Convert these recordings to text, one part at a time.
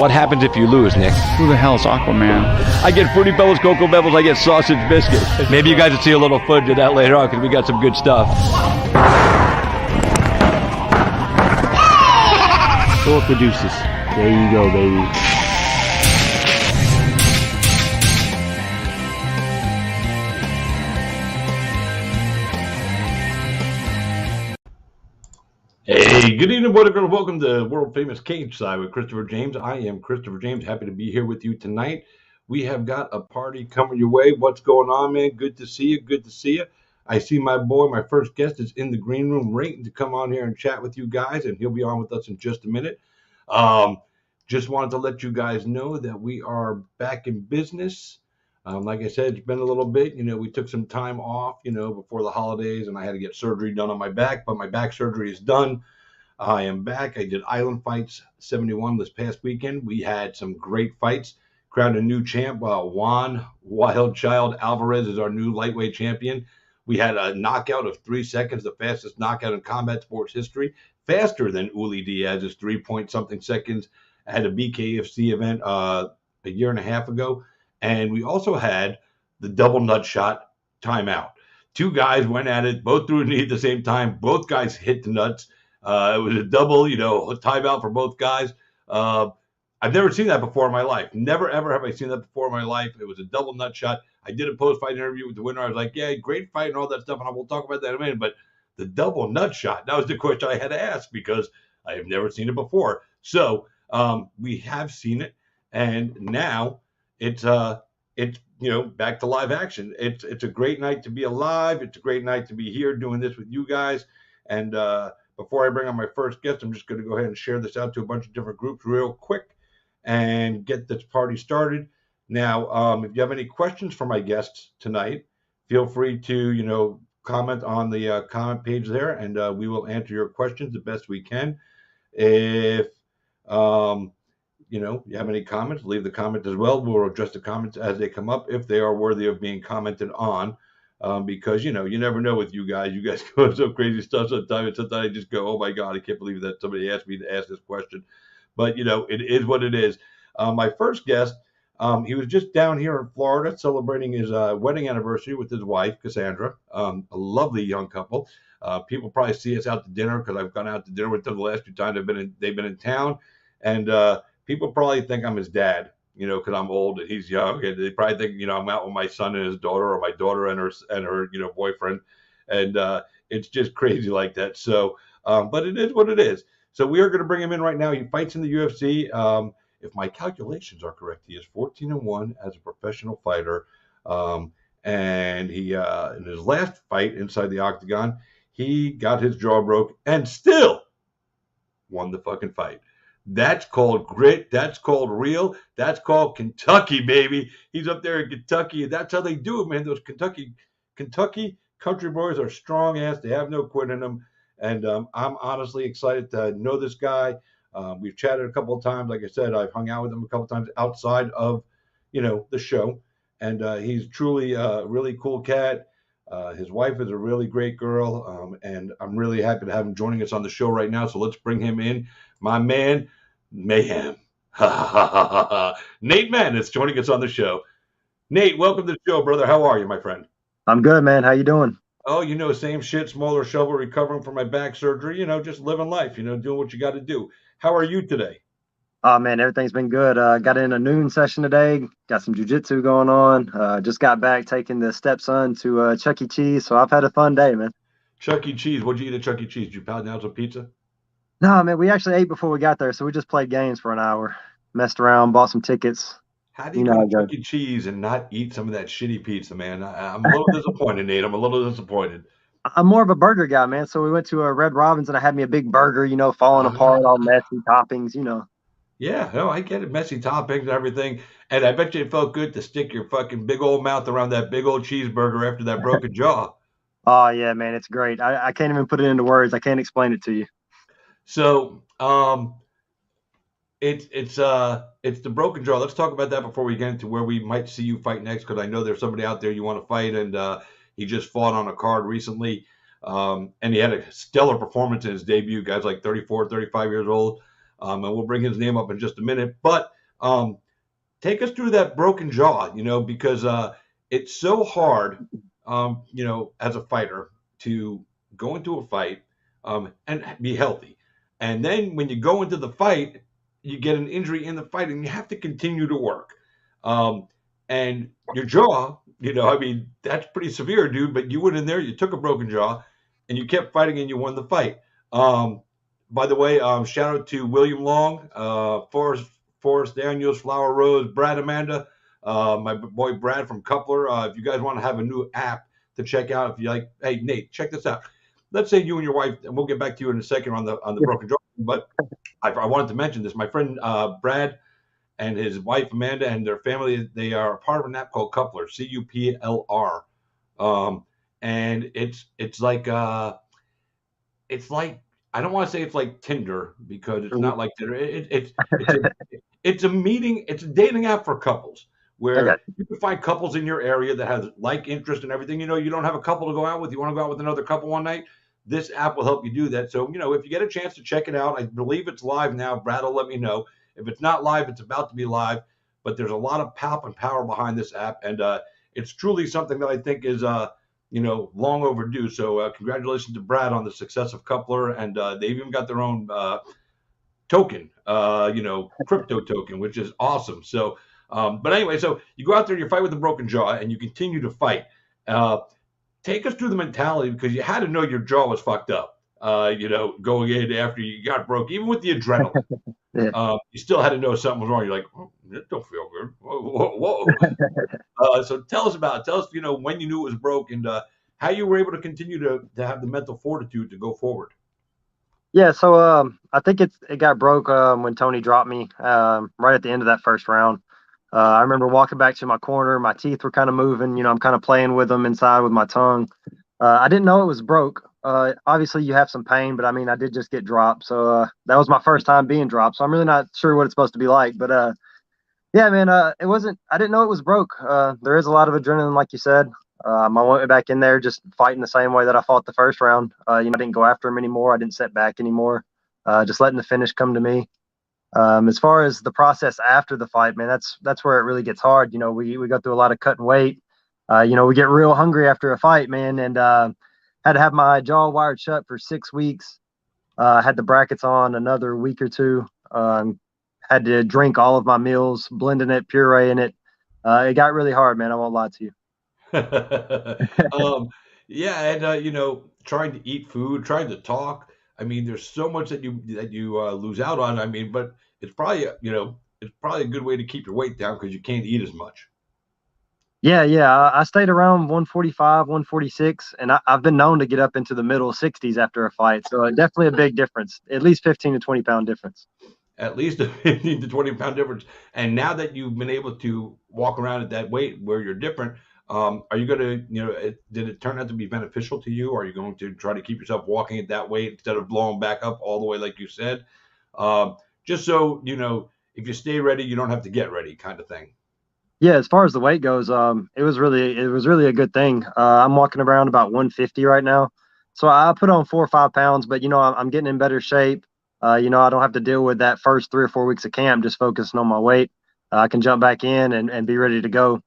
What happens if you lose, Nick? Who the hell is Aquaman? I get Fruity Pebbles, Cocoa Pebbles, I get sausage biscuits. Maybe you guys will see a little footage of that later on because we got some good stuff. Go up the deuces. There you go, baby. Hey, good evening, boys and girls. Welcome to World Famous Cage Side with Christopher James. I am Christopher James. Happy to be here with you tonight. We have got a party coming your way. What's going on, man? Good to see you. Good to see you. I see my boy, my first guest, is in the green room waiting to come on here and chat with you guys, and he'll be on with us in just a minute. Just wanted to let you guys know that we are back in business. Like I said, it's been a little bit. We took some time off, before the holidays, and I had to get surgery done on my back, but my back surgery is done. I am back. I did Island Fights 71 this past weekend. We had some great fights. Crowned a new champ. Juan Wildchild Alvarez is our new lightweight champion. We had a knockout of 3 seconds, the fastest knockout in combat sports history, faster than Uli Diaz's 3-point-something seconds at a BKFC event a year and a half ago. And we also had the double nut shot timeout. 2 guys went at it, both threw a knee at the same time. Both guys hit the nuts. It was a double, timeout for both guys. I've never seen that before in my life. Never, ever have I seen that before in my life. It was a double nut shot. I did a post-fight interview with the winner. I was like, yeah, great fight and all that stuff, and I will talk about that in a minute. But the double nut shot, that was the question I had to ask because I have never seen it before. So we have seen it, and now it's back to live action. It's a great night to be alive. It's a great night to be here doing this with you guys. And before I bring on my first guest, I'm just going to go ahead and share this out to a bunch of different groups real quick and get this party started. Now, if you have any questions for my guests tonight, feel free to, comment on the comment page there, and we will answer your questions the best we can. If, you have any comments, leave the comment as well. We'll address the comments as they come up if they are worthy of being commented on. Because, you never know with you guys. You guys go some crazy stuff sometimes. And sometimes I just go, oh, my God, I can't believe that somebody asked me to ask this question. But, it is what it is. My first guest, he was just down here in Florida celebrating his wedding anniversary with his wife, Cassandra, a lovely young couple. People probably see us out to dinner because I've gone out to dinner with them the last few times they've been in town. And people probably think I'm his dad, because I'm old and he's young. And they probably think, I'm out with my son and his daughter, or my daughter and her boyfriend. And it's just crazy like that. So, but it is what it is. So we are going to bring him in right now. He fights in the UFC. If my calculations are correct, he is 14-1 as a professional fighter. And he, in his last fight inside the octagon, he got his jaw broke and still won the fucking fight. That's called grit. That's called real. That's called Kentucky, baby. He's up there in Kentucky, and that's how they do it, man. Those Kentucky country boys are strong ass. They have no quit in them. And I'm honestly excited to know this guy. We've chatted a couple of times. Like I said, I've hung out with him a couple of times outside of, the show. And he's truly a really cool cat. His wife is a really great girl. And I'm really happy to have him joining us on the show right now. So let's bring him in. My man, Mayhem. Nate Maness joining us on the show. Nate, welcome to the show, brother. How are you, my friend? I'm good, man. How you doing? Oh, same shit, smaller shovel, recovering from my back surgery, just living life, doing what you got to do. How are you today? Oh, man, everything's been good. Got in a noon session today. Got some jiu-jitsu going on. Just got back taking the stepson to Chuck E. Cheese. So I've had a fun day, man. Chuck E. Cheese. What'd you eat at Chuck E. Cheese? Did you pound down some pizza? No, man, we actually ate before we got there. So we just played games for an hour, messed around, bought some tickets. How do you go to Chuck E. Cheese and not eat some of that shitty pizza, man? I'm a little disappointed, Nate. I'm a little disappointed. I'm more of a burger guy, man. So we went to a Red Robin's and I had me a big burger, falling apart, all messy toppings, Yeah, no, I get it. Messy toppings and everything. And I bet you it felt good to stick your fucking big old mouth around that big old cheeseburger after that broken jaw. Oh, yeah, man. It's great. I can't even put it into words. I can't explain it to you. So, it's the broken jaw. Let's talk about that before we get into where we might see you fight next, because I know there's somebody out there you want to fight, and he just fought on a card recently, and he had a stellar performance in his debut. Guy's like 34, 35 years old. and we'll bring his name up in just a minute. But take us through that broken jaw, because it's so hard, as a fighter to go into a fight and be healthy. And then when you go into the fight, you get an injury in the fight and you have to continue to work. And your jaw, I mean, that's pretty severe, dude. But you went in there, you took a broken jaw, and you kept fighting and you won the fight. By the way, shout out to William Long, Forrest Daniels, Flower Rose, Brad Amanda, my boy Brad from Coupler. If you guys want to have a new app to check out, if you like, hey Nate, check this out. Let's say you and your wife, and we'll get back to you in a second on the broken jaw. But I wanted to mention this. My friend Brad and his wife Amanda and their family, they are a part of an app called Coupler, CUPLR, and it's like I don't want to say it's like Tinder because it's not like Tinder. It's a meeting. It's a dating app for couples where you can find couples in your area that has like interest and everything. You don't have a couple to go out with. You want to go out with another couple one night. This app will help you do that. So, if you get a chance to check it out, I believe it's live now. Brad will let me know. If it's not live, it's about to be live. But there's a lot of pop and power behind this app. And it's truly something that I think is, long overdue. So congratulations to Brad on the success of Coupler. And they've even got their own token, crypto token, which is awesome. So, but anyway, so you go out there, you fight with a broken jaw, and you continue to fight. Take us through the mentality because you had to know your jaw was fucked up. Going in after you got broke, even with the adrenaline, you still had to know something was wrong. You're like, oh, it don't feel good. Whoa. So tell us, when you knew it was broke and how you were able to continue to have the mental fortitude to go forward. Yeah, so I think it got broke when Tony dropped me right at the end of that first round. I remember walking back to my corner. My teeth were kind of moving. I'm kind of playing with them inside with my tongue. I didn't know it was broke. Obviously, you have some pain, but I mean, I did just get dropped. So that was my first time being dropped. So I'm really not sure what it's supposed to be like. But yeah, man, it wasn't. I didn't know it was broke. There is a lot of adrenaline, like you said. I went back in there just fighting the same way that I fought the first round. I didn't go after him anymore. I didn't set back anymore. Just letting the finish come to me. As far as the process after the fight, man, that's where it really gets hard. We go through a lot of cutting weight. We get real hungry after a fight, man, and had to have my jaw wired shut for 6 weeks. Had the brackets on another week or two. Had to drink all of my meals, blending it, pureeing it. It got really hard, man. I won't lie to you. Yeah, and trying to eat food, trying to talk. I mean, there's so much that you lose out on. I mean, but it's probably a good way to keep your weight down because you can't eat as much. Yeah. I stayed around 145, 146, and I've been known to get up into the middle 60s after a fight. So definitely a big difference, at least 15 to 20 pound difference. At least a 15 to 20 pound difference. And now that you've been able to walk around at that weight where you're different, are you going to, did it turn out to be beneficial to you? Are you going to try to keep yourself walking at that weight instead of blowing back up all the way like you said? Just so, if you stay ready, you don't have to get ready kind of thing. Yeah, as far as the weight goes, it was really a good thing. I'm walking around about 150 right now. So I put on 4 or 5 pounds, but I'm getting in better shape. I don't have to deal with that first 3 or 4 weeks of camp, just focusing on my weight. I can jump back in and be ready to go.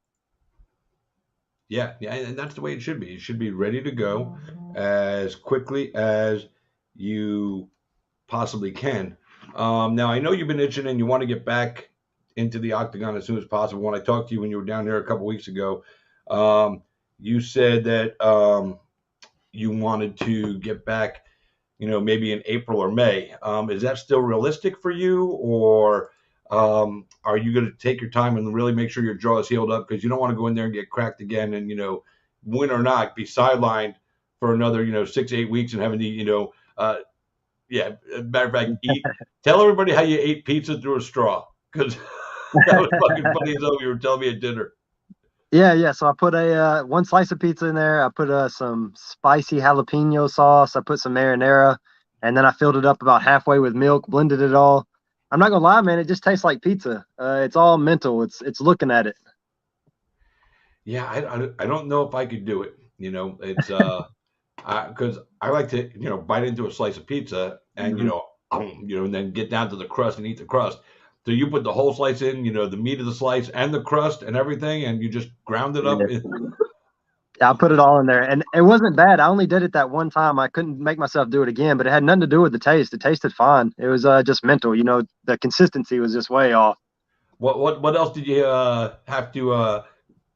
Yeah, and that's the way it should be. You should be ready to go as quickly as you possibly can. Now, I know you've been itching and you want to get back into the octagon as soon as possible. When I talked to you when you were down here a couple weeks ago, you said that you wanted to get back, maybe in April or May. Is that still realistic for you, or are you going to take your time and really make sure your jaw is healed up because you don't want to go in there and get cracked again and, win or not, be sidelined for another, 6, 8 weeks and having to, matter of fact, tell everybody how you ate pizza through a straw because that was fucking funny as though you were telling me at dinner. Yeah. So I put a 1 slice of pizza in there. I put some spicy jalapeno sauce. I put some marinara, and then I filled it up about halfway with milk, blended it all. I'm not gonna lie, man. It just tastes like pizza. It's all mental. It's looking at it. Yeah, I don't know if I could do it. It's because I like to bite into a slice of pizza and and then get down to the crust and eat the crust. So you put the whole slice in, the meat of the slice and the crust and everything, and you just ground it up. Yeah. I put it all in there, and it wasn't bad. I only did it that one time. I couldn't make myself do it again, but it had nothing to do with the taste. It tasted fine. It was just mental. The consistency was just way off. What else did you have to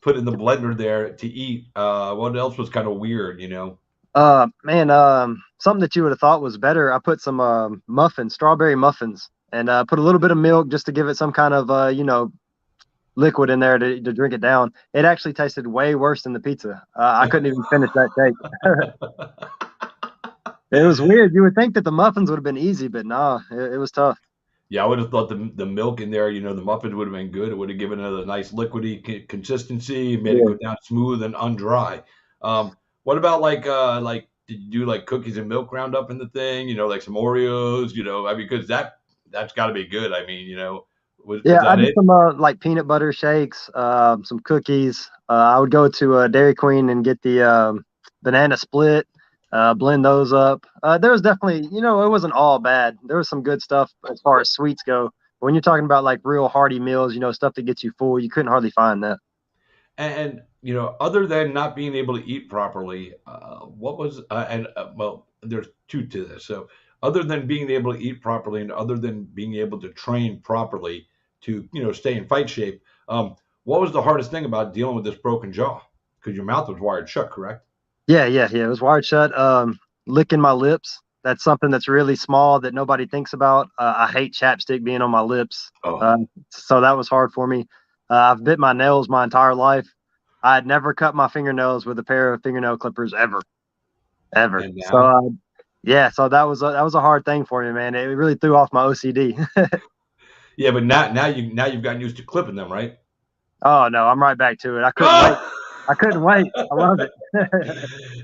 put in the blender there to eat? What else was kind of weird? Man, something that you would have thought was better. I put some muffins, strawberry muffins, and put a little bit of milk just to give it some kind of liquid in there to drink it down. It actually tasted way worse than the pizza. I couldn't even finish that shake. It was weird. You would think that the muffins would have been easy, but nah, it was tough. Yeah, I would have thought the milk in there, the muffins would have been good. It would have given it a nice liquidy consistency, made it Yeah. go down smooth and undry. What about like did you do like cookies and milk ground up in the thing? Like some Oreos. I mean, because that's got to be good. I mean, was Yeah, I that did it? some like peanut butter shakes, some cookies. I would go to Dairy Queen and get the banana split, blend those up. There was definitely, it wasn't all bad. There was some good stuff as far as sweets go. When you're talking about like real hearty meals, stuff that gets you full, you couldn't hardly find that. And other than not being able to eat properly, what was and well, there's two to this. So, other than being able to eat properly, and other than being able to train properly to stay in fight shape, what was the hardest thing about dealing with this broken jaw? Because your mouth was wired shut, correct? Yeah, yeah, yeah. It was wired shut. Licking my lips. That's something that's really small that nobody thinks about. I hate chapstick being on my lips. Oh, Uh, so that was hard for me. I've bit my nails my entire life. I had never cut my fingernails with a pair of fingernail clippers ever, ever. and So now, yeah, so that was a hard thing for me, man. It really threw off my OCD. yeah, but now you've gotten used to clipping them, right? Oh no, I'm right back to it. I couldn't wait. I couldn't wait. I love it.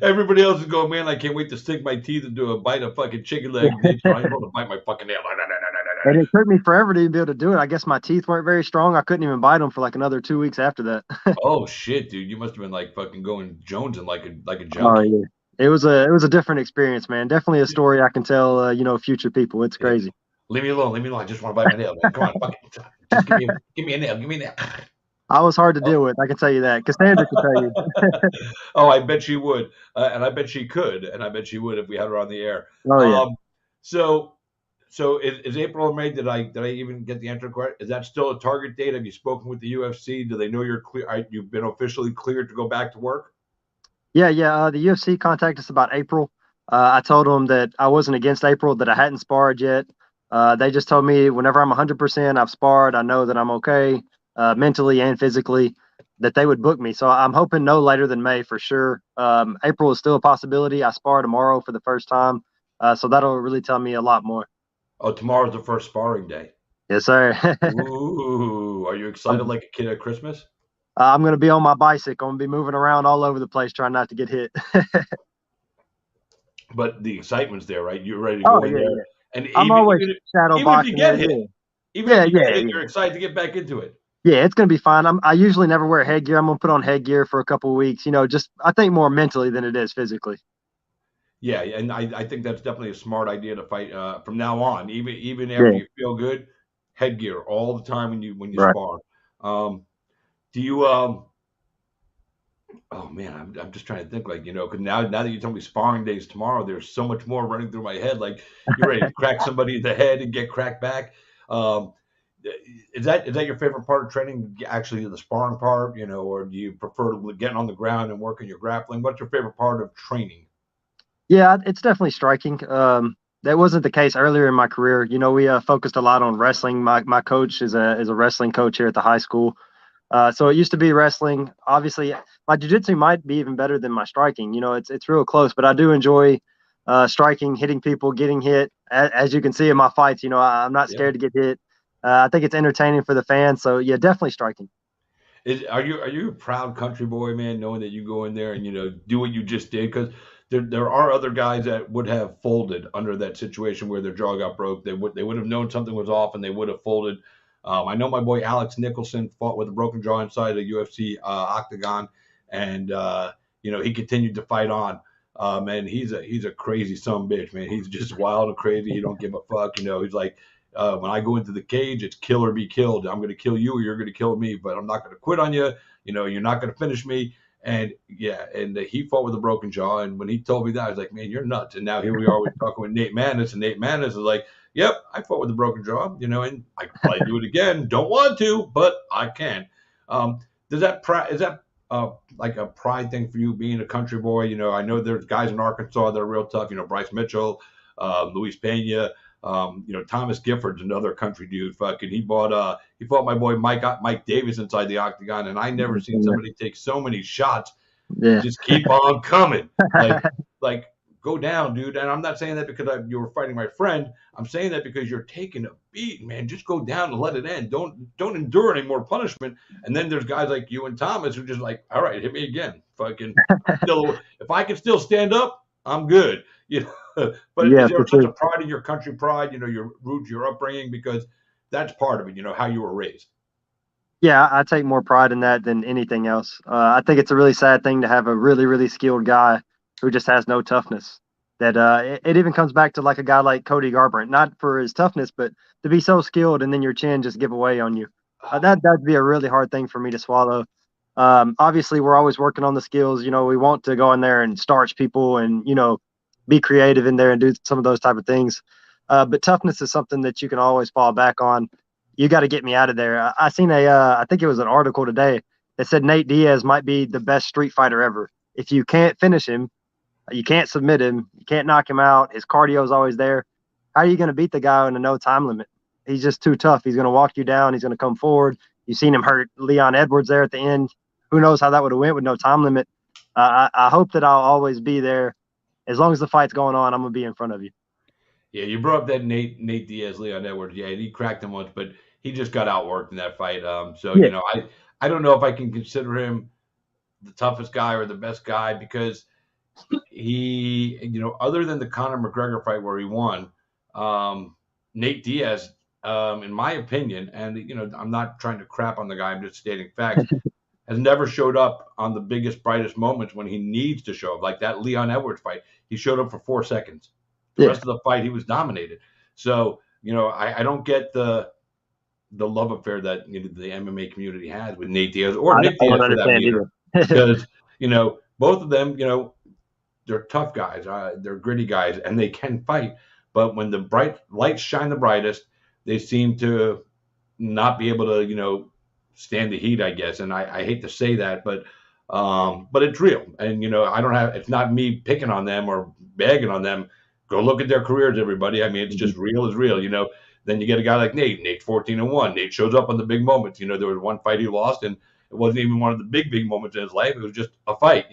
Everybody else is going, man. I can't wait to stick my teeth into a bite of fucking chicken leg. Nate's I want to bite my fucking nail. And it took me forever to even be able to do it. I guess my teeth weren't very strong. I couldn't even bite them for like another 2 weeks after that. Oh shit, dude! You must have been like fucking going jonesing like a Oh junkie. yeah, it was a different experience, man. Definitely a story I can tell. Future people. It's Yeah. crazy. Leave me alone. Leave me alone. I just want to bite my nail, man. Come on, fuck it. Just give me a nail. Give me a nail. I was hard to deal with. I can tell you that. Cassandra can tell you. Oh, I bet she would, and I bet she could, and I bet she would if we had her on the air. Oh yeah. So so is April or May? Did I even get the answer correct? Is that still a target date? Have you spoken with the UFC? Do they know you're clear? You've been officially cleared to go back to work? Yeah, yeah. The UFC contacted us about April. I told them that I wasn't against April, that I hadn't sparred yet. They just told me whenever I'm 100%, I've sparred, I know that I'm okay, mentally and physically, that they would book me. So I'm hoping no later than May for sure. April is still a possibility. I spar tomorrow for the first time, so that'll really tell me a lot more. Oh, tomorrow's the first sparring day. Yes, sir. Ooh, are you excited I'm, like a kid at Christmas? I'm going to be on my bicycle. I'm going to be moving around all over the place trying not to get hit. But the excitement's there, right? You're ready to Oh go in yeah, there, yeah. and I'm even always even if, shadow even if you boxing get that. hit, Yeah, even if yeah, you get yeah, hit, yeah. you're excited to get back into it. Yeah, it's gonna be fine. I usually never wear headgear. I'm gonna put on headgear for a couple of weeks. Just I think more mentally than it is physically. Yeah, and I think that's definitely a smart idea to fight from now on. Even after Yeah, you feel good, headgear all the time when you right. spar. Um, do you Oh man, I'm just trying to think like because now that you told me sparring days tomorrow, there's so much more running through my head. Like you're ready to crack somebody in the head and get cracked back. Um, is that your favorite part of training? Actually, the sparring part, or do you prefer getting on the ground and working your grappling? What's your favorite part of training? Yeah, it's definitely striking. That wasn't the case earlier in my career. We focused a lot on wrestling. My coach is a wrestling coach here at the high school. So it used to be wrestling. Obviously, my jiu-jitsu might be even better than my striking. It's real close, but I do enjoy striking, hitting people, getting hit. As you can see in my fights, I'm not Yeah. scared to get hit. I think it's entertaining for the fans. So yeah, definitely striking. Are you a proud country boy, man, knowing that you go in there and do what you just did? Because there are other guys that would have folded under that situation where their jaw got broke. They would have known something was off and they would have folded. I know my boy Alex Nicholson fought with a broken jaw inside a UFC octagon, and he continued to fight on. Man, he's a crazy son of a bitch, man. He's just wild and crazy. He don't give a fuck. He's like, when I go into the cage, it's kill or be killed. I'm going to kill you or you're going to kill me, but I'm not going to quit on you. You're not going to finish me. And yeah, and he fought with a broken jaw. And when he told me that, I was like, man, you're nuts. And now here we are, we're talking with Nate Maness, and Nate Maness is like, yep, I fought with a broken jaw, and I could probably do it again. Don't want to, but I can. Is that like a pride thing for you being a country boy? I know there's guys in Arkansas that are real tough. Bryce Mitchell, Luis Pena. Thomas Gifford's another country dude. Fucking, he fought my boy Mike Davis inside the octagon, and I never seen somebody take so many shots. Yeah. Just keep on coming, like go down, dude. And I'm not saying that because you were fighting my friend. I'm saying that because you're taking a beat, man. Just go down and let it end. Don't endure any more punishment. And then there's guys like you and Thomas who just like, all right, hit me again. Fucking, if I can still stand up, I'm good. But Yeah, is there for such sure. a pride in your country pride? Your roots, your upbringing, because that's part of it. How you were raised. Yeah, I take more pride in that than anything else. I think it's a really sad thing to have a really, really skilled guy who just has no toughness. That it even comes back to like a guy like Cody Garbrandt, not for his toughness, but to be so skilled and then your chin just give away on you. That'd be a really hard thing for me to swallow. Obviously, we're always working on the skills. We want to go in there and starch people and be creative in there and do some of those type of things. But toughness is something that you can always fall back on. You got to get me out of there. I seen I think it was an article today that said Nate Diaz might be the best street fighter ever. If you can't finish him, you can't submit him, you can't knock him out. His cardio is always there. How are you going to beat the guy in a no time limit? He's just too tough. He's going to walk you down. He's going to come forward. You've seen him hurt Leon Edwards there at the end. Who knows how that would have went with no time limit? I hope that I'll always be there. As long as the fight's going on, I'm going to be in front of you. Yeah, you brought up that Nate Diaz, Leon Edwards. Yeah, he cracked him once, but he just got outworked in that fight. Yeah. I don't know if I can consider him the toughest guy or the best guy because he, other than the Conor McGregor fight where he won, Nate Diaz, in my opinion, and I'm not trying to crap on the guy, I'm just stating facts, has never showed up on the biggest, brightest moments when he needs to show up. Like that Leon Edwards fight, he showed up for 4 seconds. The rest of the fight, he was dominated. So, I don't get the love affair that the MMA community has with Nate Diaz or Nick Diaz for that matter. Because, both of them, they're tough guys. They're gritty guys, and they can fight. But when the bright lights shine the brightest, they seem to not be able to, stand the heat, I guess. And I hate to say that, but it's real. And, it's not me picking on them or bagging on them. Go look at their careers, everybody. I mean, it's just real is real, Then you get a guy like Nate. Nate's 14-1. Nate shows up on the big moments. There was one fight he lost, and it wasn't even one of the big moments in his life. It was just a fight,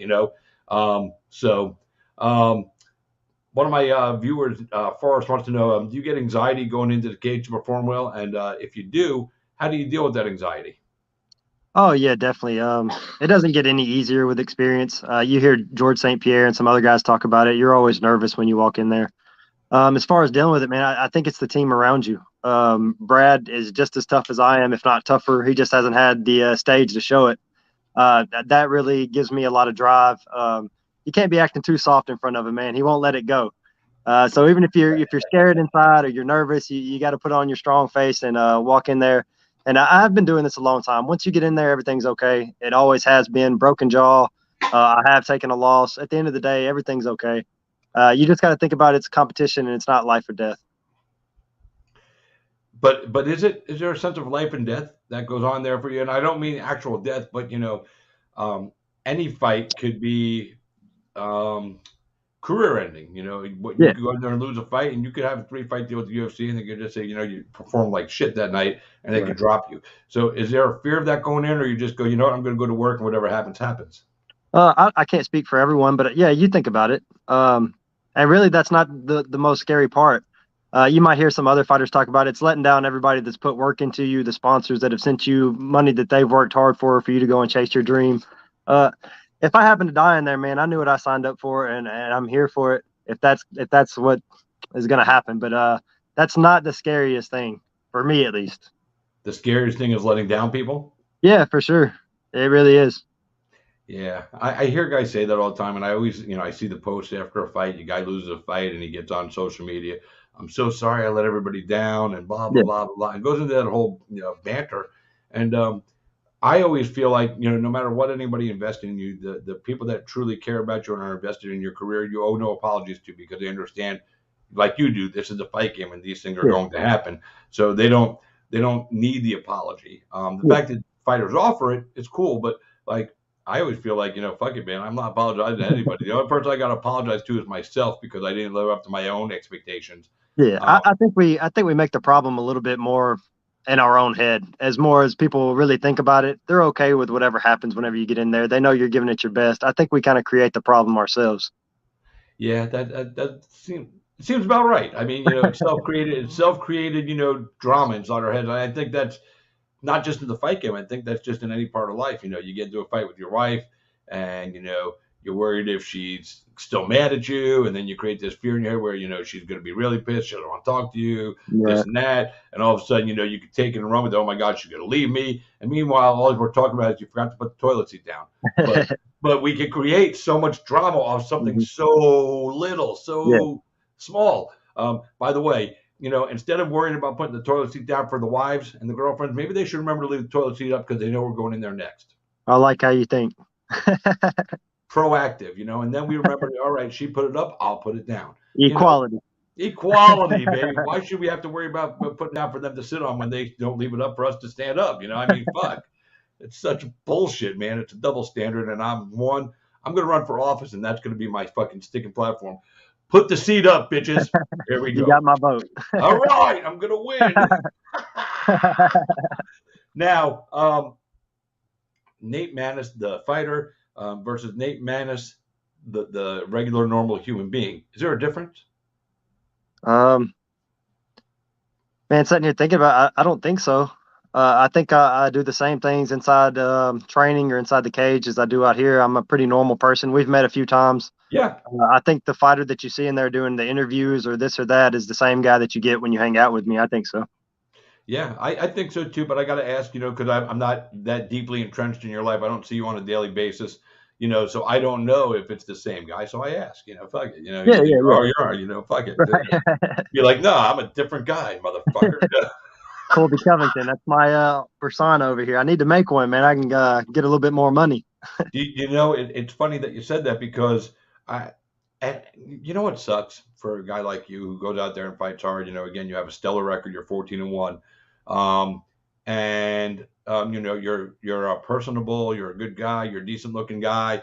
one of my viewers, Forrest, wants to know, do you get anxiety going into the cage to perform well? And if you do, how do you deal with that anxiety? Oh yeah, definitely. It doesn't get any easier with experience. You hear George St. Pierre and some other guys talk about it. You're always nervous when you walk in there. As far as dealing with it, man, I think it's the team around you. Brad is just as tough as I am, if not tougher. He just hasn't had the stage to show it. That really gives me a lot of drive. You can't be acting too soft in front of him, man. He won't let it go. So even if you're scared inside or you're nervous, you got to put on your strong face and walk in there. And I've been doing this a long time. Once you get in there, everything's okay. It always has been. Broken jaw. I have taken a loss. At the end of the day, everything's okay. You just got to think about it's competition and it's not life or death. But is there a sense of life and death that goes on there for you? And I don't mean actual death, but any fight could be career ending. You could go in there and lose a fight, and you could have a 3-fight deal with the UFC, and they could just say, you performed like shit that night, and they could drop you. So is there a fear of that going in, or you just go, what, I'm going to go to work, and whatever happens, happens? I can't speak for everyone, but yeah, you think about it. And really, that's not the most scary part. You might hear some other fighters talk about it. It's letting down everybody that's put work into you, the sponsors that have sent you money that they've worked hard for you to go and chase your dream. If I happen to die in there, man, I knew what I signed up for, and I'm here for it. If that's what is going to happen, but that's not the scariest thing for me, at least. The scariest thing is letting down people. Yeah, for sure, it really is. Yeah, I hear guys say that all the time, and I always, I see the post after a fight. The guy loses a fight, and he gets on social media. I'm so sorry, I let everybody down, and blah blah Yeah, blah blah blah. It goes into that whole banter, and I always feel like no matter what anybody investing in you, the people that truly care about you and are invested in your career, you owe no apologies to because they understand, like you do, this is a fight game and these things are yeah, going to happen. So they don't need the apology. The yeah. fact that fighters offer it, it's cool, but like I always feel like fuck it, man, I'm not apologizing to anybody. The only person I got to apologize to is myself because I didn't live up to my own expectations. Yeah, Um, I think we make the problem a little bit more in our own head. As more as people really think about it, they're okay with whatever happens whenever you get in there. They know you're giving it your best. I think we kind of create the problem ourselves. Yeah, that seems about right. I mean, it's self-created, drama inside our heads. And I think that's not just in the fight game. I think that's just in any part of life. You get into a fight with your wife, and you're worried if she's still mad at you, and then you create this fear in your head where she's going to be really pissed. She doesn't want to talk to you, Yeah, this and that, and all of a sudden, you could take it and run with it. Oh my God, she's going to leave me. And meanwhile, all we're talking about is you forgot to put the toilet seat down. But but we can create so much drama off something Mhm. so little, Yeah, so small. By the way, instead of worrying about putting the toilet seat down for the wives and the girlfriends, maybe they should remember to leave the toilet seat up because they know we're going in there next. I like how you think. Proactive, and then we remember, all right, she put it up, I'll put it down. You know, Equality. equality, baby. Why should we have to worry about putting down for them to sit on when they don't leave it up for us to stand up? I mean, fuck. It's such bullshit, man. It's a double standard, and I'm going to run for office, and that's going to be my fucking sticking platform. Put the seat up, bitches. Here we You got go. my vote. All right, I'm going to win. Now, Nate Maness, the fighter, versus Nate Maness, the regular normal human being. Is there a difference? um, Man, sitting here thinking about, I don't think so. I think I do the same things inside training or inside the cage as I do out here. I'm a pretty normal person. We've met a few times. Yeah, I think the fighter that you see in there doing the interviews or this or that is the same guy that you get when you hang out with me. I think so. yeah, I think so too. But I got to ask, because I'm not that deeply entrenched in your life. I don't see you on a daily basis, so I don't know if it's the same guy. So I ask, fuck it, Yeah, either yeah, you yeah. are or you are, fuck it. Right. You're like, no, I'm a different guy, motherfucker. Colby Covington, that's my persona over here. I need to make one, man. I can get a little bit more money. It's funny that you said that because I, and you know what sucks for a guy like you who goes out there and fights hard. Again, you have a stellar record. You're 14-1, and you're personable. You're a good guy. You're a decent looking guy.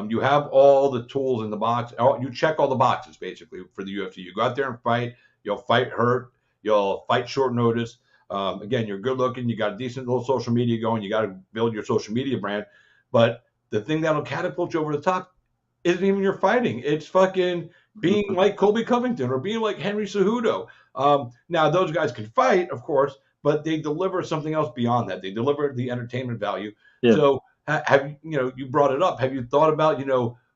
You have all the tools in the box. You check all the boxes basically for the UFC. You go out there and fight. You'll fight hurt. You'll fight short notice. Again, you're good looking. You got a decent little social media going. You got to build your social media brand, but the thing that'll catapult you over the top isn't even your fighting. It's fucking being Mhm. like Colby Covington or being like Henry Cejudo. Now those guys can fight, of course, but they deliver something else beyond that. They deliver the entertainment value. Yeah. So have you brought it up? Have you thought about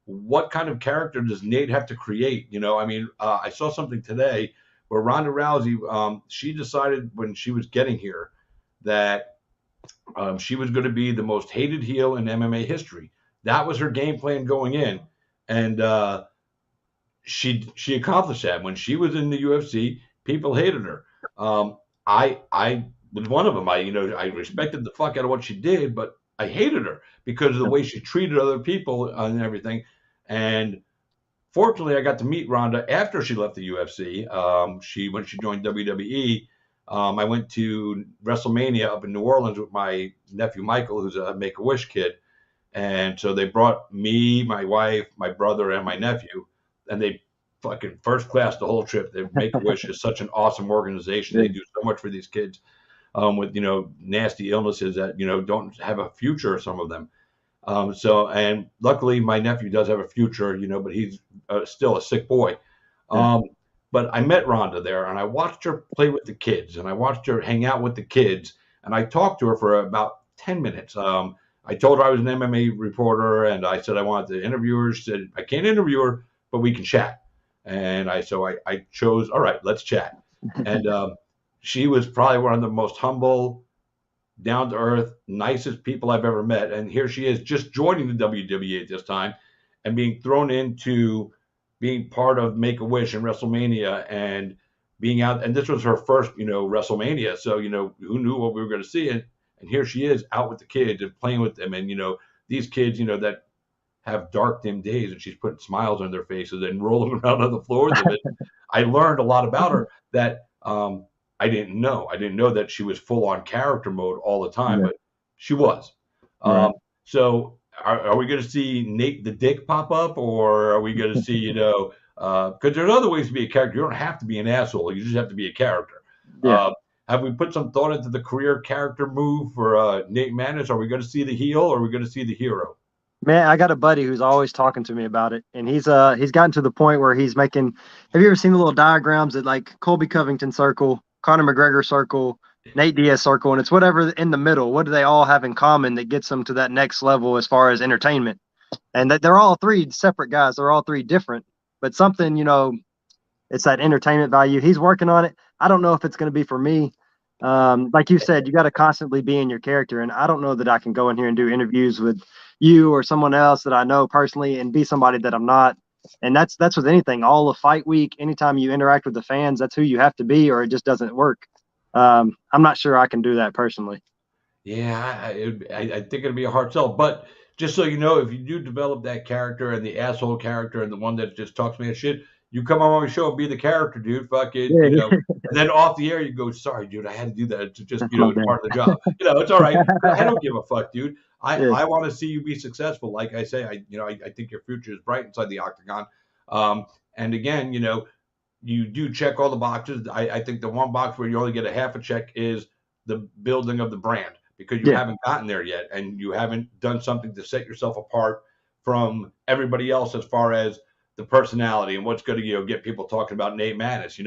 what kind of character does Nate have to create? I mean, I saw something today where Ronda Rousey, she decided when she was getting here that she was going to be the most hated heel in MMA history. That was her game plan going in, and she accomplished that. When she was in the UFC, people hated her. I was one of them. I respected the fuck out of what she did, but I hated her because of the way she treated other people and everything. And fortunately, I got to meet Ronda after she left the UFC. When she joined WWE. I went to WrestleMania up in New Orleans with my nephew Michael, who's a Make a Wish kid, and so they brought me, my wife, my brother, and my nephew, and they fucking first class the whole trip. They Make a Wish is such an awesome organization. Yeah. They do so much for these kids with nasty illnesses that don't have a future. Some of them. And luckily, my nephew does have a future, but he's still a sick boy. Yeah. Um, but I met Rhonda there, and I watched her play with the kids, and I watched her hang out with the kids, and I talked to her for about 10 minutes. I told her I was an MMA reporter, and I said I wanted to interview her. She said, I can't interview her, but we can chat. And I chose, all right, let's chat. And she was probably one of the most humble, down to earth, nicest people I've ever met. And here she is, just joining the WWE at this time, and being thrown into being part of Make a Wish and WrestleMania, and being out. And this was her first, WrestleMania. So who knew what we were going to see? And here she is out with the kids and playing with them, and these kids, that have dark, dim days, and she's putting smiles on their faces and rolling around on the floor with them. I learned a lot about her that I didn't know. I didn't know that she was full on character mode all the time, but she was. Right. So are we going to see Nate the Dick pop up, or are we going to see, because there's other ways to be a character. You don't have to be an asshole. You just have to be a character. Yeah. Have we put some thought into the career character move for Nate Maness? Are we going to see the heel, or are we going to see the hero? Man, I got a buddy who's always talking to me about it, and he's gotten to the point where he's making. Have you ever seen the little diagrams that like Colby Covington circle, Conor McGregor circle, Nate Diaz circle, and it's whatever in the middle. What do they all have in common that gets them to that next level as far as entertainment? And that they're all three separate guys. They're all three different, but something it's that entertainment value. He's working on it. I don't know if it's going to be for me. Like you said, you got to constantly be in your character, and I don't know that I can go in here and do interviews with you or someone else that I know personally and be somebody that I'm not. And that's with anything. All of fight week, anytime you interact with the fans, that's who you have to be, or it just doesn't work. I'm not sure I can do that personally. Yeah, I think it'll be a hard sell. But just so you know, if you do develop that character and the asshole character and the one that just talks me shit, you come on my show and be the character, dude. Fuck it, And then off the air, you go, "Sorry, dude, I had to do that. It's just it's part of the job. It's all right. I don't give a fuck, dude. I want to see you be successful. Like I say, I think your future is bright inside the octagon. And again, you do check all the boxes. I think the one box where you only get a half a check is the building of the brand, because you haven't gotten there yet, and you haven't done something to set yourself apart from everybody else as far as the personality and what's going to get people talking about Nate Maness.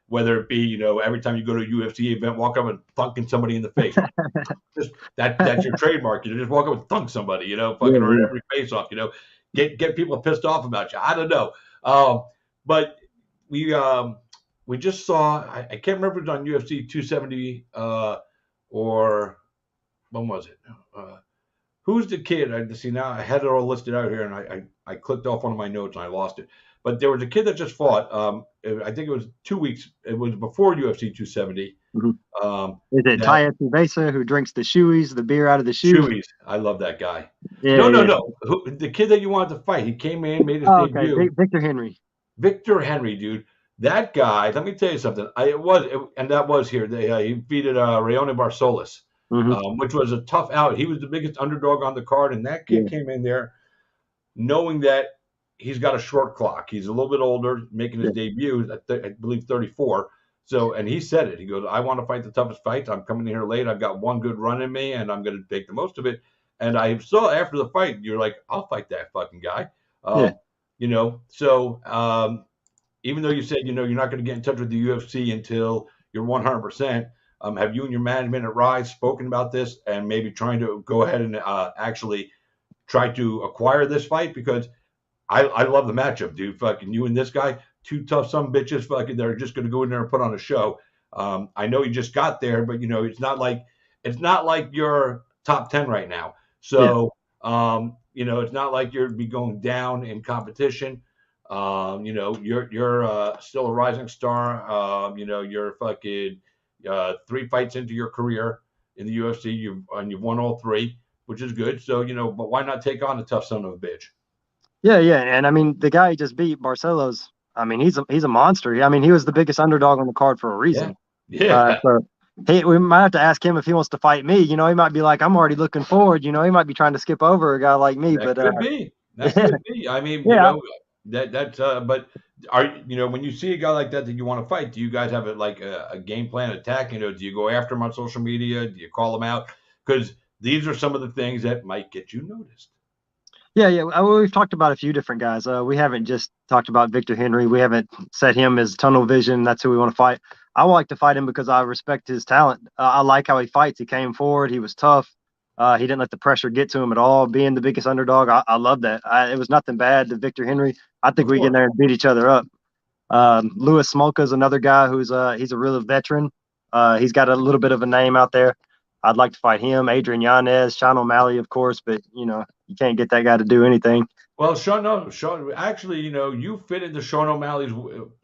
Whether it be every time you go to a UFC event, walk up and thunking somebody in the face. Just that's your trademark. You just walk up and thunk somebody. Fucking hurt every face off. Get people pissed off about you. I don't know. But we just saw. I can't remember if it was on UFC 270 or when was it? Who's the kid? I see now. I had it all listed out here, and I clicked off one of my notes and I lost it. But there was a kid that just fought. I think it was 2 weeks. It was before UFC 270. Mm-hmm. Is it Taya Tuvesa who drinks the shoeies, the beer out of the shoes? Shoeies. I love that guy. No. The kid that you wanted to fight. He came in, made his debut. Victor Henry. Victor Henry, dude. That guy. Let me tell you something. That was here. He defeated Raoni Barcelos. Mm-hmm. Which was a tough out. He was the biggest underdog on the card, and that kid came in there knowing that he's got a short clock. He's a little bit older, making his debut, I believe 34. So, and he said it. He goes, "I want to fight the toughest fights. I'm coming in here late. I've got one good run in me, and I'm going to take the most of it." And I saw after the fight, you're like, "I'll fight that fucking guy." So even though you said, you're not going to get in touch with the UFC until you're 100%, have you and your management at Rise spoken about this and maybe trying to go ahead and actually try to acquire this fight? Because I love the matchup, dude. Fucking you and this guy, two tough some bitches. Fucking they're just going to go in there and put on a show. I know you just got there, but it's not like you're top 10 right now. So it's not like you're be going down in competition. You're still a rising star. You're fucking 3 fights into your career in the UFC. You've won all 3, which is good. So but why not take on a tough son of a bitch? Yeah, and I mean the guy he just beat, Barcelos. I mean he's a monster. I mean he was the biggest underdog on the card for a reason. So we might have to ask him if he wants to fight me. He might be like, I'm already looking forward. He might be trying to skip over a guy like me. That could be. That could be. I mean, but when you see a guy like that you want to fight, do you guys have a game plan attack? Do you go after him on social media? Do you call him out? Because these are some of the things that might get you noticed. Yeah. We've talked about a few different guys. We haven't just talked about Victor Henry. We haven't set him as tunnel vision. That's who we want to fight. I would like to fight him because I respect his talent. I like how he fights. He came forward. He was tough. He didn't let the pressure get to him at all. Being the biggest underdog, I love that. It was nothing bad to Victor Henry. I think we get in there and beat each other up. Louis Smolka is another guy he's a real veteran. He's got a little bit of a name out there. I'd like to fight him, Adrian Yanez, Sean O'Malley, of course, but you can't get that guy to do anything. Well, Sean, actually, you fit into Sean O'Malley's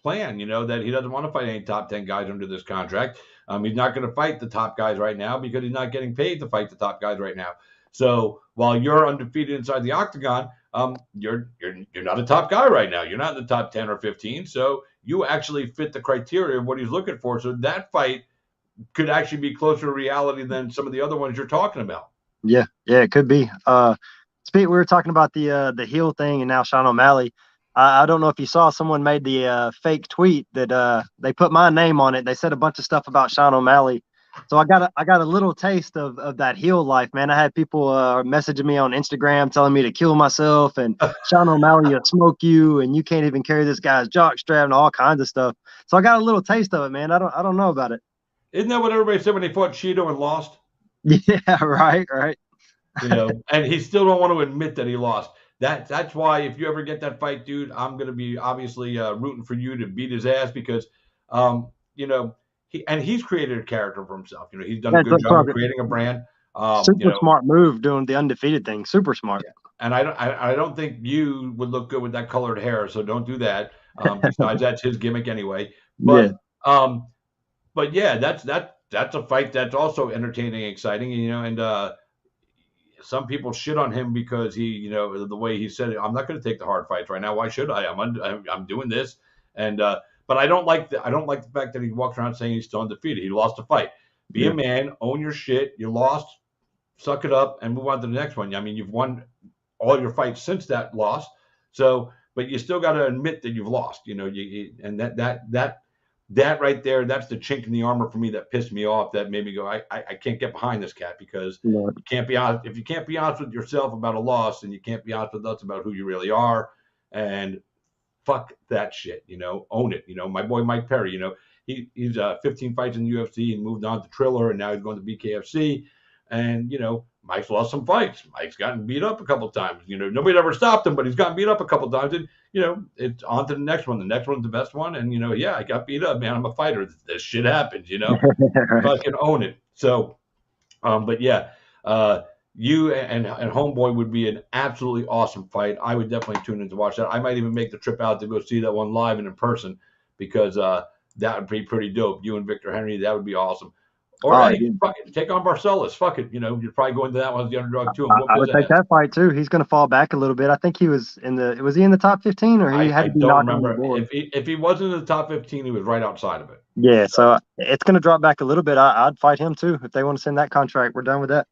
plan, that he doesn't want to fight any top 10 guys under this contract. He's not going to fight the top guys right now because he's not getting paid to fight the top guys right now. So while you're undefeated inside the octagon, you're not a top guy right now. You're not in the top 10 or 15. So you actually fit the criteria of what he's looking for. So that fight could actually be closer to reality than some of the other ones you're talking about. Yeah, it could be. We were talking about the heel thing, and now Sean O'Malley. I don't know if you saw, someone made the fake tweet that they put my name on it. They said a bunch of stuff about Sean O'Malley. So I got a little taste of that heel life, man. I had people messaging me on Instagram telling me to kill myself, and Sean O'Malley will smoke you, and you can't even carry this guy's jock strap, and all kinds of stuff. So I got a little taste of it, man. I don't know about it. Isn't that what everybody said when they fought Cheeto and lost? Yeah, right. And he still don't want to admit that he lost. That's why if you ever get that fight, dude, I'm gonna be obviously rooting for you to beat his ass because, he's created a character for himself. He's done a good job of creating a brand. Super smart move doing the undefeated thing. Super smart. Yeah. And I don't think you would look good with that colored hair, so don't do that. Besides, that's his gimmick anyway. But yeah, that's a fight that's also entertaining, exciting, and some people shit on him because he, the way he said it. I'm not going to take the hard fights right now. Why should I? I'm doing this, and but I don't like the fact that he walks around saying he's still undefeated. He lost a fight. Be a man, own your shit. You lost, suck it up, and move on to the next one. I mean, you've won all your fights since that loss, so but you still got to admit that you've lost. And that right there, that's the chink in the armor for me that pissed me off. That made me go, I can't get behind this cat because you can't be honest. If you can't be honest with yourself about a loss, and you can't be honest with us about who you really are, and fuck that shit, own it. My boy Mike Perry, he's 15 fights in the UFC and moved on to Triller, and now he's going to BKFC. And Mike's lost some fights. Mike's gotten beat up a couple of times. Nobody ever stopped him, but he's gotten beat up a couple of times. And it's on to the next one. The next one's the best one. And I got beat up, man. I'm a fighter. This shit happens. Fucking own it. So, but yeah, you and Homeboy would be an absolutely awesome fight. I would definitely tune in to watch that. I might even make the trip out to go see that one live and in person because that would be pretty dope. You and Victor Henry, that would be awesome. Or take on Barcelos. Fuck it. You're probably going to that one as the underdog too. I would take that fight too. He's going to fall back a little bit. I think he was was he in the top 15 or he had to be knocked on the board? If he wasn't in the top 15, he was right outside of it. Yeah, so it's going to drop back a little bit. I'd fight him too. If they want to send that contract, we're done with that.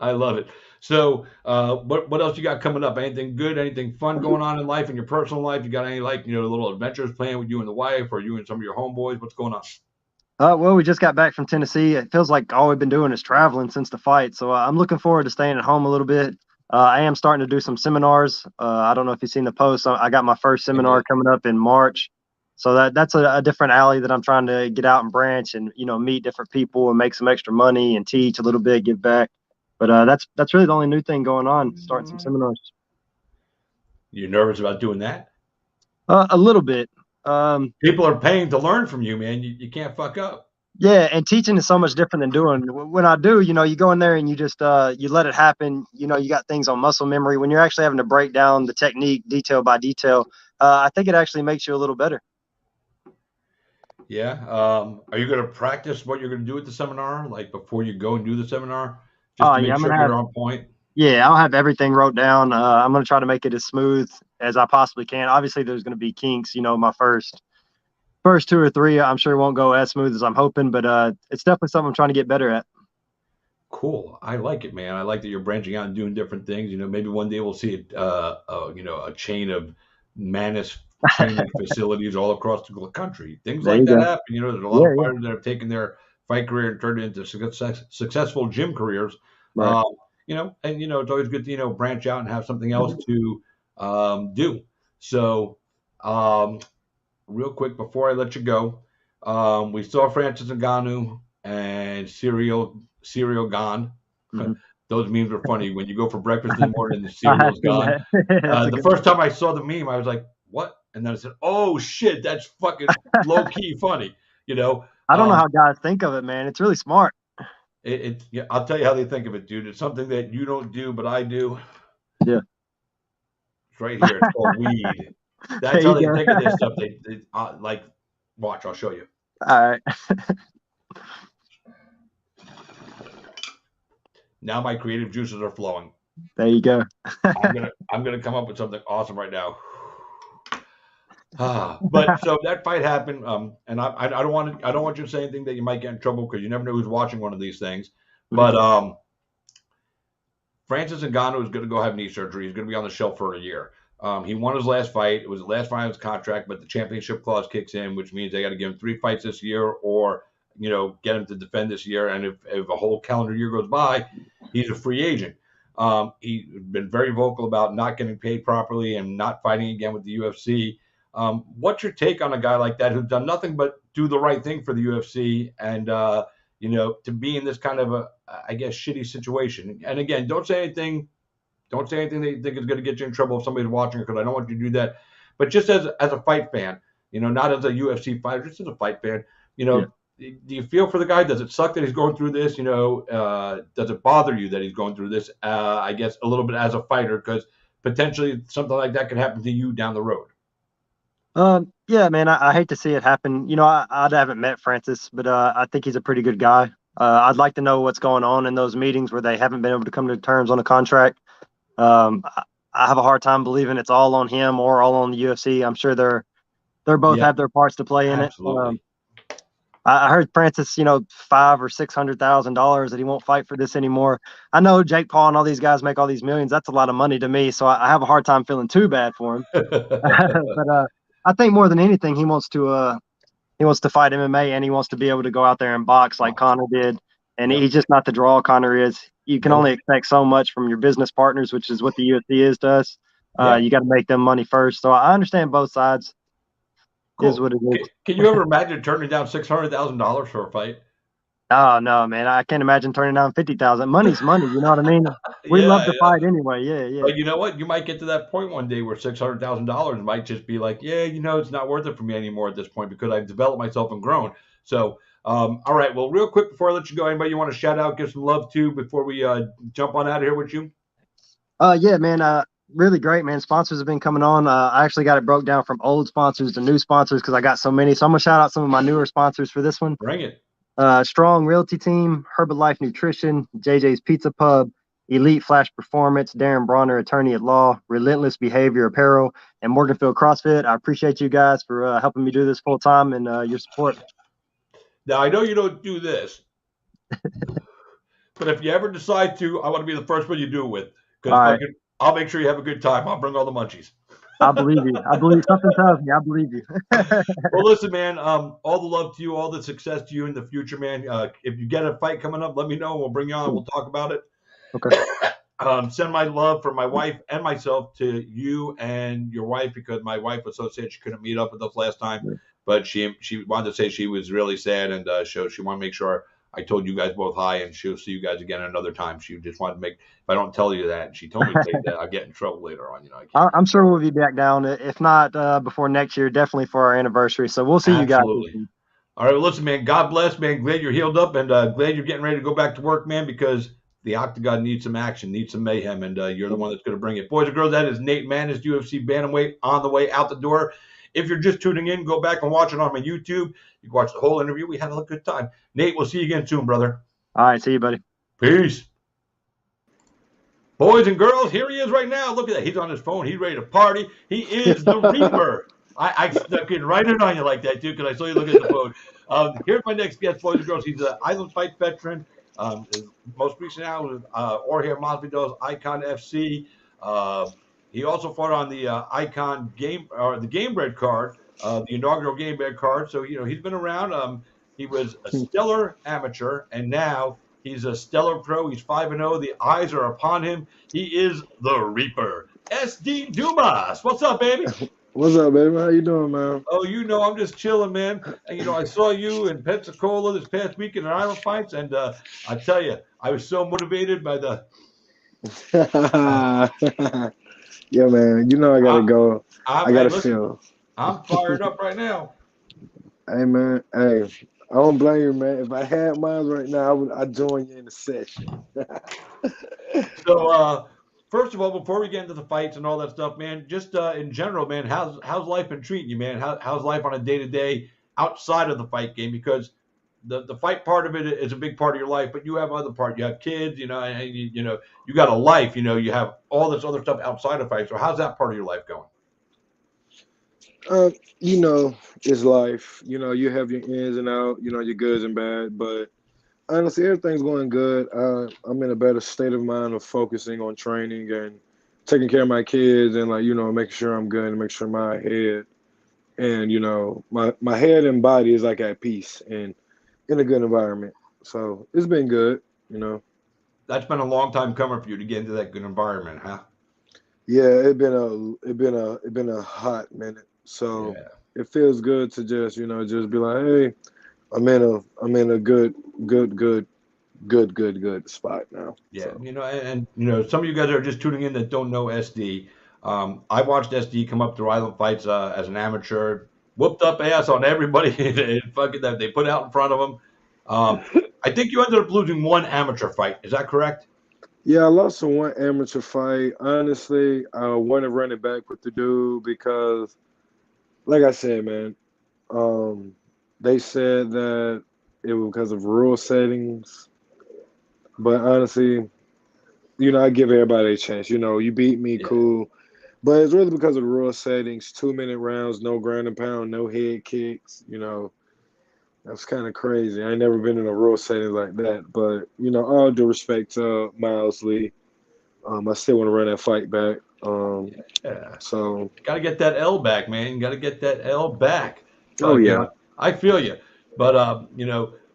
I love it. So what else you got coming up? Anything good? Anything fun going on in life, in your personal life? You got any little adventures planned with you and the wife or you and some of your homeboys? What's going on? Well, we just got back from Tennessee. It feels like all we've been doing is traveling since the fight. So I'm looking forward to staying at home a little bit. I am starting to do some seminars. I don't know if you've seen the post. I got my first seminar coming up in March. So that's a different alley that I'm trying to get out and branch and, meet different people and make some extra money and teach a little bit, give back. But that's really the only new thing going on, starting some seminars. You nervous about doing that? A little bit. People are paying to learn from you, man. You can't fuck up. Yeah, and teaching is so much different than doing. When I do, you go in there and you just you let it happen. You got things on muscle memory. When you're actually having to break down the technique detail by detail, I think it actually makes you a little better. Yeah. Are you going to practice what you're going to do at the seminar, like before you go and do the seminar? Just to make sure you're on point? Yeah, I'll have everything wrote down. I'm going to try to make it as smooth as I possibly can. Obviously, there's going to be kinks. My first 2 or 3, I'm sure won't go as smooth as I'm hoping, but it's definitely something I'm trying to get better at. Cool. I like it, man. I like that you're branching out and doing different things. Maybe one day we'll see a chain of Maness training facilities all across the country. Things like that happen. There's a lot of fighters that have taken their fight career and turned it into successful gym careers. Right. It's always good to, branch out and have something else to do. So, real quick before I let you go, we saw Francis Ngannou and Cereal gone. Mm-hmm. Those memes are funny. When you go for breakfast in the morning, the cereal's gone. The first time I saw the meme, I was like, what? And then I said, oh, shit, that's fucking low-key funny, I don't know how guys think of it, man. It's really smart. Yeah, I'll tell you how they think of it, dude. It's something that you don't do, but I do. Yeah. It's right here. It's called weed. There That's how you they go. think of this stuff. They like, watch, I'll show you. All right. Now my creative juices are flowing. There you go. I'm gonna come up with something awesome right now. But so that fight happened, and I don't want you to say anything that you might get in trouble because you never know who's watching one of these things. But Francis Ngannou is going to go have knee surgery. He's going to be on the shelf for a year. He won his last fight. It was the last fight of his contract, but the championship clause kicks in, which means they got to give him 3 fights this year, or get him to defend this year. And if a whole calendar year goes by, he's a free agent. He's been very vocal about not getting paid properly and not fighting again with the UFC. What's your take on a guy like that who's done nothing but do the right thing for the UFC and to be in this kind of a, I guess, shitty situation? And again, don't say anything that you think is going to get you in trouble if somebody's watching, because I don't want you to do that. But just as a fight fan, not as a UFC fighter, just as a fight fan, do you feel for the guy? Does it suck that he's going through this? Does it bother you that he's going through this? I guess a little bit as a fighter, because potentially something like that could happen to you down the road. Yeah, man, I hate to see it happen. I haven't met Francis, but I think he's a pretty good guy. I'd like to know what's going on in those meetings where they haven't been able to come to terms on a contract. I have a hard time believing it's all on him or all on the UFC. I'm sure they're both have their parts to play in absolutely. it. I heard Francis, $500,000 or $600,000 that he won't fight for this anymore. I know Jake Paul and all these guys make all these millions. That's a lot of money to me, so I have a hard time feeling too bad for him. But I think more than anything, he wants to fight MMA, and he wants to be able to go out there and box like Conor did. And he's just not the draw Conor is. You can only expect so much from your business partners, which is what the UFC is to us. You got to make them money first. So I understand both sides. Cool. Is what it is. Can you ever imagine turning down $600,000 for a fight? Oh no, man! I can't imagine turning down $50,000. Money's money, you know what I mean? We love to fight anyway. Yeah. But you know what? You might get to that point one day where $600,000 might just be like, it's not worth it for me anymore at this point because I've developed myself and grown. So, all right. Well, real quick before I let you go, anybody you want to shout out, give some love to before we jump on out of here with you? Yeah, man. Really great, man. Sponsors have been coming on. I actually got it broke down from old sponsors to new sponsors because I got so many. So I'm gonna shout out some of my newer sponsors for this one. Bring it. Strong Realty Team, Herbalife Nutrition, JJ's Pizza Pub, Elite Flash Performance, Darren Bronner, Attorney at Law, Relentless Behavior Apparel, and Morganfield CrossFit. I appreciate you guys for helping me do this full time and your support. Now, I know you don't do this, but if you ever decide to, I want to be the first one you do it with, because I'll make sure you have a good time. I'll bring all the munchies. I believe you. I believe something tells me. I believe you. Well, listen, man, all the love to you, all the success to you in the future, man. If you get a fight coming up, let me know. We'll bring you on. We'll talk about it. Okay. Send my love from my wife and myself to you and your wife, because my wife was so sad she couldn't meet up with us last time. But she wanted to say she was really sad, and so she wanted to make sure I told you guys both hi, and she'll see you guys again another time. She just wanted to make, if I don't tell you that, and she told me to say that, I'll get in trouble later on. I'm sure we'll be back down. If not before next year, definitely for our anniversary. So we'll see you guys. All right, well, listen, man, God bless, man. Glad you're healed up, and glad you're getting ready to go back to work, man, because the Octagon needs some action, needs some mayhem, and you're the one that's going to bring it. Boys and girls, that is Nate Maness, UFC Bantamweight, on the way out the door. If you're just tuning in, go back and watch it on my YouTube. You can watch the whole interview. We had a good time. Nate, we'll see you again soon, brother. All right, see you, buddy. Peace. Boys and girls, here he is right now. Look at that. He's on his phone. He's ready to party. He is the Reaper. I stuck in right in on you like that, too, because I saw you look at the phone. Here's my next guest, boys and girls. He's an Island Fight veteran. His most recent out was Jorge Masvidal's Icon FC. He also fought on the Icon game, or the Game Bread card, the inaugural Game Bread card. So, he's been around. He was a stellar amateur, and now he's a stellar pro. He's 5-0. The eyes are upon him. He is the Reaper. SD Dumas. What's up, baby? What's up, baby? How you doing, man? Oh, I'm just chilling, man. And, I saw you in Pensacola this past weekend at Island Fights, and I tell you, I was so motivated by the... Yeah, man. I gotta go. I gotta feel. I'm fired up right now. Hey, man. Hey, I don't blame you, man. If I had mine right now, I'd join you in the session. So, first of all, before we get into the fights and all that stuff, man, just in general, man, how's life been treating you, man? How's life on a day to day outside of the fight game? Because the fight part of it is a big part of your life, but you have other part. You have kids, and you got a life. You have all this other stuff outside of fight. So, how's that part of your life going? Uh, it's life. You have your ins and outs, your goods and bad. But honestly, everything's going good. I'm in a better state of mind of focusing on training and taking care of my kids and making sure I'm good and make sure my head and my head and body is like at peace and in a good environment. So it's been good. That's been a long time coming for you to get into that good environment, huh? Yeah, it been a hot minute. So Yeah. it feels good to just be like, hey, I'm in a good spot now. Yeah, So some of you guys are just tuning in that don't know SD. I watched SD come up through Island Fights as an amateur, whooped up ass on everybody and fucking that they put out in front of him. I think you ended up losing one amateur fight. Is that correct? yeah, I lost in one amateur fight. Honestly, I want to run it back with the dude because, like I said, man, they said that it was because of rule settings. But honestly, I give everybody a chance. You beat me, Yeah. cool. But it's really because of the rule settings, 2-minute rounds, no ground and pound, no head kicks. That's kind of crazy. I ain't never been in a rule setting like that. But, all due respect to Miles Lee, I still want to run that fight back. Yeah. So, Got to get that L back, man. Got to get that L back. oh, Fuck, yeah. I feel you. But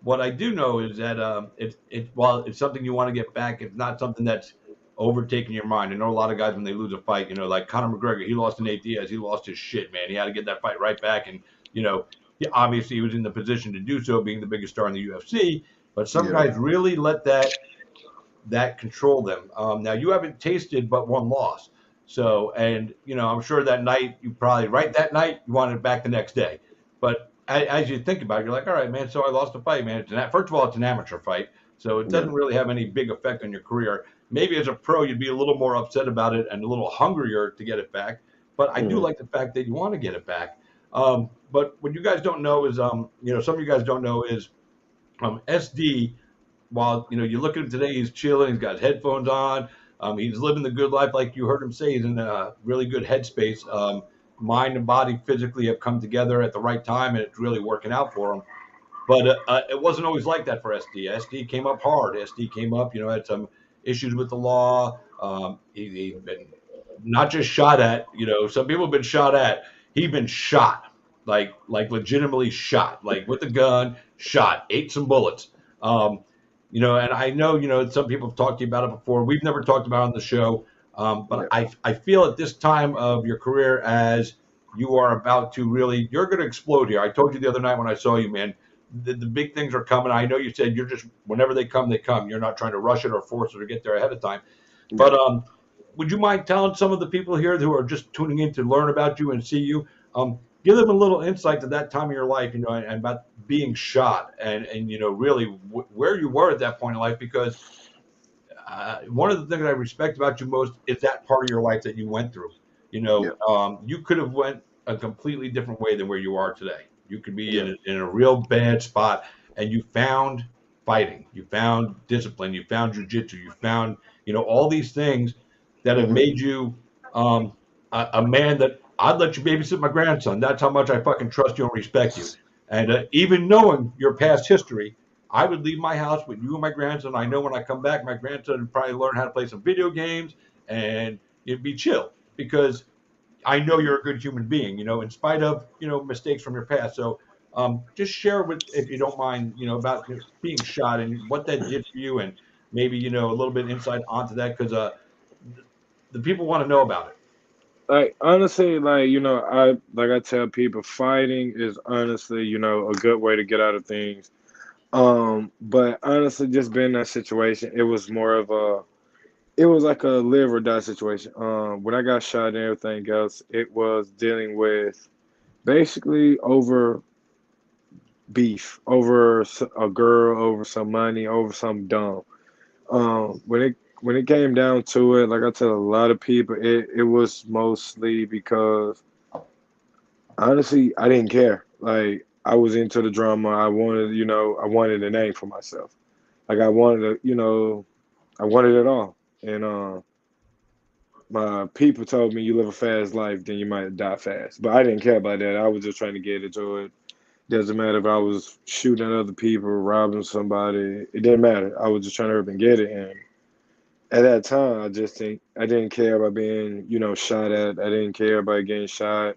what I do know is that it's while it's something you want to get back, it's not something that's overtaking your mind. I know a lot of guys when they lose a fight, like Conor McGregor, he lost to Nate Diaz, he lost his shit, man. He had to get that fight right back, and obviously he was in the position to do so, being the biggest star in the UFC. But some Yeah. guys really let that control them. Now you haven't tasted but one loss. So, and I'm sure that night you probably that night you wanted it back the next day. But as you think about it, you're like, all right, man. So I lost a fight, man. First of all, it's an amateur fight, so it Yeah. doesn't really have any big effect on your career. Maybe as a pro, you'd be a little more upset about it and a little hungrier to get it back. But I do Mhm. like the fact that you want to get it back. But what you guys don't know is, some of you guys don't know is, SD, while you look at him today, he's chilling. He's got headphones on. He's living the good life, like you heard him say. He's in a really good headspace. Mind and body physically have come together at the right time, and it's really working out for him. But it wasn't always like that for SD. SD came up hard. SD came up, had some issues with the law. He'd been not just shot at. Some people have been shot at. He'd been shot, like legitimately shot, like with a gun, shot, ate some bullets. And I know, some people have talked to you about it before. We've never talked about it on the show. But Yeah. I feel at this time of your career, as you are about to really, you're going to explode here. I told you the other night when I saw you, man, the big things are coming. I know you said you're just, whenever they come, they come. You're not trying to rush it or force it or get there ahead of time. But would you mind telling some of the people here who are just tuning in to learn about you and see you, give them a little insight to that time of your life, and about being shot and really where you were at that point in life? Because one of the things I respect about you most is that part of your life that you went through. Yeah. You could have went a completely different way than where you are today. You could be Yeah. in a real bad spot, and you found fighting, you found discipline, you found jujitsu, you found all these things that have Mhm. made you a man that I'd let you babysit my grandson. That's how much I fucking trust you and respect you. And even knowing your past history, I would leave my house with you and my grandson. I know when I come back, my grandson would probably learn how to play some video games, and it'd be chill because I know you're a good human being, in spite of, mistakes from your past. So just share with, if you don't mind, about being shot and what that did for you, and maybe, a little bit insight onto that, because the people want to know about it. Like honestly, I tell people, fighting is honestly, a good way to get out of things. But honestly, just being in that situation, it was like a live or die situation. When I got shot and everything else, it was dealing with basically over beef over a girl, over some money, over some dumb. When it came down to it, like I tell a lot of people, it was mostly because honestly I didn't care. Like I was into the drama. I wanted a name for myself. Like I wanted I wanted it all. And my people told me you live a fast life, then you might die fast. But I didn't care about that. I was just trying to get into it. Doesn't matter if I was shooting at other people, robbing somebody. It didn't matter. I was just trying to hurry up and get it. And at that time, I didn't care about being, shot at. I didn't care about getting shot.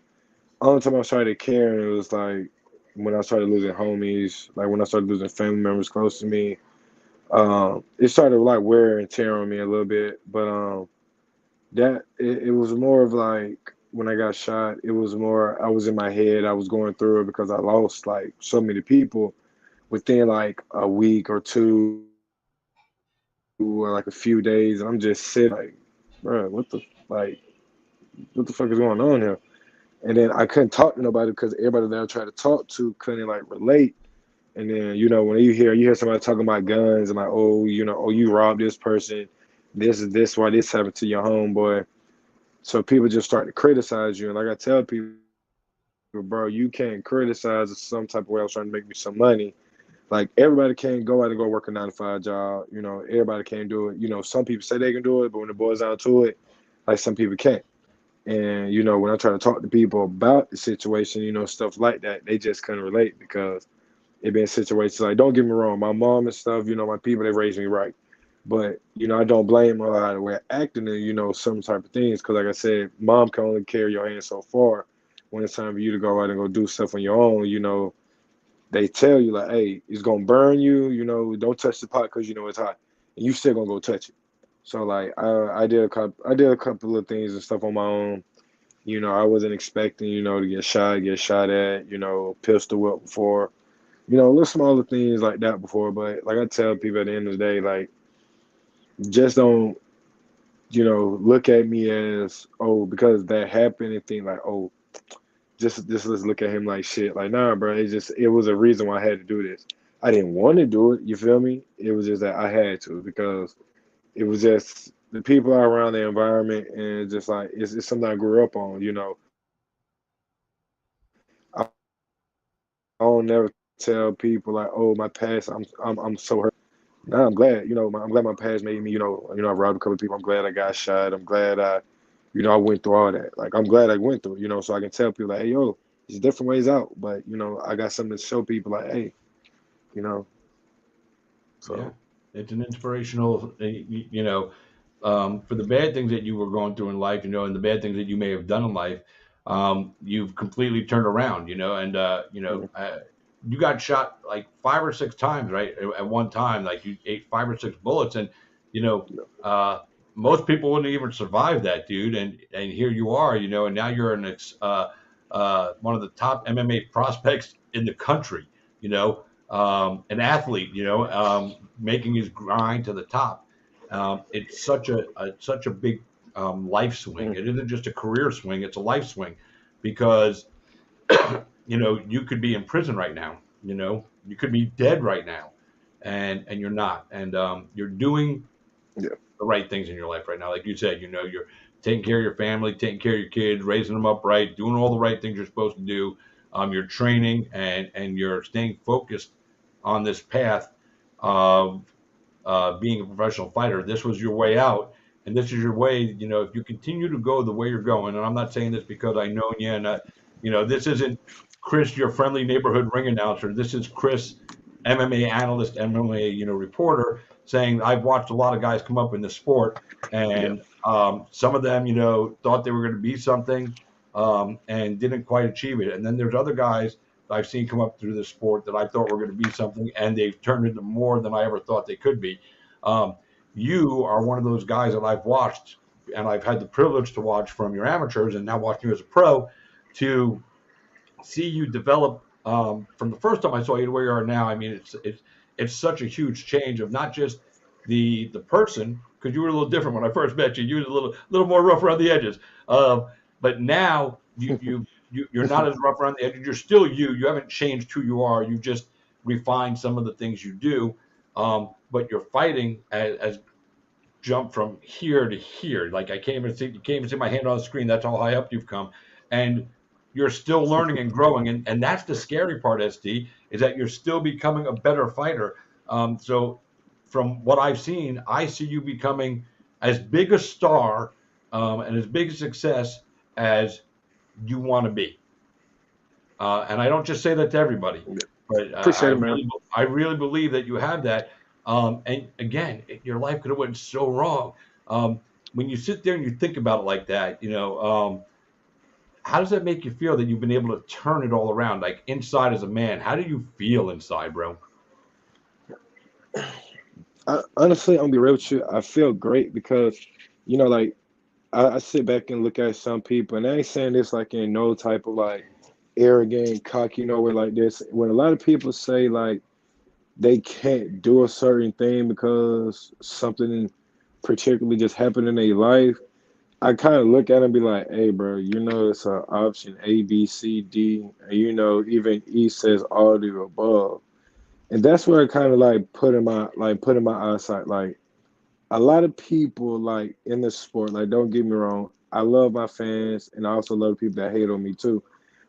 Only time I started caring it was like when I started losing homies, like when I started losing family members close to me. It started like wear and tear on me a little bit, but it was more of like when I got shot, it was more I was in my head, I was going through it because I lost like so many people within like a week or two or like a few days, and I'm just sitting like, bro, like what the fuck is going on here? And then I couldn't talk to nobody because everybody that I tried to talk to couldn't like relate. And then when you hear somebody talking about guns and like, oh, oh, you robbed this person, this is this why this happened to your homeboy. So people just start to criticize you. And like I tell people, bro, you can't criticize us some type of way. I was trying to make me some money. Like everybody can't go out and go work a 9 to 5 job. Everybody can't do it. Some people say they can do it, but when it boils down to it, like some people can't. And when I try to talk to people about the situation, stuff like that, they just couldn't relate because it been situations like, don't get me wrong, my mom and stuff, my people, they raised me right. But, I don't blame a lot of the way acting and, some type of things. Because like I said, mom can only carry your hand so far. When it's time for you to go out and go do stuff on your own, they tell you like, hey, it's going to burn you, don't touch the pot because it's hot. And you still going to go touch it. So like I did a couple of things and stuff on my own. I wasn't expecting, to get shot at, pistol whipped before, little smaller things like that before. But like I tell people at the end of the day, like just don't, look at me as, oh, because that happened and think like, oh, just let's look at him like shit. Like, nah, bro, it was a reason why I had to do this. I didn't want to do it, you feel me? It was just that I had to because it was just the people around the environment and it's just like it's something I grew up on, I don't never tell people like, oh, my past, I'm so hurt. Nah, I'm glad, I'm glad my past made me, I robbed a couple of people. I'm glad I got shot. I'm glad I went through all that. Like, I'm glad I went through, so I can tell people like, hey, yo, there's different ways out. But, I got something to show people like, hey, you know, so. Yeah, it's an inspirational, for the bad things that you were going through in life, and the bad things that you may have done in life, you've completely turned around, and you got shot like 5 or 6 times, right? At one time, like you ate 5 or 6 bullets, and you know, most people wouldn't even survive that, dude. And here you are, and now you're one of the top MMA prospects in the country, an athlete, making his grind to the top. It's such a big life swing. It isn't just a career swing; it's a life swing, because you could be in prison right now. You could be dead right now, and you're not, and you're doing Yeah. the right things in your life right now. Like you said, you're taking care of your family, taking care of your kids, raising them up right, doing all the right things you're supposed to do. You're training and you're staying focused on this path of being a professional fighter. This was your way out, and this is your way. If you continue to go the way you're going, and I'm not saying this because I know you, and this isn't Chris, your friendly neighborhood ring announcer. This is Chris, MMA analyst, MMA reporter, saying I've watched a lot of guys come up in the sport, and some of them thought they were going to be something, and didn't quite achieve it. And then there's other guys I've seen come up through the sport that I thought were going to be something, and they've turned into more than I ever thought they could be. You are one of those guys that I've watched, and I've had the privilege to watch from your amateurs, and now watching you as a pro, to see you develop from the first time I saw you to where you are now. I mean, it's such a huge change of not just the person, because you were a little different when I first met you. You were a little more rough around the edges, but now you've you're not as rough around the edges. You're still you. You haven't changed who you are. You just refined some of the things you do. But your fighting has jumped from here to here. Like you can't even see my hand on the screen. That's how high up you've come, and you're still learning and growing. And that's the scary part, SD, is that you're still becoming a better fighter. So from what I've seen, I see you becoming as big a star and as big a success as you want to be. And I don't just say that to everybody, but Appreciate it, man. I really believe that you have that. And again, your life could have went so wrong. When you sit there and you think about it like that, how does that make you feel that you've been able to turn it all around, like inside as a man? How do you feel inside, bro? Honestly, I'm gonna be real with you. I feel great because, like I sit back and look at some people, and I ain't saying this like in no type of like arrogant, cocky, way like this. When a lot of people say like they can't do a certain thing because something particularly just happened in their life, I kind of look at them and be like, hey, bro, it's an option A, B, C, D, and even E says all the above. And that's where I kind of like put in my eyesight. Like a lot of people like in this sport, like don't get me wrong, I love my fans and I also love people that hate on me too.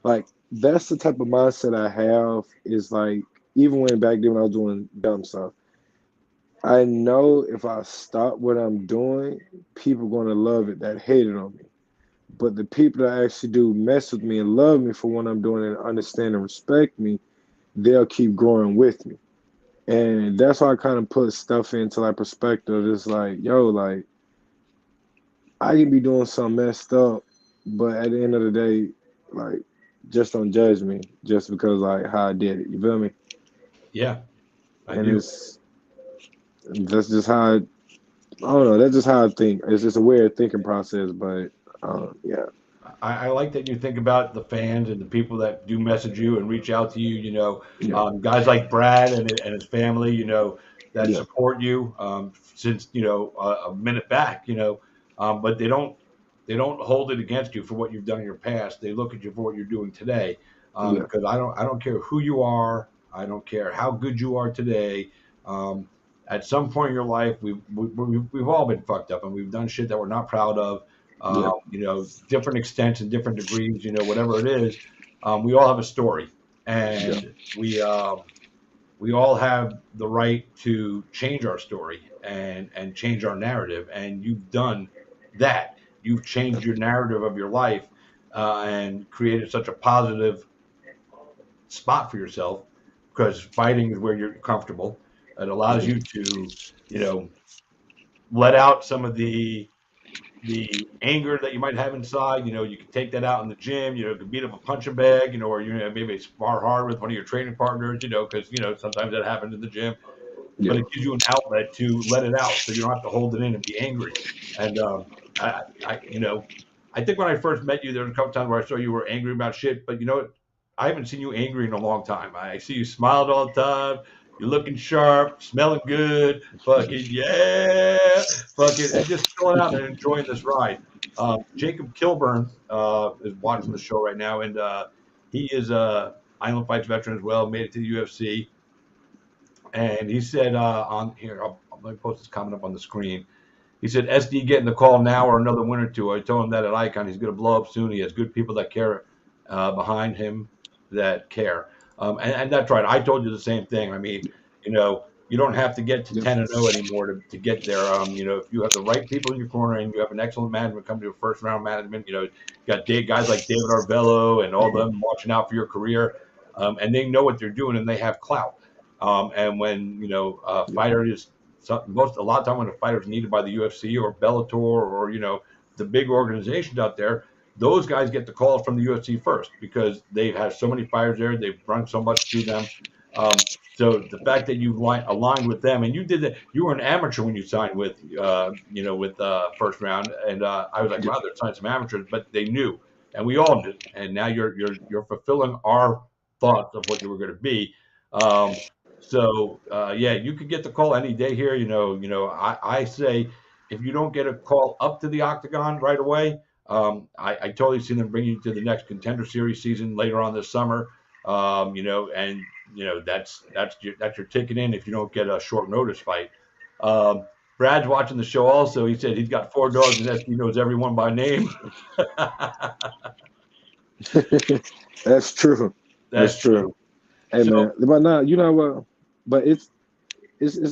Like that's the type of mindset I have is like even when back then when I was doing dumb stuff. I know if I stop what I'm doing, people gonna love it that hated on me. But the people that actually do mess with me and love me for what I'm doing and understand and respect me, they'll keep growing with me. And that's why I kind of put stuff into like perspective. It's like, yo, like I can be doing something messed up, but at the end of the day, like just don't judge me just because like how I did it. You feel me? Yeah, I And do. that's just how I don't know. That's just how I think. It's just a weird thinking process, but yeah, I like that you think about the fans and the people that do message you and reach out to you. yeah, Guys like Brad and his family. That yeah, support you since a minute back. But they don't hold it against you for what you've done in your past. They look at you for what you're doing today. yeah, Because I don't care who you are. I don't care how good you are today. Um, at some point in your life, we've all been fucked up and we've done shit that we're not proud of. yeah, Different extents and different degrees, whatever it is. We all have a story, yeah, and we all have the right to change our story and change our narrative. And you've done that. You've changed your narrative of your life and created such a positive spot for yourself because fighting is where you're comfortable. It allows you to, you know, let out some of the anger that you might have inside. You can take that out in the gym. You can beat up a punching bag. Or maybe spar hard with one of your training partners. Because sometimes that happens in the gym. yeah, But it gives you an outlet to let it out, so you don't have to hold it in and be angry. And I think when I first met you, there was a couple times where I saw you were angry about shit. But I haven't seen you angry in a long time. I see you smiled all the time. You're looking sharp, smelling good, fucking yeah, fucking, and just chilling out and enjoying this ride. Jacob Kilburn is watching the show right now, and he is a Island Fights veteran as well. Made it to the UFC, and he said on here, let me post this comment up on the screen. He said, SD getting the call now or another win or two. I told him that at Icon, he's going to blow up soon. He has good people that care behind him that care. And that's right. I told you the same thing. I mean, you don't have to get to yeah, 10-0 anymore to get there. If you have the right people in your corner and you have an excellent management come to a first round management, you got guys like David Arvello and all them watching out for your career. And they know what they're doing and they have clout. And when, a fighter is, a lot of time when a fighter is needed by the UFC or Bellator or the big organizations out there, those guys get the calls from the UFC first because they've had so many fighters there, they've run so much through them. So the fact that you aligned with them, and you did that, you were an amateur when you signed with First Round, and I was like, yeah, wow, they're signing some amateurs, but they knew, and we all knew, and now you're fulfilling our thoughts of what you were going to be. Yeah, you could get the call any day here. I say if you don't get a call up to the octagon right away, I totally see them bringing you to the next Contender Series season later on this summer. You know, and you know that's your ticket in if you don't get a short notice fight. Um, Brad's watching the show also. He said he's got 4 dogs and SD knows everyone by name. That's true. That's That's true. true. Hey So man, but now you know what? But it's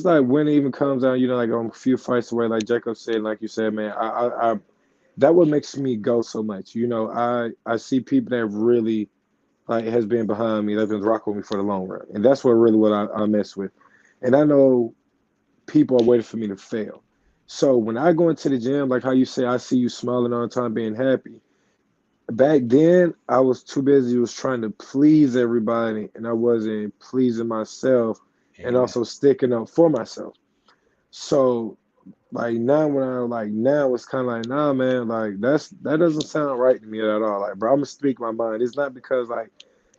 like when it even comes out, you know, like a few fights away, like Jacob said, like you said, man, I that what makes me go so much. You know, I see people that really like has been behind me, that's been rocking with me for the long run, and that's what I mess with. And I know people are waiting for me to fail. So when I go into the gym, like how you say, I see you smiling all the time, being happy. Back then, I was too busy was trying to please everybody, and I wasn't pleasing myself, and amen. also sticking up for myself. So like now, when I like now, it's kind of like nah, man, like that doesn't sound right to me at all. Like, bro, I'm gonna speak my mind. It's not because like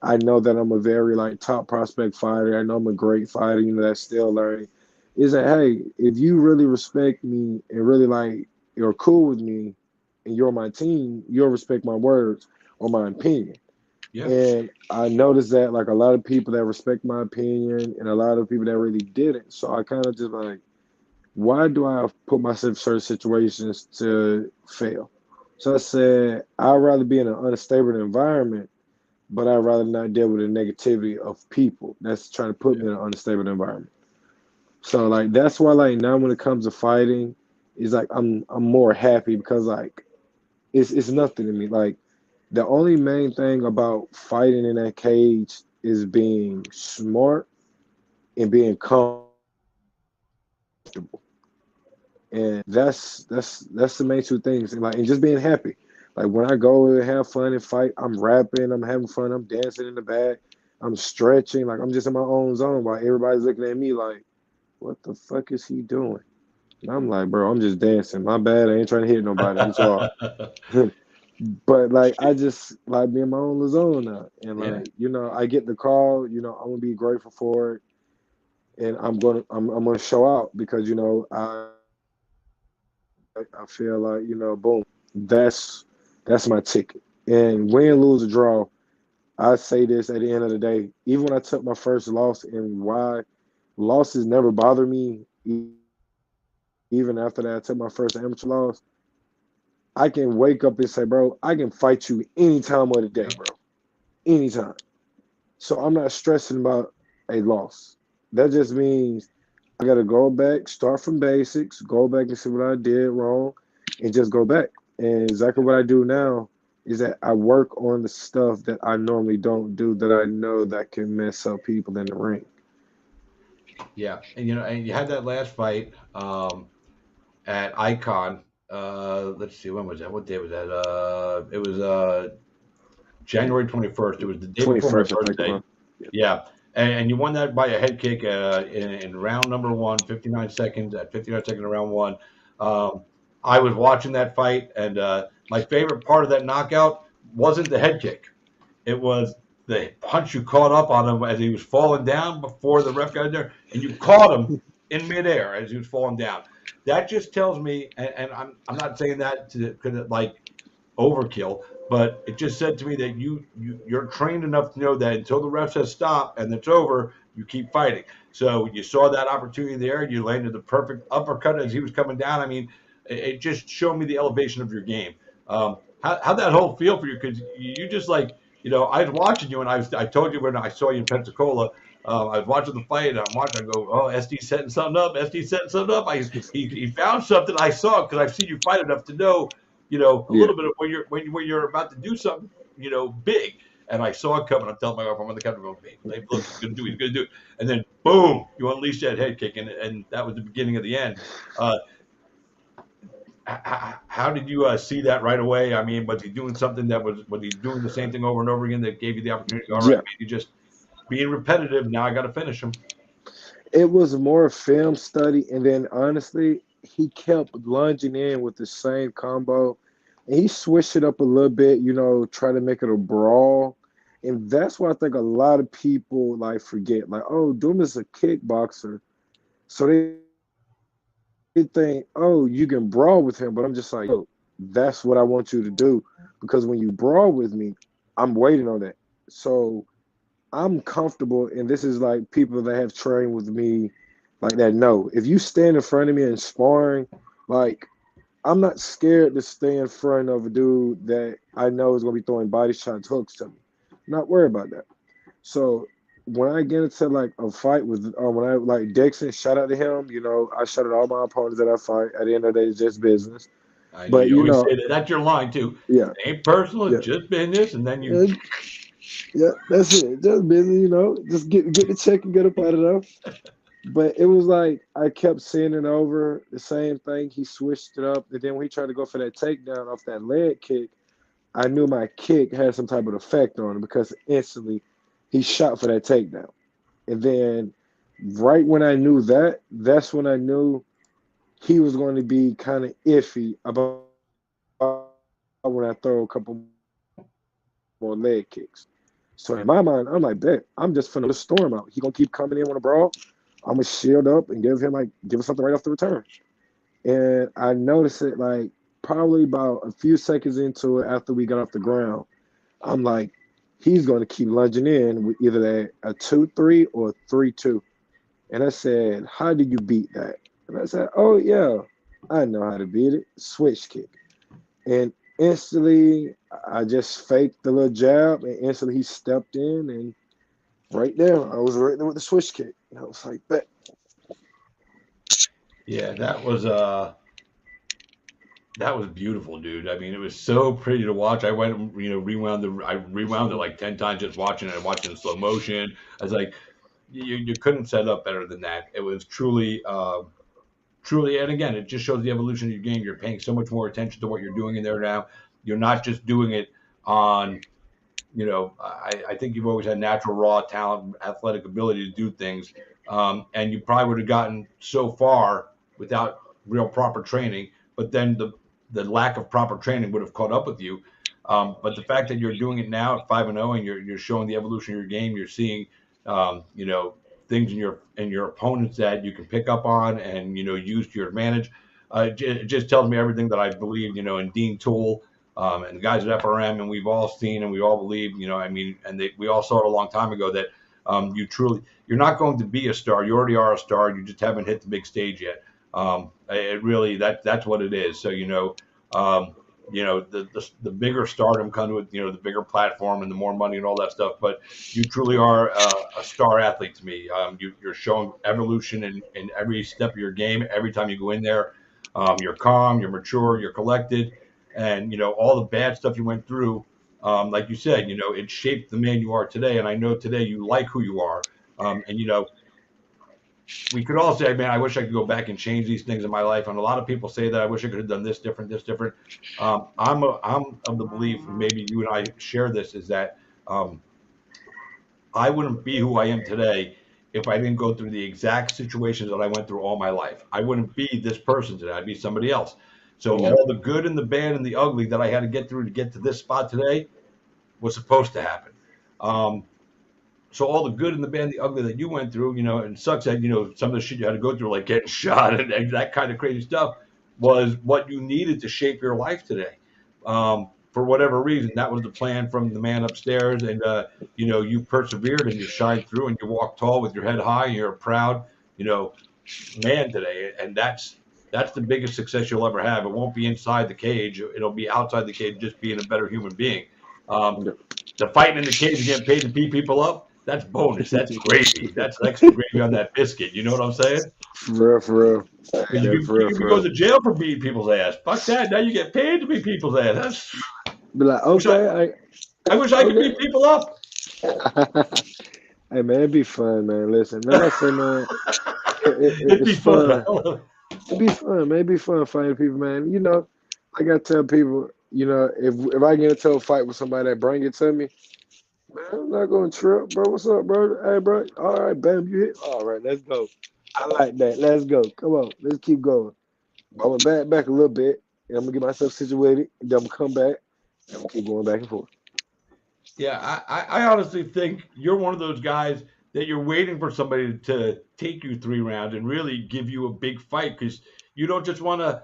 I know that I'm a very like top prospect fighter. I know I'm a great fighter. You know, that's still learning. Is that hey, if you really respect me and really like you're cool with me, and you're my team, you'll respect my words or my opinion. Yeah. And I noticed that like a lot of people that respect my opinion and a lot of people that really didn't. So I kind of just like why do I put myself in certain situations to fail? So I said, I'd rather be in an unstable environment, but I'd rather not deal with the negativity of people that's trying to put me in an unstable environment. So like that's why like now when it comes to fighting, it's like I'm more happy because like it's nothing to me. Like the only main thing about fighting in that cage is being smart and being comfortable. And that's the main two things. And like and just being happy. Like when I go and have fun and fight, I'm rapping, I'm having fun, I'm dancing in the back, I'm stretching, like I'm just in my own zone while everybody's looking at me like, what the fuck is he doing? And I'm like, bro, I'm just dancing. My bad, I ain't trying to hit nobody. I'm sorry. But like I just like be in my own zone now. And Yeah. like, you know, I get the call, you know, I'm gonna be grateful for it. And I'm gonna show out because, you know, I feel like, you know, boom, that's that's my ticket. And win, lose, or draw, I say this at the end of the day, even when I took my first loss and why losses never bother me, even after that I took my first amateur loss, I can wake up and say, bro, I can fight you any time of the day, Yeah. bro. Anytime. So I'm not stressing about a loss. That just means I got to go back, start from basics, go back and see what I did wrong, and just go back. And exactly what I do now is that I work on the stuff that I normally don't do that I know that can mess up people in the ring. Yeah. And you know, and you had that last fight at Icon. Let's see, when was that? What day was that? It was January 21st. It was the day before my 21st, I think it birthday. was. Yeah. Yeah. And you won that by a head kick in round number one, 59 seconds, at 59 seconds of round one. Um, I was watching that fight, and my favorite part of that knockout wasn't the head kick. It was the punch you caught up on him as he was falling down before the ref got in there, and you caught him in midair as he was falling down. That just tells me, and I'm not saying that to like overkill, but it just said to me that you're trained enough to know that until the ref says stop and it's over, you keep fighting. So you saw that opportunity there, and you landed the perfect uppercut as he was coming down. I mean, it just showed me the elevation of your game. How'd that whole feel for you? Because you just like, you know, I was watching you, and I told you when I saw you in Pensacola. I was watching the fight, and I'm watching. I go, "Oh, SD setting something up. SD setting something up." He found something. I saw it because I've seen you fight enough to know, you know, a Yeah. little bit of when you're about to do something, you know, big. And I saw it coming. I'm telling my wife, I'm on the counter going, babe, look, he's gonna do it. And then boom, you unleash that head kick, and that was the beginning of the end. Uh, how did you see that right away? I mean, was he doing something that was he doing the same thing over and over again that gave you the opportunity? All right, Yeah. maybe just being repetitive. Now I got to finish him. It was more film study, and then honestly, he kept lunging in with the same combo, and he switched it up a little bit, you know, try to make it a brawl, and that's what I think a lot of people like forget. Like, oh, Dumas is a kickboxer, so they think, oh, you can brawl with him, but I'm just like, yo, that's what I want you to do. Because when you brawl with me, I'm waiting on that. So I'm comfortable, and this is like people that have trained with me like that know. If you stand in front of me and sparring, like I'm not scared to stay in front of a dude that I know is gonna be throwing body shots, hooks to me. I'm not worried about that. So when I get into like a fight with, when I like Dixon, shout out to him. You know, I shout out all my opponents that I fight. At the end of the day, it's just business. I know But you you always know, say that. That's your line too. yeah, Ain't personal, yeah, it's just business, and then you. yeah, yeah, that's it. Just business. You know, just get the check and get up out of there. But it was like I kept seeing it over the same thing. He switched it up, and then when he tried to go for that takedown off that leg kick, I knew my kick had some type of effect on him because instantly he shot for that takedown. And then right when I knew that, that's when I knew he was going to be kind of iffy about when I throw a couple more leg kicks. So in my mind, I'm like, bet I'm just finna storm out. He gonna keep coming in on a brawl. I'm gonna shield up and give him something right off the return. And I noticed it like probably about a few seconds into it after we got off the ground. I'm like, he's going to keep lunging in with either a 2-3 or a 3-2. And I said, how do you beat that? And I said, oh, yeah, I know how to beat it. Switch kick. And instantly, I just faked the little jab, and instantly he stepped in, and right there, I was right there with the switch kick. And I was like, bet. Yeah, that was beautiful, dude. I mean, it was so pretty to watch. I went, I rewound it like 10 times just watching it, watching in slow motion. I was like, you couldn't set up better than that. It was truly, truly, and again, it just shows the evolution of your game. You're paying so much more attention to what you're doing in there now. You're not just doing it on, I think you've always had natural raw talent, athletic ability to do things, and you probably would have gotten so far without real proper training. But then the lack of proper training would have caught up with you. But the fact that you're doing it now at 5-0 and you're showing the evolution of your game, you're seeing, things in your opponents that you can pick up on and use to your advantage. It just tells me everything that I believe, in Dean Toole, and the guys at FRM, and we've all seen and we all believe, we all saw it a long time ago that you're not going to be a star. You already are a star. You just haven't hit the big stage yet. It really that's what it is. So the bigger stardom comes with the bigger platform and the more money and all that stuff. But you truly are a star athlete to me. You're showing evolution in every step of your game. Every time you go in there, you're calm, you're mature, you're collected, and all the bad stuff you went through. Like you said, it shaped the man you are today. And I know today you like who you are. And we could all say, man, I wish I could go back and change these things in my life. And a lot of people say that I wish I could have done this different, this different. I'm of the belief, and maybe you and I share this, is that I wouldn't be who I am today if I didn't go through the exact situations that I went through all my life. I wouldn't be this person today. I'd be somebody else. So Yeah. all the good and the bad and the ugly that I had to get through to get to this spot today was supposed to happen. So all the good and the bad and the ugly that you went through, and it sucks that, some of the shit you had to go through, like getting shot and that kind of crazy stuff, was what you needed to shape your life today. For whatever reason, that was the plan from the man upstairs. And, you persevered and you shined through and you walked tall with your head high. And you're a proud, man today. And that's the biggest success you'll ever have. It won't be inside the cage. It'll be outside the cage, just being a better human being. The fighting in the cage and getting paid to beat people up, that's bonus. That's gravy. That's extra gravy on that biscuit. You know what I'm saying? For real, for real. Yeah, You for real, could be for going real. to jail for beating people's ass. Fuck that. Now you get paid to beat people's ass. Be like, I wish I could okay. beat people up. Hey man, it'd be fun, man. Listen, man, I say, man, It'd be it's fun. fun. It'd be fun, man. It'd be fun fighting people, man. I gotta tell people, if I get into a fight with somebody that bring it to me, man, I'm not gonna trip, bro. What's up, bro? Hey, bro. All right, bam, you hit. All right, let's go. I like that. Let's go. Come on, let's keep going. I'm gonna back a little bit, and I'm gonna get myself situated, and then I'm gonna come back, and I'm gonna keep going back and forth. Yeah, I honestly think you're one of those guys that you're waiting for somebody to take you 3 rounds and really give you a big fight, because you don't just want to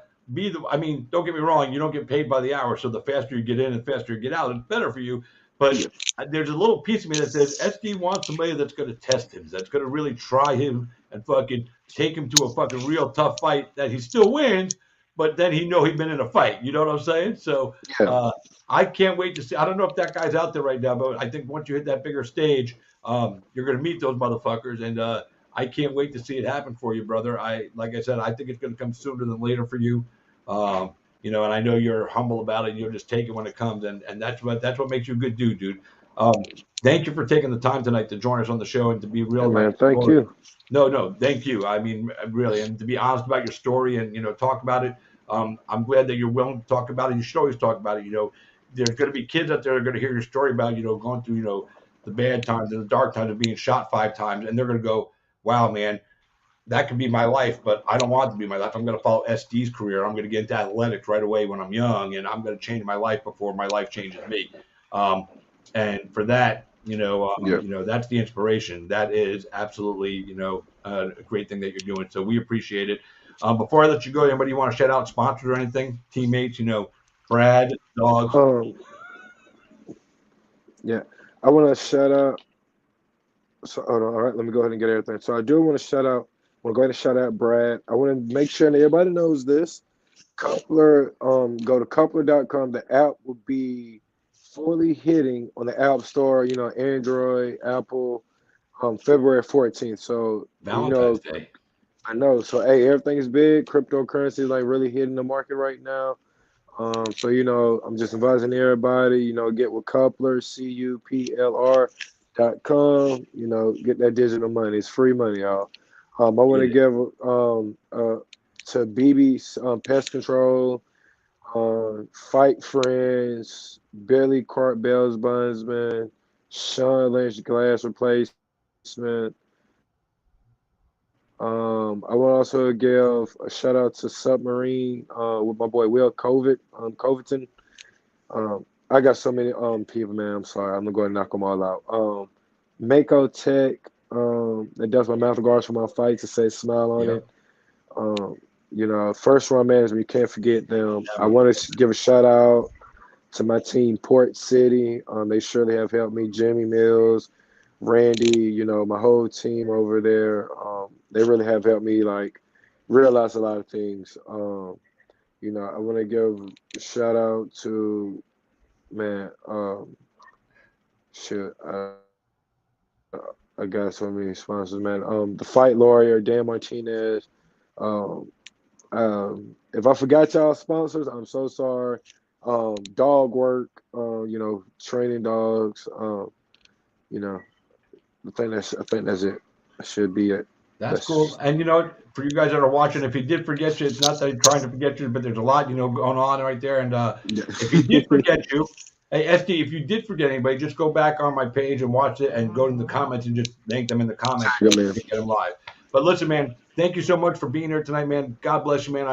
I mean, don't get me wrong, you don't get paid by the hour, so the faster you get in and the faster you get out, it's better for you. But there's a little piece of me that says SD wants somebody that's going to test him, that's going to really try him and fucking take him to a fucking real tough fight that he still wins, but then he's been in a fight. You know what I'm saying? So Yeah. I can't wait to see. I don't know if that guy's out there right now, but I think once you hit that bigger stage, you're going to meet those motherfuckers, and I can't wait to see it happen for you, brother. Like I said, I think it's going to come sooner than later for you. And I know you're humble about it. And you'll just take it when it comes, and that's what makes you a good dude. Thank you for taking the time tonight to join us on the show and to be real. Hey, man, thank you. No, thank you. I mean, really, and to be honest about your story and talk about it. I'm glad that you're willing to talk about it. You should always talk about it. There's going to be kids out there that are going to hear your story about going through the bad times and the dark times of being shot 5 times, and they're going to go, "Wow, man, that could be my life, but I don't want it to be my life. I'm going to follow SD's career. I'm going to get into athletics right away when I'm young, and I'm going to change my life before my life changes me." And for that, that's the inspiration. That is absolutely, a great thing that you're doing. So we appreciate it. Before I let you go, anybody you want to shout out sponsors or anything? Teammates, Brad, dogs. Yeah, I want to shout out. So hold on, all right, let me go ahead and get everything. So I do want to shout out. I want to go ahead and shout out Brad. I want to make sure that everybody knows this. Coupler, go to coupler.com. The app will be fully hitting on the App Store, Android, Apple, February 14th. So Valentine's Day. I know. So hey, everything is big. Cryptocurrency is like really hitting the market right now. So I'm just advising everybody, get with Coupler, CUPLR.com. Get that digital money. It's free money, y'all. I want to give to BB's Pest Control, Fight Friends, Billy Cart Bells Bunsman, Sean Lynch Glass Replacement. I want to also give a shout out to Submarine with my boy Will Coverton. I got so many people, man. I'm sorry. I'm gonna go ahead and knock them all out. Mako Tech, that does my mouth guards for my fights to say smile on it. First Run Management, you can't forget them. I want to give a shout out to my team, Port City. They surely have helped me. Jimmy Mills, Randy, my whole team over there. They really have helped me realize a lot of things. I want to give a shout out to I got so many sponsors, man. The Fight Lawyer, Dan Martinez. If I forgot y'all sponsors, I'm so sorry. Dog Work, training dogs. I think that's it. That should be it. That's cool. And for you guys that are watching, if he did forget you, it's not that he's trying to forget you, but there's a lot, going on right there. And if he did forget you, hey, SD, if you did forget anybody, just go back on my page and watch it and go to the comments and just thank them in the comments to get them live. But listen, man, thank you so much for being here tonight, man. God bless you, man.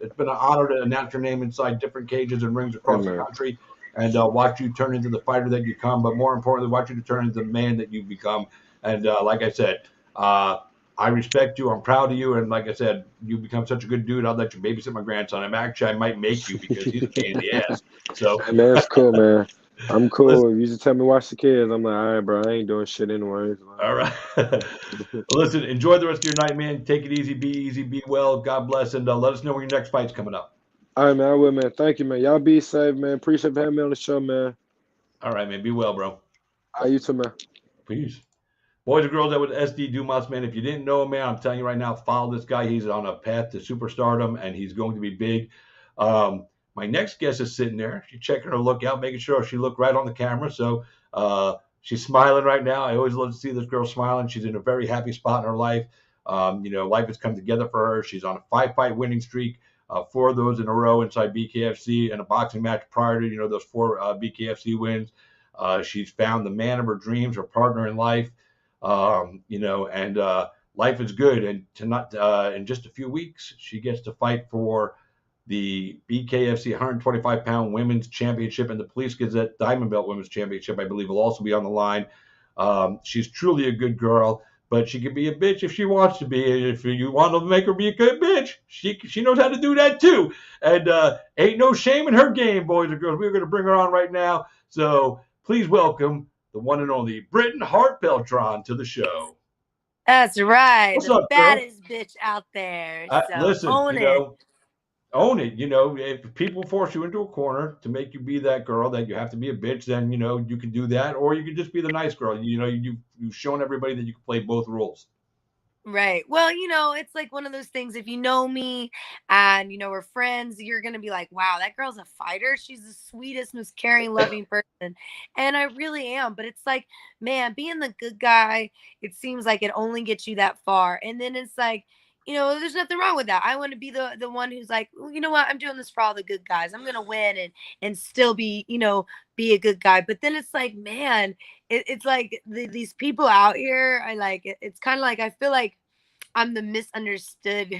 It's been an honor to announce your name inside different cages and rings across the country and watch you turn into the fighter that you become, but more importantly, watch you turn into the man that you've become. And like I said, I respect you. I'm proud of you. And like I said, you become such a good dude. I'll let you babysit my grandson. I might make you because he's a pain in the ass. So, hey, man, that's cool, man. I'm cool. Listen, you just tell me watch the kids. I'm like, all right, bro. I ain't doing shit anyway. All right. Listen, enjoy the rest of your night, man. Take it easy. Be easy. Be well. God bless. And let us know when your next fight's coming up. All right, man. I will, man. Thank you, man. Y'all be safe, man. Appreciate having me on the show, man. All right, man. Be well, bro. All right, you too, man. Peace. Boys and girls, that was SD Dumas, man. If you didn't know him, man, I'm telling you right now, follow this guy. He's on a path to superstardom, and he's going to be big. My next guest is sitting there. She's checking her look out, making sure she looked right on the camera. So she's smiling right now. I always love to see this girl smiling. She's in a very happy spot in her life. Life has come together for her. She's on a 5-fight winning streak, 4 of those in a row inside BKFC, and a boxing match prior to those 4 BKFC wins. She's found the man of her dreams, her partner in life. And life is good. And in just a few weeks, she gets to fight for the BKFC 125-pound women's championship, and the Police Gazette Diamond Belt Women's Championship, I believe, will also be on the line. She's truly a good girl, but she can be a bitch if she wants to be. And if you want to make her be a good bitch, she knows how to do that too. And ain't no shame in her game, boys and girls. We're going to bring her on right now. So please welcome the one and only Britton Hart Beltran to the show. That's right. What's the up, girl? baddest bitch out there. So Listen, own it. Own it. If people force you into a corner to make you be that girl that you have to be a bitch, then you can do that, or you can just be the nice girl. You've shown everybody that you can play both roles. Right. Well, it's like one of those things. If you know me and, we're friends, you're going to be like, wow, that girl's a fighter. She's the sweetest, most caring, loving person. And I really am. But it's like, man, being the good guy, it seems like it only gets you that far. And then it's like, there's nothing wrong with that. I want to be the one who's like, well, you know what? I'm doing this for all the good guys. I'm going to win and still be, be a good guy. But then it's like, man, it's like these people out here, it's kind of like, I feel like I'm the misunderstood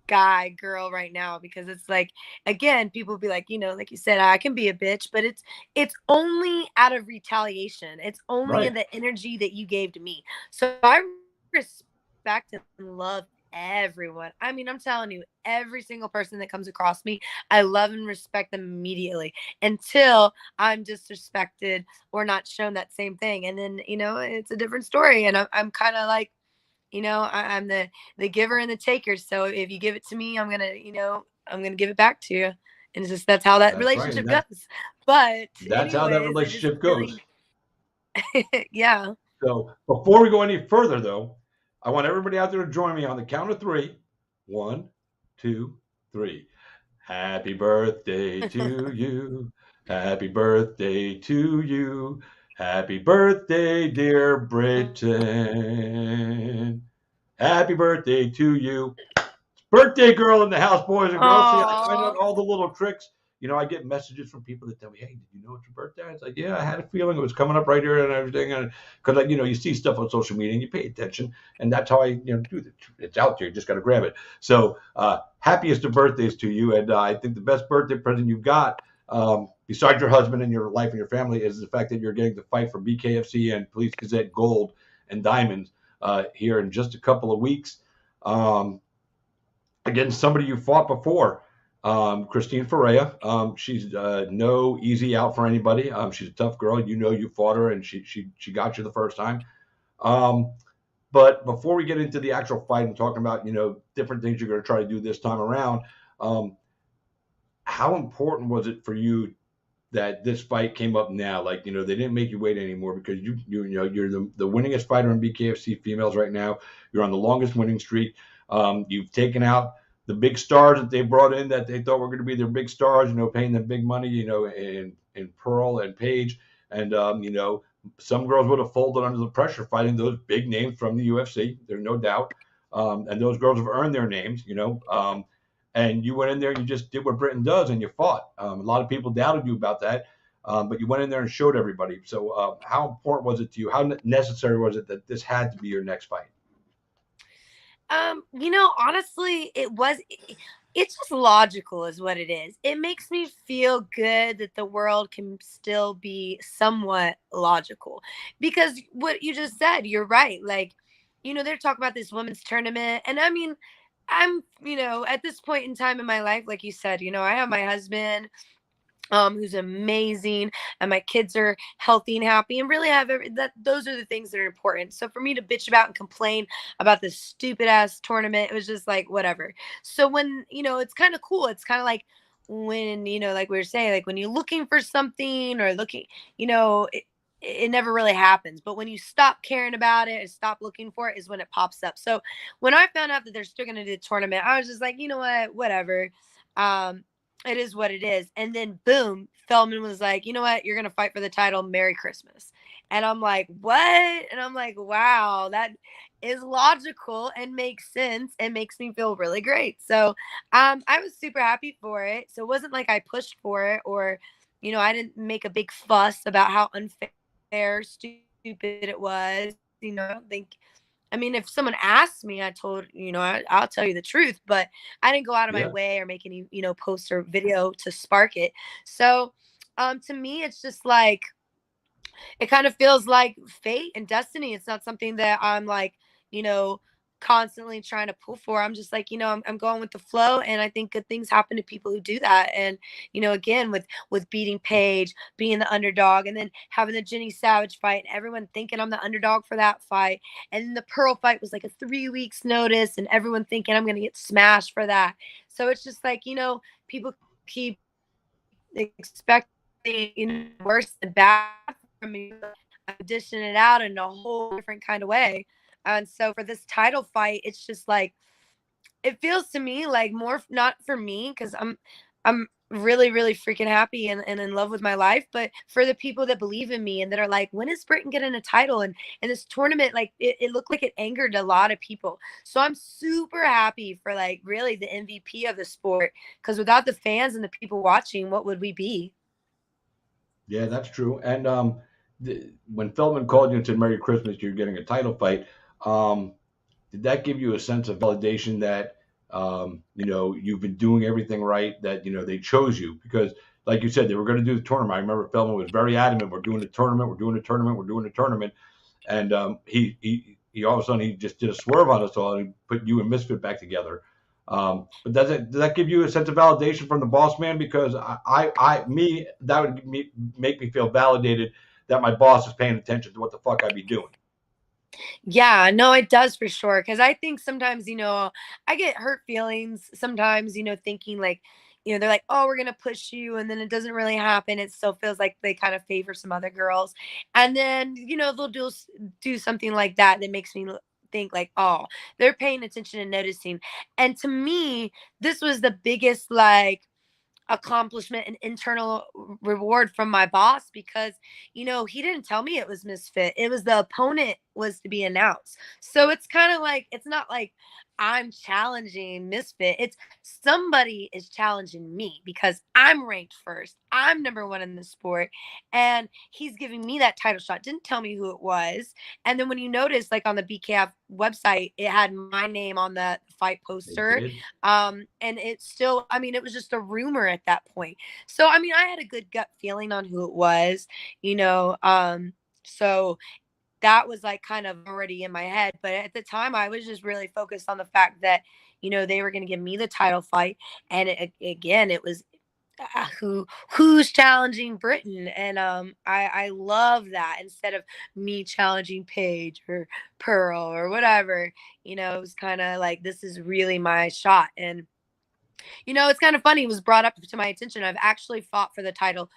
girl right now, because it's like, again, people be like, like you said, I can be a bitch, but it's only out of retaliation. It's only Right. in the energy that you gave to me. So I respect and love everyone. I mean, I'm telling you, every single person that comes across me, I love and respect them immediately until I'm disrespected or not shown that same thing. And then, it's a different story. And I'm kind of like, I'm the giver and the taker. So if you give it to me, I'm going to give it back to you. And it's just, that's how that relationship goes. But that's how that relationship goes. Yeah. So before we go any further, though, I want everybody out there to join me on the count of 3. 1, 2, 3. Happy birthday to you. Happy birthday to you. Happy birthday, dear Britton. Happy birthday to you. Birthday girl in the house, boys and girls. See, I find out all the little tricks. I get messages from people that tell me, hey, did you know it's your birthday? It's like, yeah, I had a feeling it was coming up right here and everything. And because, you see stuff on social media and you pay attention. And that's how I do it. It's out there. You just got to grab it. So happiest of birthdays to you. And I think the best birthday present you've got, besides your husband and your life and your family, is the fact that you're getting to fight for BKFC and Police Gazette Gold and Diamonds here in just a couple of weeks. Against somebody you fought before, Christine Ferreira. She's no easy out for anybody. She's a tough girl. You fought her, and she got you the first time. But before we get into the actual fight and talking about different things you're going to try to do this time around, how important was it for you that this fight came up now? Like, they didn't make you wait anymore, because you're the winningest fighter in BKFC females right now. You're on the longest winning streak. You've taken out the big stars that they brought in that they thought were going to be their big stars, paying them big money, in Pearl and Paige. And, some girls would have folded under the pressure fighting those big names from the UFC. There's no doubt. And those girls have earned their names, and you went in there and you just did what Britton does, and you fought. A lot of people doubted you about that, but you went in there and showed everybody. So how important was it to you? How necessary was it that this had to be your next fight? Honestly, it's just logical is what it is. It makes me feel good that the world can still be somewhat logical, because what you just said, you're right. Like, they're talking about this women's tournament. And I mean, I'm, at this point in time in my life, like you said, I have my husband, who's amazing, and my kids are healthy and happy, and really have those are the things that are important. So for me to bitch about and complain about this stupid ass tournament, it was just like, whatever. So when, it's kind of cool. It's kind of like when, like we were saying, like when you're looking for something or looking, it never really happens. But when you stop caring about it and stop looking for it is when it pops up. So when I found out that they're still going to do the tournament, I was just like, you know what, whatever. It is what it is. And then boom, Feldman was like, you know what? You're going to fight for the title. Merry Christmas. And I'm like, what? And I'm like, wow, that is logical and makes sense and makes me feel really great. So I was super happy for it. So it wasn't like I pushed for it, or, I didn't make a big fuss about how unfair, stupid it was. I don't think, I mean, if someone asked me, I told, I'll tell you the truth, but I didn't go out of my way or make any, post or video to spark it. So, to me, it's just like, it kind of feels like fate and destiny. It's not something that I'm like, constantly trying to pull for. I'm just like, I'm going with the flow, and I think good things happen to people who do that. And again, with beating Paige, being the underdog, and then having the Jenny Savage fight, and everyone thinking I'm the underdog for that fight, and then the Pearl fight was like a 3 weeks notice, and everyone thinking I'm gonna get smashed for that. So it's just like, people keep expecting worse and bad from me. I'm dishing it out in a whole different kind of way. And so for this title fight, it's just like, it feels to me like more not for me, because I'm really, really freaking happy and in love with my life, but for the people that believe in me and that are like, when is Britain getting a title? And this tournament, like it looked like it angered a lot of people. So I'm super happy for like really the MVP of the sport, because without the fans and the people watching, what would we be? Yeah, that's true. And when Feldman called you and said Merry Christmas, you're getting a title fight. Did that give you a sense of validation that you've been doing everything right, that they chose you? Because like you said, they were going to do the tournament. I remember Feldman was very adamant, we're doing the tournament, we're doing the tournament, we're doing the tournament. And he all of a sudden he just did a swerve on us all and put you and Misfit back together. But does that give you a sense of validation from the boss man? Because that would make me feel validated that my boss is paying attention to what the fuck I be doing. Yeah, no, it does for sure. Because I think sometimes, I get hurt feelings sometimes, thinking like, they're like, oh, we're going to push you. And then it doesn't really happen. It still feels like they kind of favor some other girls. And then, they'll do something like that that makes me think like, oh, they're paying attention and noticing. And to me, this was the biggest, like, accomplishment and internal reward from my boss, because he didn't tell me it was Misfit. It was the opponent was to be announced. So it's kind of like, it's not like I'm challenging Misfit, it's somebody is challenging me because I'm ranked first, I'm number one in the sport, and he's giving me that title shot. Didn't tell me who it was. And then when you notice, like on the BKF website, it had my name on the fight poster. And it's still, I mean, it was just a rumor at that point. So I mean, I had a good gut feeling on who it was, so that was like kind of already in my head. But at the time, I was just really focused on the fact that they were going to give me the title fight. And again, it was who's challenging Britain. And I love that, instead of me challenging Paige or Pearl or whatever. It was kind of like, this is really my shot. And it's kind of funny, it was brought up to my attention, I've actually fought for the title,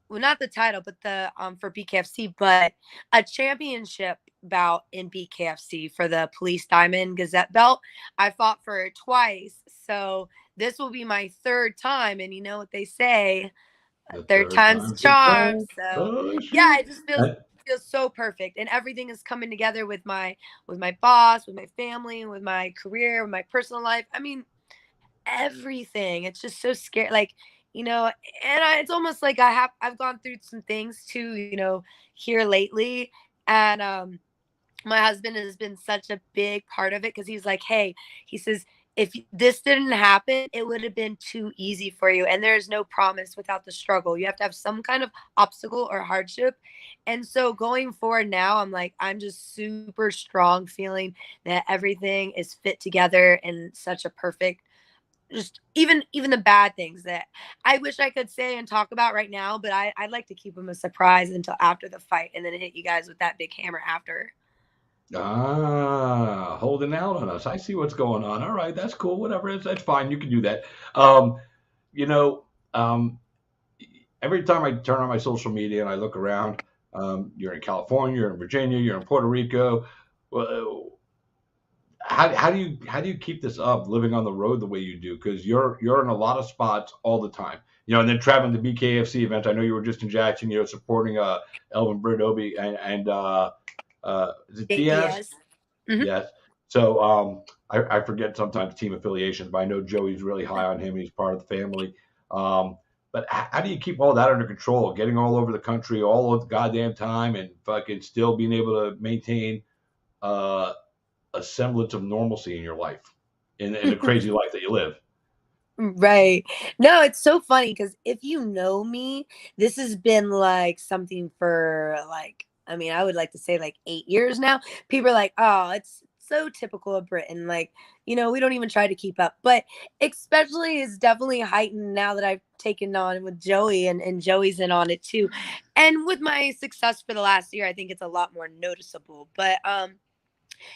well, not the title, but the for BKFC, but a championship bout in BKFC for the Police Diamond Gazette belt. I fought for it twice. So this will be my third time. And you know what they say, third time's a charm. So yeah, it just feels so perfect. And everything is coming together with my boss, with my family, with my career, with my personal life. I mean, everything. It's just so scary. Like, it's almost like I've gone through some things too, here lately. And my husband has been such a big part of it, because he's like, hey, he says, if this didn't happen, it would have been too easy for you. And there's no promise without the struggle. You have to have some kind of obstacle or hardship. And so going forward now, I'm like, I'm just super strong, feeling that everything is fit together in such a perfect, just even the bad things that I wish I could say and talk about right now, but I'd like to keep them a surprise until after the fight, and then hit you guys with that big hammer after. Holding out on us. I see what's going on. All right, that's cool. Whatever, that's fine. You can do that. Um, you know, um, every time I turn on my social media and I look around, you're in California, you're in Virginia, you're in Puerto Rico. Well, how do you keep this up, living on the road the way you do? Because you're in a lot of spots all the time, and then traveling to BKFC events. I know you were just in Jackson, supporting Elvin Bridobi and is it Diaz? Mm-hmm. Yes. So I forget sometimes team affiliations, but I know Joey's really high on him. He's part of the family. But how do you keep all that under control? Getting all over the country all of the goddamn time, and fucking still being able to maintain a semblance of normalcy in your life, in the crazy life that you live. Right. No, it's so funny, because if you know me, this has been like something for like, I mean, I would like to say like 8 years now. People are like, oh, it's so typical of Britain. Like, we don't even try to keep up. But especially is definitely heightened now that I've taken on with Joey, and Joey's in on it too. And with my success for the last year, I think it's a lot more noticeable. But I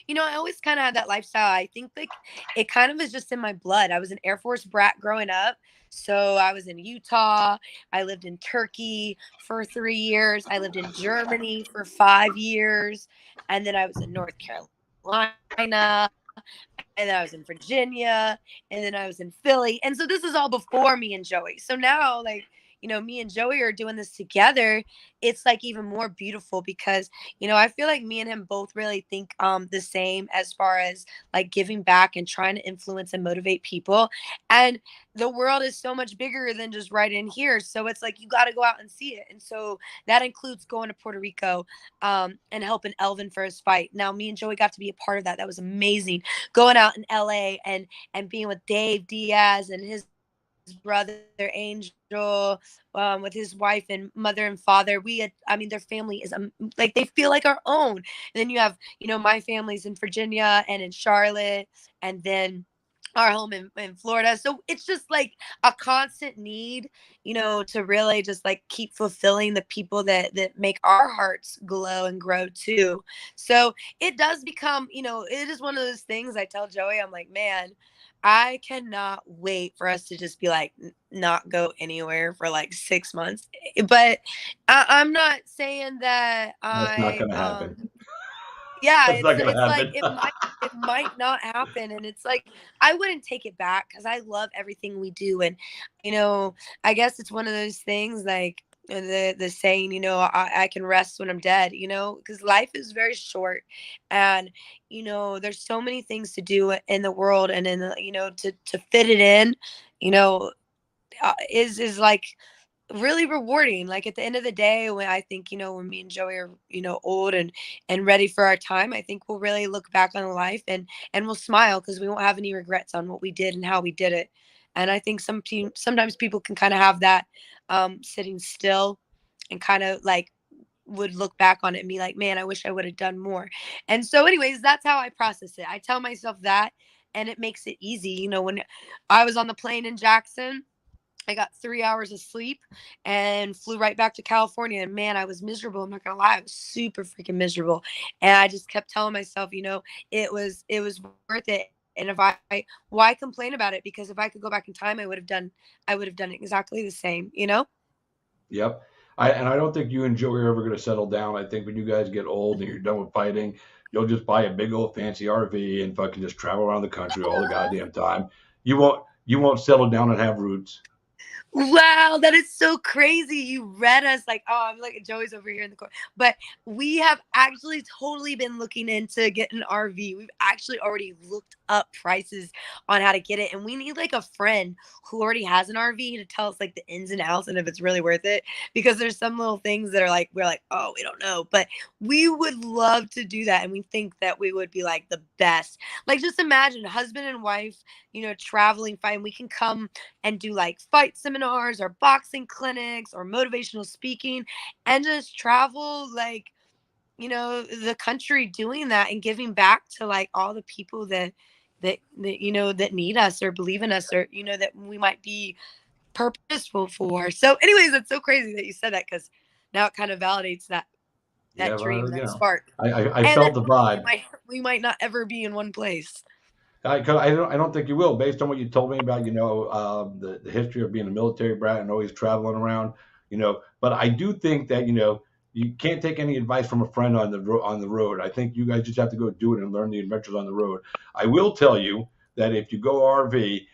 always kind of had that lifestyle. I think like it kind of is just in my blood. I was an Air Force brat growing up. So I was in Utah. I lived in Turkey for 3 years. I lived in Germany for 5 years. And then I was in North Carolina. And then I was in Virginia. And then I was in Philly. And so this is all before me and Joey. So now, like, me and Joey are doing this together. It's like even more beautiful because, I feel like me and him both really think the same as far as like giving back and trying to influence and motivate people. And the world is so much bigger than just right in here. So it's like you got to go out and see it. And so that includes going to Puerto Rico and helping Elvin for his fight. Now, me and Joey got to be a part of that. That was amazing. Going out in LA and being with Dave Diaz and his brother Angel, with his wife and mother and father. Their family is like they feel like our own. And then you have, my family's in Virginia and in Charlotte, and then our home in Florida. So it's just like a constant need, to really just like keep fulfilling the people that make our hearts glow and grow too. So it does become, it is one of those things I tell Joey, I'm like, man, I cannot wait for us to just be like, not go anywhere for like 6 months. But I'm not saying that That's not going to happen. Yeah, That's not going to it's like happen. it might not happen, and it's like I wouldn't take it back because I love everything we do, and I guess it's one of those things like the saying, I can rest when I'm dead, because life is very short, and there's so many things to do in the world, and in to fit it in, is like really rewarding. Like at the end of the day, when I think, when me and Joey are, old and ready for our time, I think we'll really look back on life and we'll smile because we won't have any regrets on what we did and how we did it. And I think sometimes people can kind of have that sitting still and kind of like would look back on it and be like, man, I wish I would have done more. And so anyways, that's how I process it. I tell myself that, and it makes it easy. When I was on the plane in Jackson, I got 3 hours of sleep and flew right back to California. And man, I was miserable. I'm not gonna lie, I was super freaking miserable. And I just kept telling myself, it was worth it. And why complain about it? Because if I could go back in time, I would have done it exactly the same, Yep. I don't think you and Joey are ever going to settle down. I think when you guys get old and you're done with fighting, you'll just buy a big old fancy RV and fucking just travel around the country all the goddamn time. You won't settle down and have roots. Wow, that is so crazy. You read us like, oh, I'm like Joey's over here in the corner. But we have actually totally been looking into getting an RV. We've actually already looked up prices on how to get it. And we need like a friend who already has an RV to tell us like the ins and outs and if it's really worth it. Because there's some little things that are like, we're like, oh, we don't know. But we would love to do that. And we think that we would be like the best. Like just imagine husband and wife, traveling, fine. We can come and do like fight seminars or boxing clinics or motivational speaking and just travel like the country doing that and giving back to like all the people that that need us or believe in us or that we might be purposeful for. So anyways, it's so crazy that you said that because now it kind of validates that Yeah, dream, well, that spark, I and felt that the vibe. we might not ever be in one place. I don't think you will, based on what you told me about, the history of being a military brat and always traveling around, But I do think that, you can't take any advice from a friend on the road. I think you guys just have to go do it and learn the adventures on the road. I will tell you that if you go RV,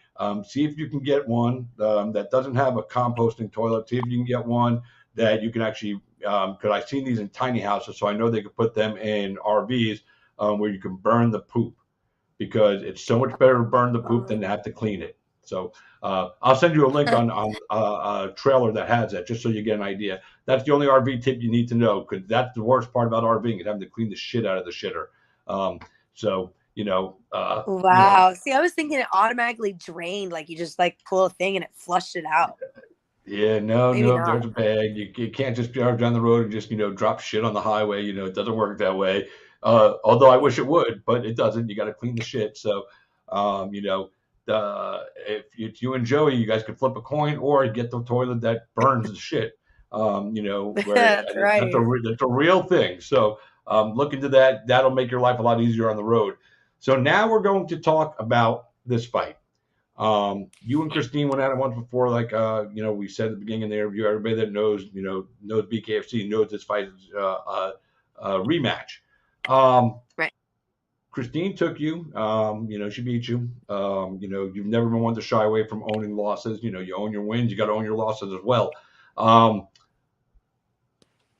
see if you can get one that doesn't have a composting toilet. See if you can get one that you can actually, because I've seen these in tiny houses, so I know they could put them in RVs where you can burn the poop, because it's so much better to burn the poop than to have to clean it. So I'll send you a link on a trailer that has that, just so you get an idea. That's the only RV tip you need to know, because that's the worst part about RVing is having to clean the shit out of the shitter. Wow. See, I was thinking it automatically drained, like you just like pull a thing and it flushed it out. Yeah, no, Maybe not. there's a bag. You can't just drive down the road and just, drop shit on the highway. It doesn't work that way. Although I wish it would, but it doesn't. You got to clean the shit. So, if it's you and Joey, you guys could flip a coin or get the toilet that burns the shit. Where That's right. that's a real thing. So, look into that. That'll make your life a lot easier on the road. So now we're going to talk about this fight. You and Christine went at it once before, like we said at the beginning of the interview. Everybody that knows BKFC knows this fight is a rematch. Right. Christine took you. She beat you. You've never been one to shy away from owning losses. You own your wins. You got to own your losses as well.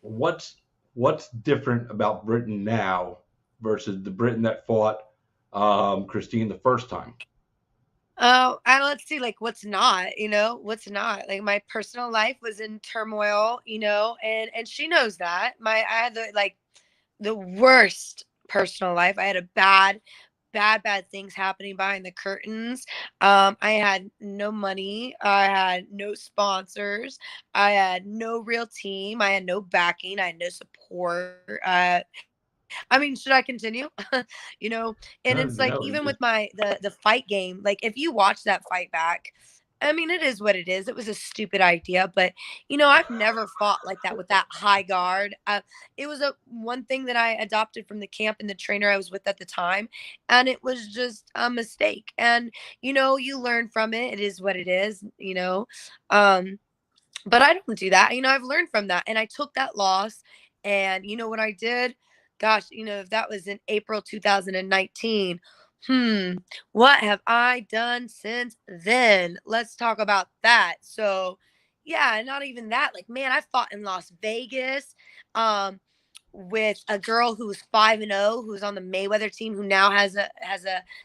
What's different about Britain now versus the Britain that fought Christine the first time? Oh, and let's see, like, what's not, what's not. Like, my personal life was in turmoil, and she knows that. I had the worst personal life. I had a bad things happening behind the curtains. I had no money. I had no sponsors. I had no real team. I had no backing. I had no support. Should I continue? And it's like, even with the fight game, like, if you watch that fight back, it is what it is. It was a stupid idea, but I've never fought like that with that high guard. It was one thing that I adopted from the camp and the trainer I was with at the time, and it was just a mistake. And you learn from it. It is what it is. But I don't do that. I've learned from that, and I took that loss. And what I did? Gosh, if that was in April 2019, what have I done since then? Let's talk about that. So, yeah, not even that. Like, man, I fought in Las Vegas. With a girl who's 5-0, who's on the Mayweather team, who now has the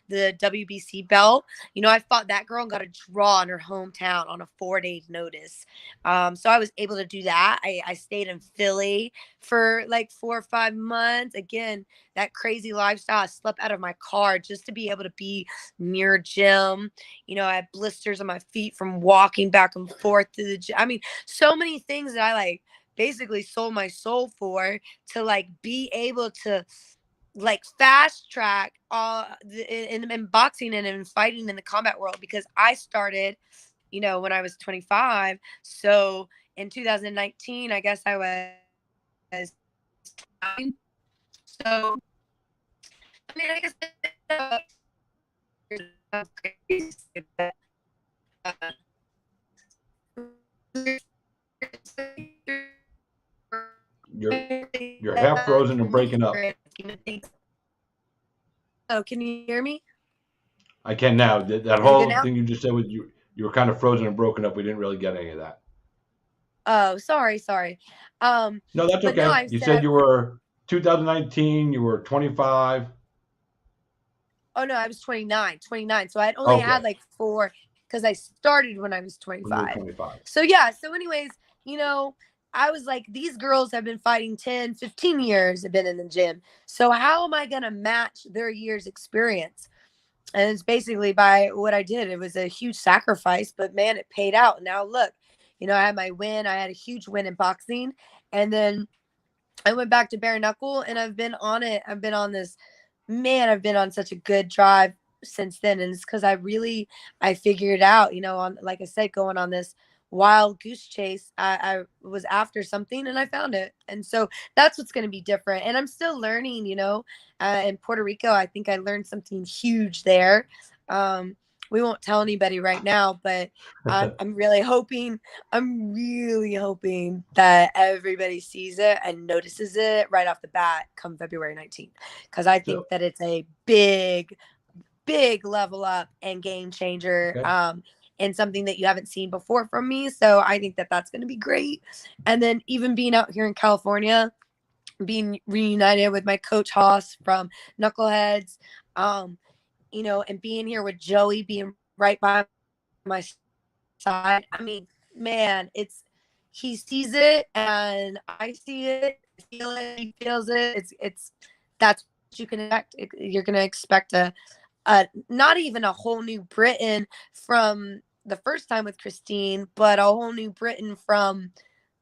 WBC belt. I fought that girl and got a draw in her hometown on a 4-day notice. So I was able to do that. I stayed in Philly for like 4 or 5 months. Again, that crazy lifestyle. I slept out of my car just to be able to be near a gym. I had blisters on my feet from walking back and forth to the gym. So many things that I basically sold my soul for, to be able to fast track in boxing and in fighting in the combat world, because I started when I was 25. So in 2019, I guess I was 9. So I guess You're half frozen and breaking up. Oh, can you hear me? I can now. That whole thing you just said with you were kind of frozen and broken up. We didn't really get any of that. Oh, sorry. No, that's okay. No, you said you were 2019. You were 25. Oh no, I was 29. So I had only had 4, because I started when I was 25. 25. So yeah. So anyways, I was like, these girls have been fighting 10, 15 years, have been in the gym. So how am I going to match their year's experience? And it's basically by what I did. It was a huge sacrifice, but man, it paid out. Now look, I had my win. I had a huge win in boxing. And then I went back to bare knuckle, and I've been on it. I've been on such a good drive since then. And it's because I figured out, on, like I said, going on this wild goose chase, I was after something and I found it. And so that's what's going to be different. And I'm still learning, in Puerto Rico. I think I learned something huge there. We won't tell anybody right now, but I'm really hoping that everybody sees it and notices it right off the bat come February 19th. Because I think that it's a big level up and game changer. Okay. And something that you haven't seen before from me. So I think that that's going to be great. And then even being out here in California, being reunited with my coach Haas from Knuckleheads, and being here with Joey, being right by my side. Man, he sees it and I see it, I feel it, he feels it. That's what you can expect. You're going to expect not even a whole new Britain from the first time with Christine, but a whole new Britain from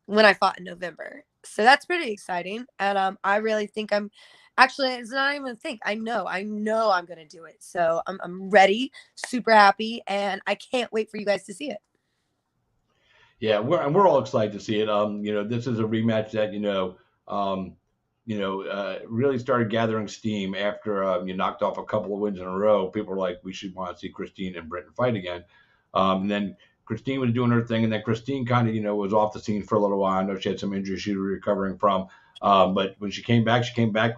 when I fought in November. So that's pretty exciting. And I really think I'm Actually, it's not even a think. I know I'm gonna do it. So I'm ready, super happy, and I can't wait for you guys to see it. Yeah, we're all excited to see it. This is a rematch that really started gathering steam after you knocked off a couple of wins in a row. People were like, we should want to see Christine and Britton fight again. And then Christine was doing her thing, and then Christine kind of was off the scene for a little while. I know she had some injuries she was recovering from. But when she came back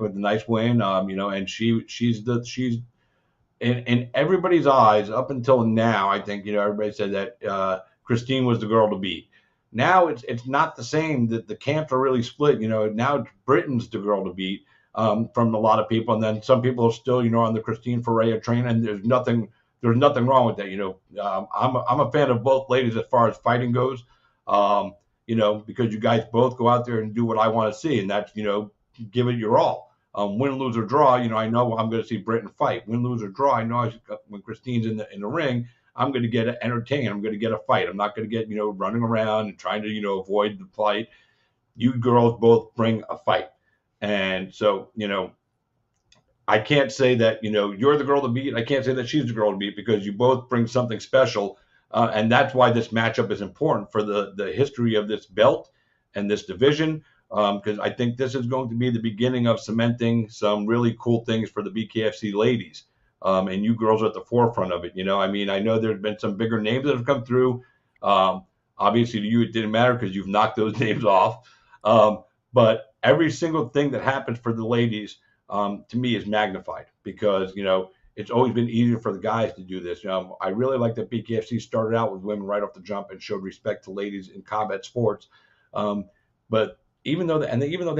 with a nice win. And she's in everybody's eyes up until now. I think everybody said that Christine was the girl to beat. Now it's not the same. That the camps are really split. Now Britain's the girl to beat from a lot of people, and then some people are still on the Christine Ferreira train. And there's nothing wrong with that. I'm a fan of both ladies as far as fighting goes. Because you guys both go out there and do what I want to see, and that's give it your all. Win, lose, or draw, I know I'm going to see Britton fight. Win, lose, or draw, I know when Christine's in the ring, I'm going to get entertained. I'm going to get a fight. I'm not going to get running around and trying to avoid the fight. You girls both bring a fight, and so I can't say that you're the girl to beat. I can't say that she's the girl to beat because you both bring something special, and that's why this matchup is important for the history of this belt and this division. Because I think this is going to be the beginning of cementing some really cool things for the BKFC ladies. And you girls are at the forefront of it. I know there's been some bigger names that have come through. Obviously, to you, it didn't matter because you've knocked those names off. But every single thing that happens for the ladies, to me, is magnified because, it's always been easier for the guys to do this. I really like that BKFC started out with women right off the jump and showed respect to ladies in combat sports. But even though they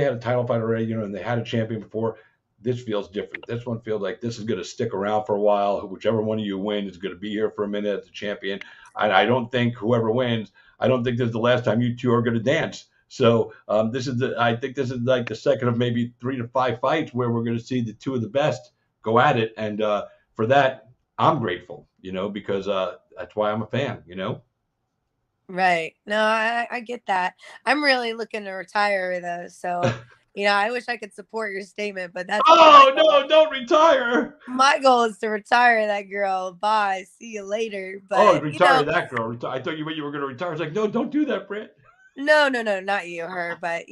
had a title fight already, and they had a champion before, this feels different. This one feels like this is going to stick around for a while. Whichever one of you wins is going to be here for a minute as a champion. And I don't think whoever wins, I don't think this is the last time you two are going to dance. So I think this is like the second of maybe 3 to 5 fights where we're going to see the two of the best go at it. And for that, I'm grateful, because that's why I'm a fan, Right. No, I get that. I'm really looking to retire though. So, I wish I could support your statement, but that's Oh, no, don't retire. My goal is to retire that girl. Bye. See you later. Oh, But retire that girl. I thought you were going to retire. I was like, no, don't do that, Brett. no, not you, her. But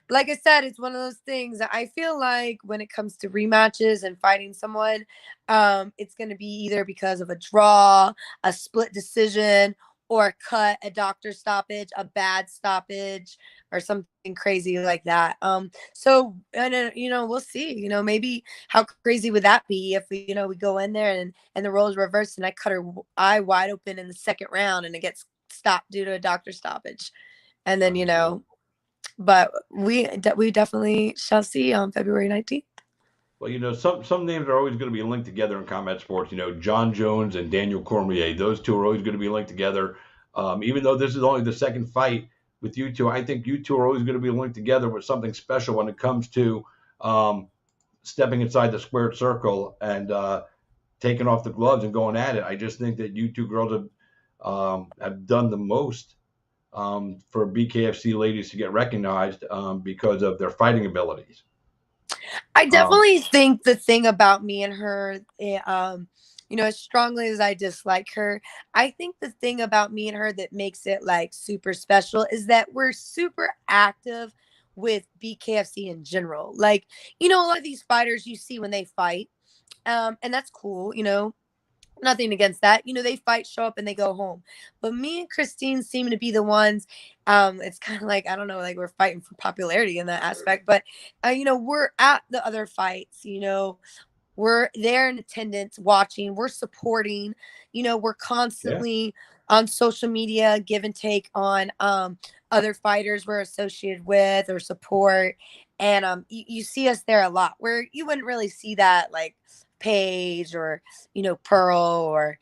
like I said, it's one of those things that I feel like when it comes to rematches and fighting someone, it's gonna be either because of a draw, a split decision, or a cut, a doctor stoppage, a bad stoppage, or something crazy like that. So and we'll see. Maybe how crazy would that be if we go in there and the roles reversed and I cut her eye wide open in the second round and it gets stopped due to a doctor stoppage. And then, but we definitely shall see on February 19th. Well, some names are always going to be linked together in combat sports. John Jones and Daniel Cormier. Those two are always going to be linked together. Even though this is only the second fight with you two, I think you two are always going to be linked together with something special when it comes to stepping inside the squared circle and taking off the gloves and going at it. I just think that you two girls have done the most for BKFC ladies to get recognized because of their fighting abilities. I definitely think the thing about me and her, as strongly as I dislike her, I think the thing about me and her that makes it like super special is that we're super active with BKFC in general. Like, a lot of these fighters you see when they fight, and that's cool, nothing against that. They fight, show up, and they go home. But me and Christine seem to be the ones. It's kind of like, I don't know, like we're fighting for popularity in that aspect. But, we're at the other fights, we're there in attendance watching, we're supporting, we're constantly on social media, give and take on other fighters we're associated with or support. And you see us there a lot where you wouldn't really see that like Paige or Pearl or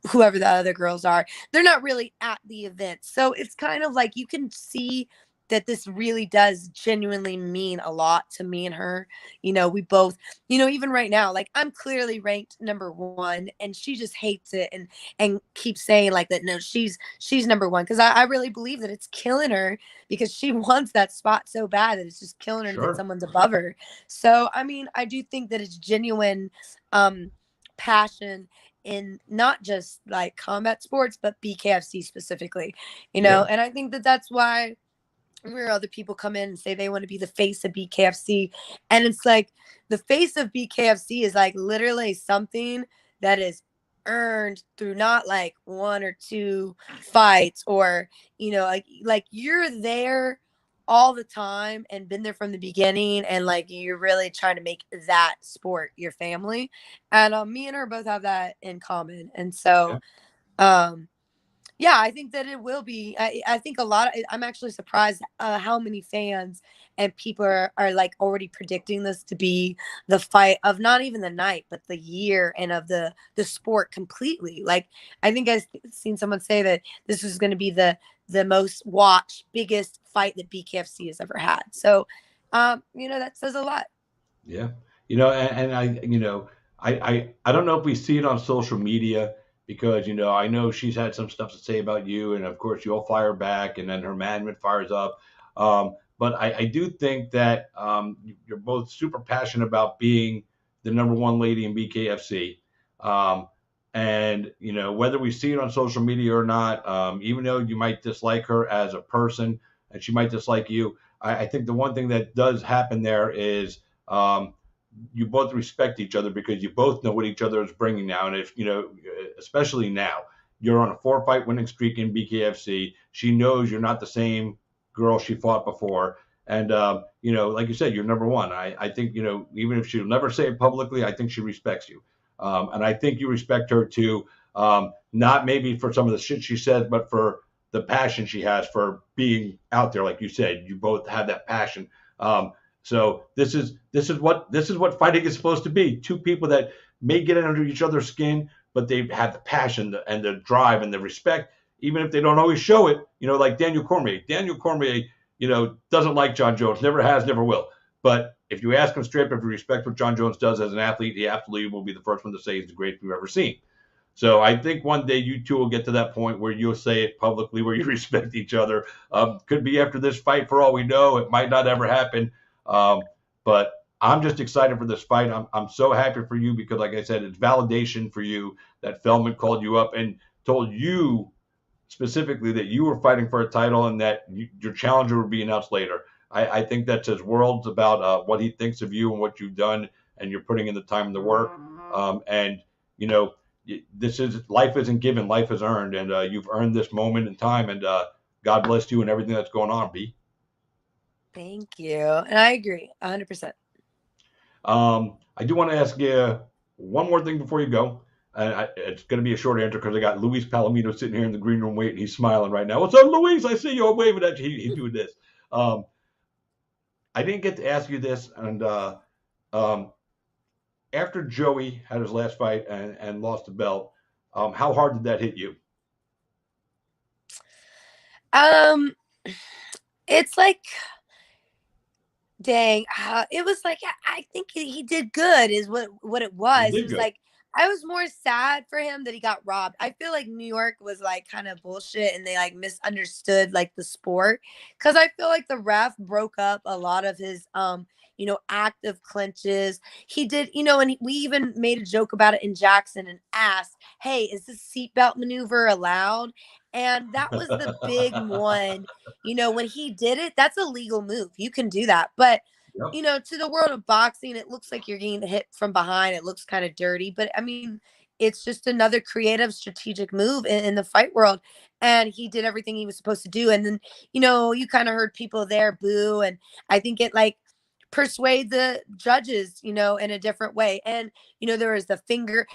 whoever the other girls are. They're not really at the event, so it's kind of like you can see that this really does genuinely mean a lot to me and her. We both, even right now, like I'm clearly ranked number one, and she just hates it and keeps saying like that. No, she's number one, because I really believe that it's killing her, because she wants that spot so bad that it's just killing her that Sure. someone's above her. So I mean, I do think that it's genuine passion in not just like combat sports, but BKFC specifically, Yeah. and I think that that's why where other people come in and say they want to be the face of BKFC. And it's like the face of BKFC is like literally something that is earned through not like one or two fights, or, like you're there all the time and been there from the beginning, and like you're really trying to make that sport your family. And me and her both have that in common. And so, Yeah. yeah, I think that it will be. I think I'm actually surprised how many fans and people are like already predicting this to be the fight of not even the night, but the year, and of the sport completely. Like, I think I've seen someone say that this is going to be the most watched, biggest fight that BKFC has ever had. So, that says a lot. Yeah. And I don't know if we see it on social media, because, I know she's had some stuff to say about you, and of course you'll fire back, and then her management fires up. But I do think that you're both super passionate about being the number one lady in BKFC. And, whether we see it on social media or not, even though you might dislike her as a person and she might dislike you, I think the one thing that does happen there is you both respect each other, because you both know what each other is bringing now. And if, especially now, you're on a 4-fight winning streak in BKFC. She knows you're not the same girl she fought before. And, like you said, you're number one. I think, even if she'll never say it publicly, I think she respects you. And I think you respect her too. Not maybe for some of the shit she said, but for the passion she has for being out there. Like you said, you both have that passion. So this is what fighting is supposed to be. Two people that may get under each other's skin, but they have the passion and the drive and the respect, even if they don't always show it. Like Daniel Cormier. Daniel Cormier, doesn't like John Jones, never has, never will. But if you ask him straight up if you respect what John Jones does as an athlete, he absolutely will be the first one to say he's the greatest we've ever seen. So I think one day you two will get to that point where you'll say it publicly, where you respect each other. Could be after this fight, for all we know. It might not ever happen. But I'm just excited for this fight. I'm so happy for you, because, like I said, it's validation for you that Feldman called you up and told you specifically that you were fighting for a title, and that your challenger would be announced later. I think that says worlds about what he thinks of you and what you've done, and you're putting in the time and the work. And this is, life isn't given, life is earned, and you've earned this moment in time. And God bless you and everything that's going on, B. Thank you. And I agree 100%. I do want to ask you one more thing before you go. It's going to be a short answer, because I got Luis Palomino sitting here in the green room waiting. He's smiling right now. What's up, Luis? I see you. I'm waving at you. He's doing this. I didn't get to ask you this. And after Joey had his last fight and lost the belt, how hard did that hit you? It's like, dang, it was like, I think he did good is what it was. He It did was good. like, I was more sad for him that he got robbed. I feel like New York was like kind of bullshit, and they like misunderstood like the sport, because I feel like the ref broke up a lot of his active clinches. He did, and we even made a joke about it in Jackson and asked, "Hey, is this seatbelt maneuver allowed?" And that was the big one. When he did it, that's a legal move. You can do that. But, Yep. to the world of boxing, it looks like you're getting hit from behind. It looks kind of dirty. But, I mean, it's just another creative, strategic move in the fight world. And he did everything he was supposed to do. And then, you kind of heard people there boo. And I think it like persuade the judges, in a different way. And, there was the finger.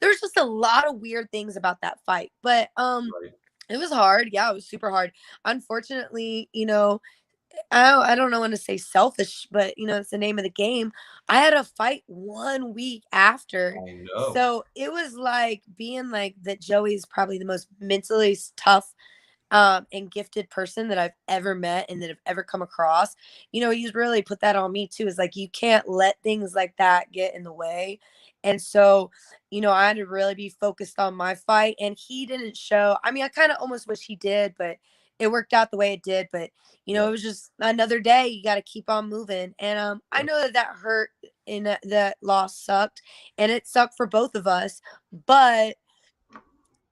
There's just a lot of weird things about that fight. But, Right. it was hard. Yeah, it was super hard. Unfortunately, I don't know when to say selfish, but it's the name of the game. I had a fight 1 week after. I know. So it was like being like that Joey's probably the most mentally tough and gifted person that I've ever met and that I've ever come across. He's really put that on me too. Is like, you can't let things like that get in the way. And so, I had to really be focused on my fight, and he didn't show. I mean, I kind of almost wish he did, but it worked out the way it did. But it was just another day. You got to keep on moving. And I know that hurt, and that loss sucked, and it sucked for both of us. But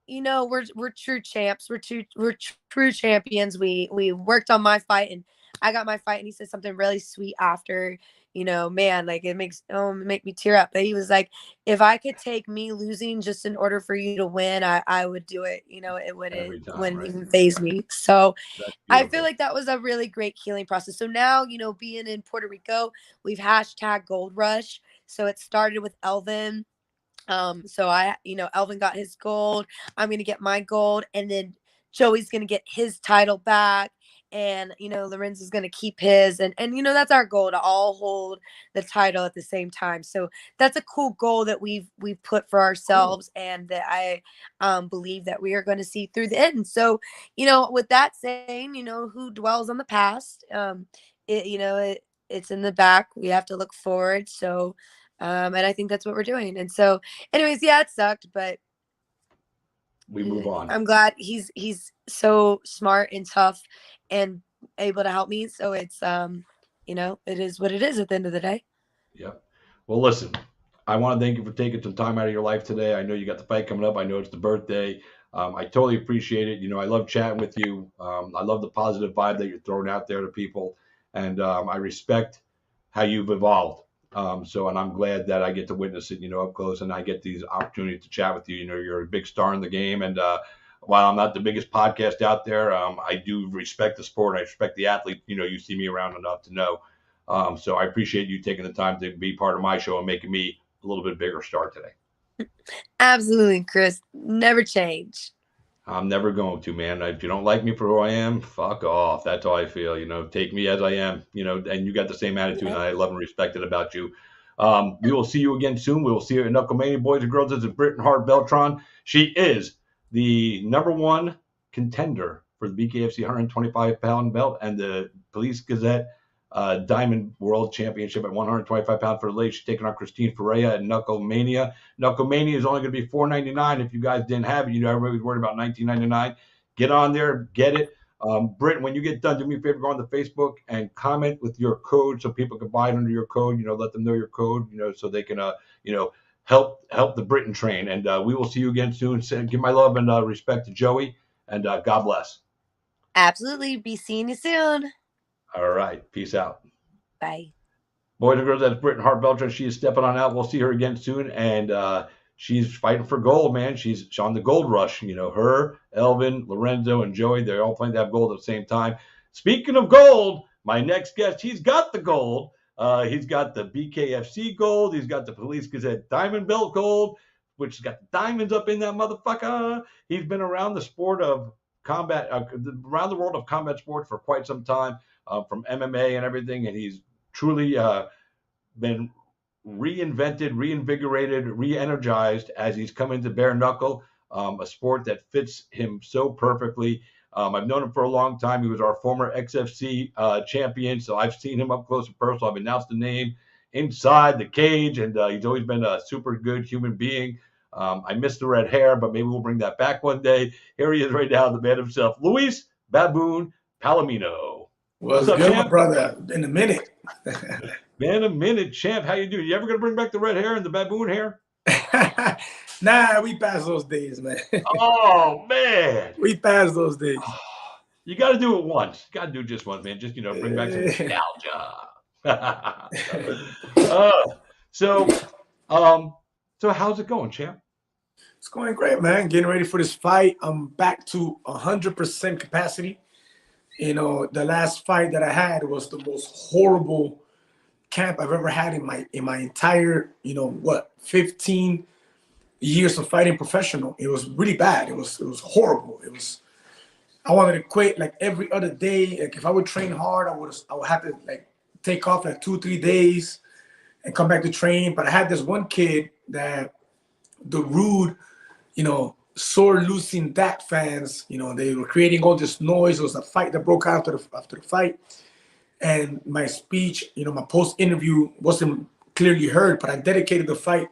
we're true champs. We're true champions. We worked on my fight, and I got my fight, and he said something really sweet after. Man, like it make me tear up. But he was like, if I could take me losing just in order for you to win, I would do it. It wouldn't even faze me. So I feel like that was a really great healing process. So now, being in Puerto Rico, we've hashtag Gold Rush. So it started with Elvin. So Elvin got his gold. I'm going to get my gold. And then Joey's going to get his title back. And, Lorenzo's going to keep his. And, that's our goal, to all hold the title at the same time. So that's a cool goal that we've put for ourselves, and that I believe that we are going to see through the end. So, with that saying, who dwells on the past, it's in the back. We have to look forward. So, and I think that's what we're doing. And so, anyways, yeah, it sucked, but we move on. I'm glad he's so smart and tough and able to help me. So it's, it is what it is at the end of the day. Yep. Well, listen, I want to thank you for taking some time out of your life today. I know you got the fight coming up. I know it's the birthday. I totally appreciate it. I love chatting with you. I love the positive vibe that you're throwing out there to people. And I respect how you've evolved. And I'm glad that I get to witness it, up close, and I get these opportunities to chat with you. You're a big star in the game. And while I'm not the biggest podcast out there, I do respect the sport. I respect the athlete. You see me around enough to know. So I appreciate you taking the time to be part of my show and making me a little bit bigger star today. Absolutely, Chris. Never change. I'm never going to, man. If you don't like me for who I am, fuck off. That's how I feel. Take me as I am, and you got the same attitude, and I love and respect it about you. We will see you again soon. We will see you at Knucklemania, boys and girls. This is Britain Hart Beltran. She is the #1 contender for the BKFC 125-pound belt and the Police Gazette Diamond World Championship at 125 pounds for the ladies. She's taking on Christine Ferreira at Knucklemania. Knucklemania is only going to be $4.99. If you guys didn't have it, everybody was worried about $19.99. Get on there, get it. Britt, when you get done, do me a favor, go on to Facebook and comment with your code so people can buy it under your code. Let them know your code, so they can, help the Britain train. And we will see you again soon. Give my love and respect to Joey, and God bless. Absolutely. Be seeing you soon. All right. Peace out. Bye. Boys and girls, that's Britain Hart Beltran. She is stepping on out. We'll see her again soon. And she's fighting for gold, man. She's on the gold rush. Her, Elvin, Lorenzo, and Joey, they're all playing to have gold at the same time. Speaking of gold, my next guest, he's got the gold. He's got the BKFC gold. He's got the Police Gazette Diamond Belt gold, which has got the diamonds up in that motherfucker. He's been around the sport of combat, around the world of combat sports for quite some time. From MMA and everything, and he's truly been reinvented, reinvigorated, re-energized as he's come into bare knuckle, a sport that fits him so perfectly. I've known him for a long time. He was our former XFC champion, so I've seen him up close and personal. I've announced the name inside the cage, and he's always been a super good human being. I miss the red hair, but maybe we'll bring that back one day. Here he is right now, the man himself, Luis Baboon Palomino. What's up, good, champ? my brother? In a minute. Man, a minute, champ. How you doing? You ever gonna bring back the red hair and the baboon hair? Nah, we passed those days, man. Oh man, We passed those days. You got to do it once. You got to do it just once, man. Just bring back some nostalgia. So how's it going, champ? It's going great, man. Getting ready for this fight. I'm back to 100% capacity. The last fight that I had was the most horrible camp I've ever had in my entire, 15 years of fighting professional. It was really bad. It was horrible. I wanted to quit like every other day. Like if I would train hard, I would have to like take off like 2-3 days and come back to train. But I had this one kid that the rude, sore losing that fans. You know, they were creating all this noise. It was a fight that broke out after the fight. And my speech, you know, my post interview wasn't clearly heard, but I dedicated the fight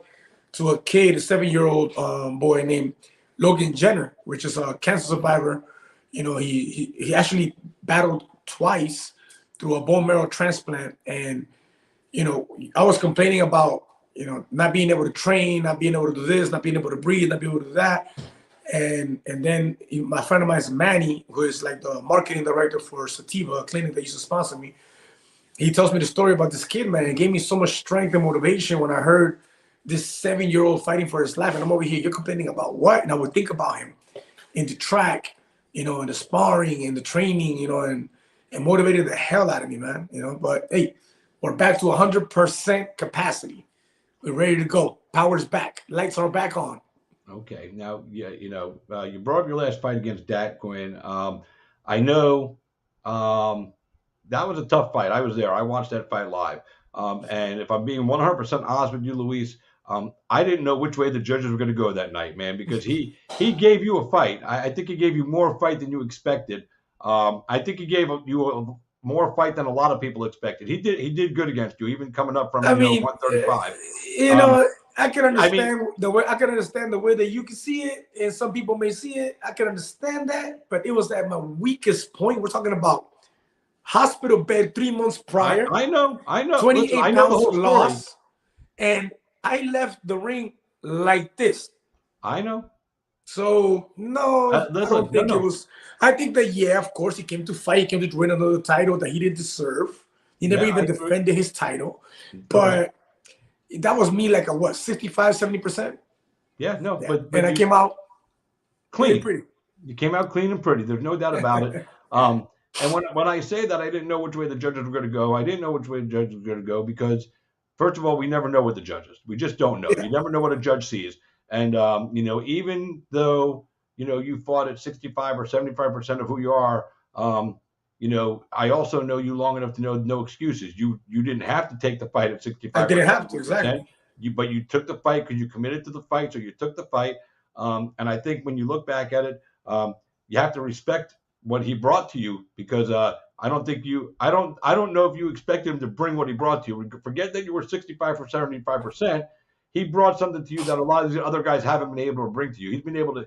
to a kid, a 7-year-old boy named Logan Jenner, which is a cancer survivor. You know, he actually battled twice through a bone marrow transplant. And, you know, I was complaining about, you know, not being able to train, not being able to do this, not being able to breathe, not being able to do that. And then my friend of mine is Manny, who is like the marketing director for Sativa, a clinic that used to sponsor me. He tells me the story about this kid, man. It gave me so much strength and motivation when I heard this 7-year-old fighting for his life. And I'm over here, you're complaining about what? And I would think about him in the track, you know, in the sparring, in the training, you know, and motivated the hell out of me, man. You know, but hey, we're back to 100% capacity. We're ready to go. Power's back. Lights are back on. Okay. Now, yeah, you know, you brought up your last fight against Dat Quinn. I know that was a tough fight. I was there. I watched that fight live. And if I'm being 100% honest with you, Luis, I didn't know which way the judges were going to go that night, man, because he gave you a fight. I think he gave you more fight than you expected. I think he gave you more fight than a lot of people expected. He did good against you, even coming up from 135. You know, I can understand the way that you can see it, and some people may see it. I can understand that, but it was at my weakest point. We're talking about hospital bed 3 months prior. I know. 28 Listen, I know the pounds whole story. loss, and I left the ring like this. I know. So no, I don't think it was. I think that of course he came to fight. He came to win another title that he didn't deserve. He never even defended his title, but that was me like a 65-70%. Yeah, no, yeah. but and I came out clean. Pretty. You came out clean and pretty. There's no doubt about it. And when I say that I didn't know which way the judges were going to go, I didn't know which way the judges were going to go because, first of all, we never know with the judges. We just don't know. You never know what a judge sees. And, you know, even though, you know, you fought at 65 or 75% of who you are, you know, I also know you long enough to know no excuses. You didn't have to take the fight at 65. I didn't have to, exactly. But you took the fight because you committed to the fight, so you took the fight. And I think when you look back at it, you have to respect what he brought to you because I don't know if you expected him to bring what he brought to you. Forget that you were 65 or 75%. He brought something to you that a lot of these other guys haven't been able to bring to you. He's been able to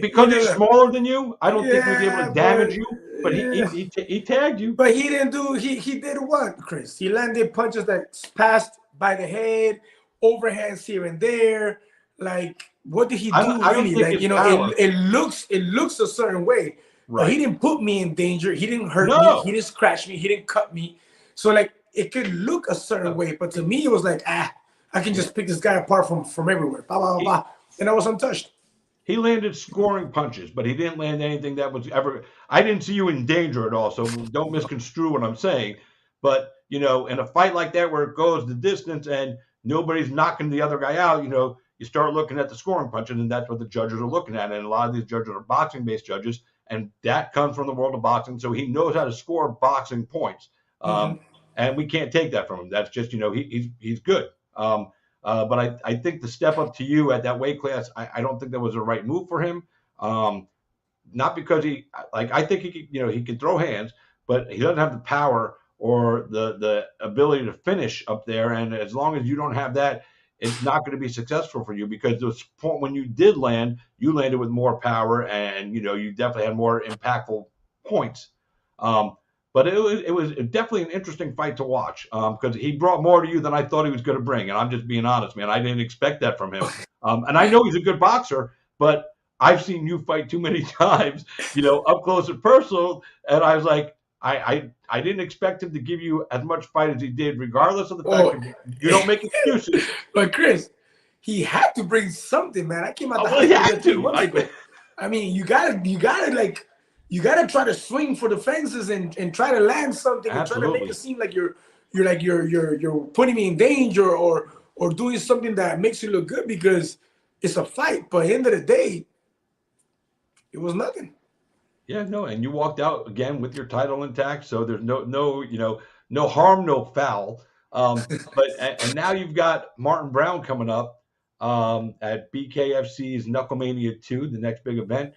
because he's smaller than you. I don't think he was able to damage you, but he tagged you. But he didn't do. He did what, Chris? He landed punches that passed by the head, overhands here and there. Like, what did he do? Really? Like, you know, it looks a certain way. Right. But he didn't put me in danger. He didn't hurt me. He didn't scratch me. He didn't cut me. So like, it could look a certain way, but to me, it was like, I can just pick this guy apart from everywhere. And I was untouched. He landed scoring punches, but he didn't land anything that was ever. I didn't see you in danger at all, so don't misconstrue what I'm saying. But you know, in a fight like that where it goes the distance and nobody's knocking the other guy out, you know, you start looking at the scoring punches, and that's what the judges are looking at. And a lot of these judges are boxing-based judges, and that comes from the world of boxing, so he knows how to score boxing points. And we can't take that from him. That's just, you know, he's good. But I think the step up to you at that weight class, I don't think that was the right move for him. Not because I think he can throw hands, but he doesn't have the power or the ability to finish up there. And as long as you don't have that, it's not going to be successful for you because the point when you did land, you landed with more power and, you know, you definitely had more impactful points. But it was definitely an interesting fight to watch because he brought more to you than I thought he was going to bring. And I'm just being honest, man. I didn't expect that from him. And I know he's a good boxer, but I've seen you fight too many times, you know, up close and personal. And I was like, I didn't expect him to give you as much fight as he did, regardless of the fact that you don't make excuses. But Chris, he had to bring something, man. I came out the hospital. I mean, you gotta like. You gotta try to swing for the fences and try to land something and try to make it seem like you're putting me in danger or doing something that makes you look good because it's a fight. But at the end of the day, it was nothing. Yeah, no, and you walked out again with your title intact, so there's no harm, no foul. But now you've got Martin Brown coming up. at BKFC's Knucklemania 2, the next big event.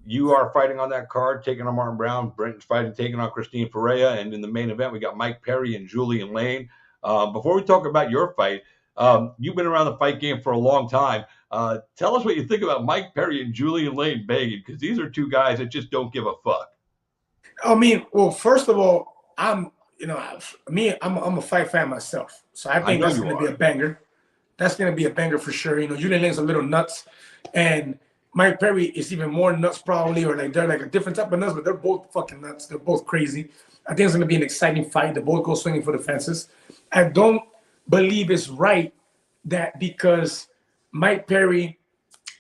You are fighting on that card, taking on Martin Brown. Brenton's fighting, taking on Christine Pereira. And in the main event, we got Mike Perry and Julian Lane. Before we talk about your fight, you've been around the fight game for a long time. Tell us what you think about Mike Perry and Julian Lane begging, because these are two guys that just don't give a fuck. I mean, well, first of all, I'm a fight fan myself, so I think that's going to be a banger. That's going to be a banger for sure. Julian Lane's a little nuts, and Mike Perry is even more nuts probably, or like they're like a different type of nuts, but they're both fucking nuts. They're both crazy. I think it's going to be an exciting fight. They both go swinging for the fences. I don't believe it's right that because Mike Perry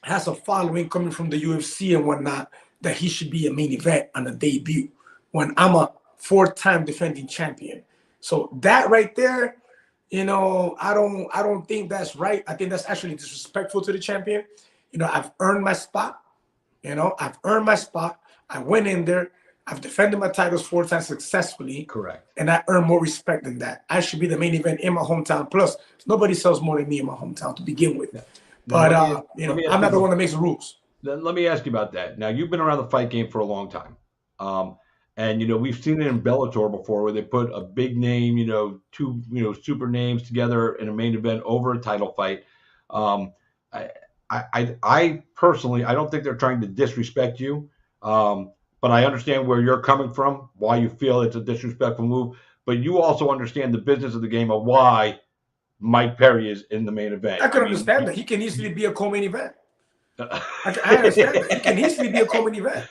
has a following coming from the UFC and whatnot, that he should be a main event on a debut when I'm a 4-time defending champion. So that right there, I don't think that's right. I think that's actually disrespectful to the champion. I've earned my spot. I went in there. I've defended my titles 4 times successfully. Correct. And I earn more respect than that. I should be the main event in my hometown. Plus, nobody sells more than me in my hometown to begin with. But, I'm not the one that makes the rules. Let me ask you about that. Now, you've been around the fight game for a long time. And, we've seen it in Bellator before where they put a big name, two, super names together in a main event over a title fight. I personally, I don't think they're trying to disrespect you. But I understand where you're coming from, why you feel it's a disrespectful move. But you also understand the business of the game of why Mike Perry is in the main event. I can understand that. He can easily be a co-main event. I understand that. He can easily be a co-main event.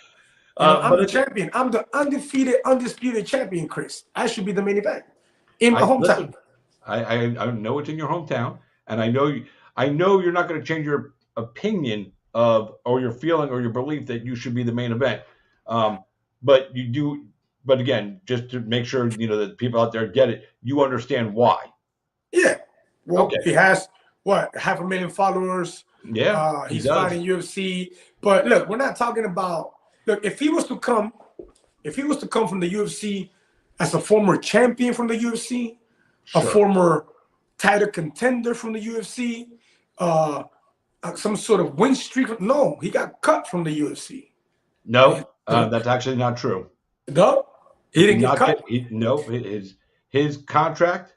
I'm the champion. I'm the undisputed champion, Chris. I should be the main event in my hometown. Listen, I know it's in your hometown, and I know you're not going to change your opinion of or your feeling or your belief that you should be the main event. But you do. But again, just to make sure that people out there get it, you understand why. Yeah. Well, okay. He has 500,000 followers. Yeah. He's fighting UFC. But look, we're not talking about. Look, if he was to come from the UFC as a former champion from the UFC, sure, a former title contender from the UFC, some sort of win streak. No, he got cut from the UFC. No, that's actually not true. No, he didn't get cut. His contract.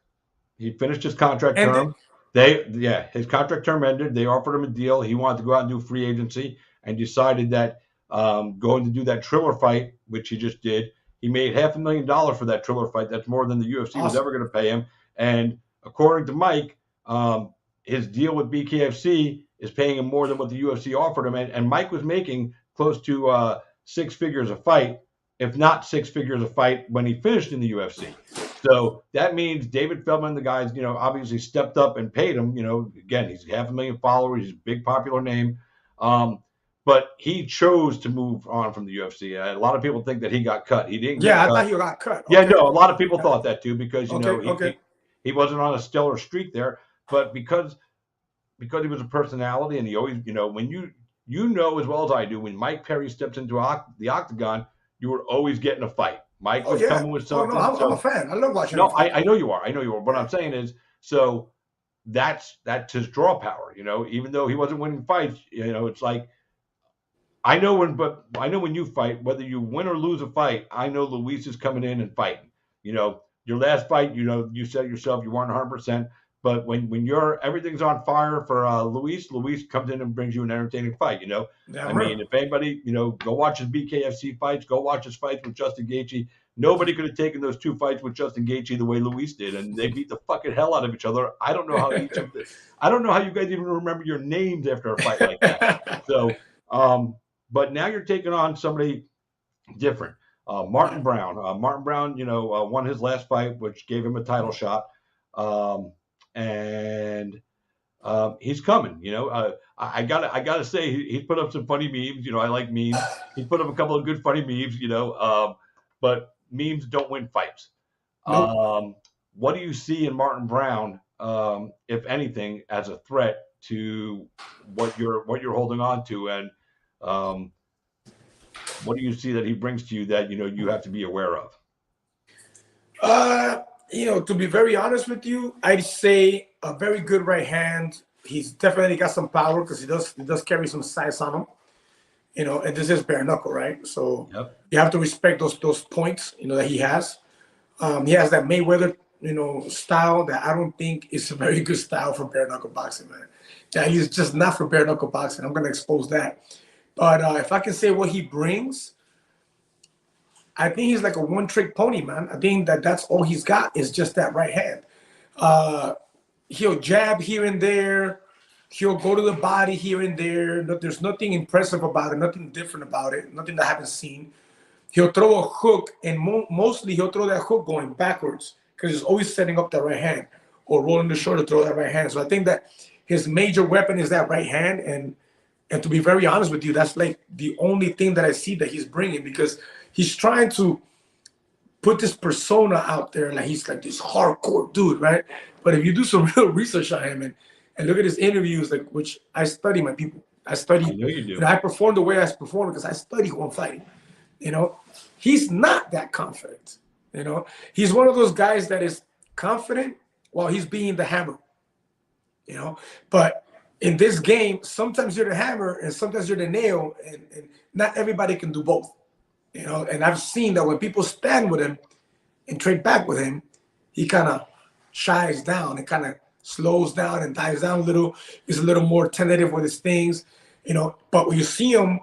He finished his contract term. His contract term ended. They offered him a deal. He wanted to go out and do free agency, and decided that going to do that Triller fight, which he just did. He made $500,000 for that Triller fight. That's more than the UFC was ever going to pay him. And according to Mike, his deal with BKFC is paying him more than what the UFC offered him. And Mike was making close to 6 figures a fight, if not 6 figures a fight, when he finished in the UFC. So that means David Feldman, the guys, obviously stepped up and paid him. Again, he's 500,000 followers. He's a big popular name. But he chose to move on from the UFC. A lot of people think that he got cut. He didn't. Yeah, I thought he got cut. Okay. Yeah, no, a lot of people thought that too because he wasn't on a stellar streak there. But because he was a personality and he always, when you know as well as I do, when Mike Perry steps into the octagon, you were always getting a fight. Mike was coming with something. I'm a fan. I love watching. No, I know you are. What I'm saying is, so that's his draw power. Even though he wasn't winning fights, it's like. I know when you fight, whether you win or lose a fight, I know Luis is coming in and fighting. Your last fight, you said yourself you weren't 100%, but when everything's on fire for Luis comes in and brings you an entertaining fight. I mean, if anybody, go watch his BKFC fights, go watch his fights with Justin Gaethje. Nobody could have taken those 2 fights with Justin Gaethje the way Luis did, and they beat the fucking hell out of each other. I don't know how I don't know how you guys even remember your names after a fight like that. So. But now you're taking on somebody different. Martin Brown. Martin Brown, won his last fight, which gave him a title shot. And he's coming. I gotta say he's put up some funny memes. I like memes. He's put up a couple of good funny memes. But memes don't win fights. Nope. What do you see in Martin Brown, if anything, as a threat to what you're holding on to and what do you see that he brings to you that you have to be aware of? To be very honest with you, I'd say a very good right hand. He's definitely got some power because he does carry some size on him. And this is bare knuckle, right? So Yep. you have to respect those points, that he has. He has that Mayweather, style that I don't think is a very good style for bare knuckle boxing, man. That he's just not for bare knuckle boxing. I'm gonna expose that. But if I can say what he brings, I think he's like a one-trick pony, man. I think that's all he's got is just that right hand. He'll jab here and there. He'll go to the body here and there. There's nothing impressive about it, nothing different about it, nothing that I haven't seen. He'll throw a hook, and mostly he'll throw that hook going backwards because he's always setting up that right hand or rolling the shoulder to throw that right hand. So I think that his major weapon is that right hand, and to be very honest with you, that's like the only thing that I see that he's bringing because he's trying to put this persona out there like he's like this hardcore dude, right? But if you do some real research on him and look at his interviews, like which I study my people, I study. I know you do. I perform the way I perform because I study who I'm fighting. He's not that confident. He's one of those guys that is confident while he's being the hammer. But in this game, sometimes you're the hammer and sometimes you're the nail, and not everybody can do both. And I've seen that when people stand with him and trade back with him, he kind of shies down and kind of slows down and dives down a little. He's a little more tentative with his things, But when you see him,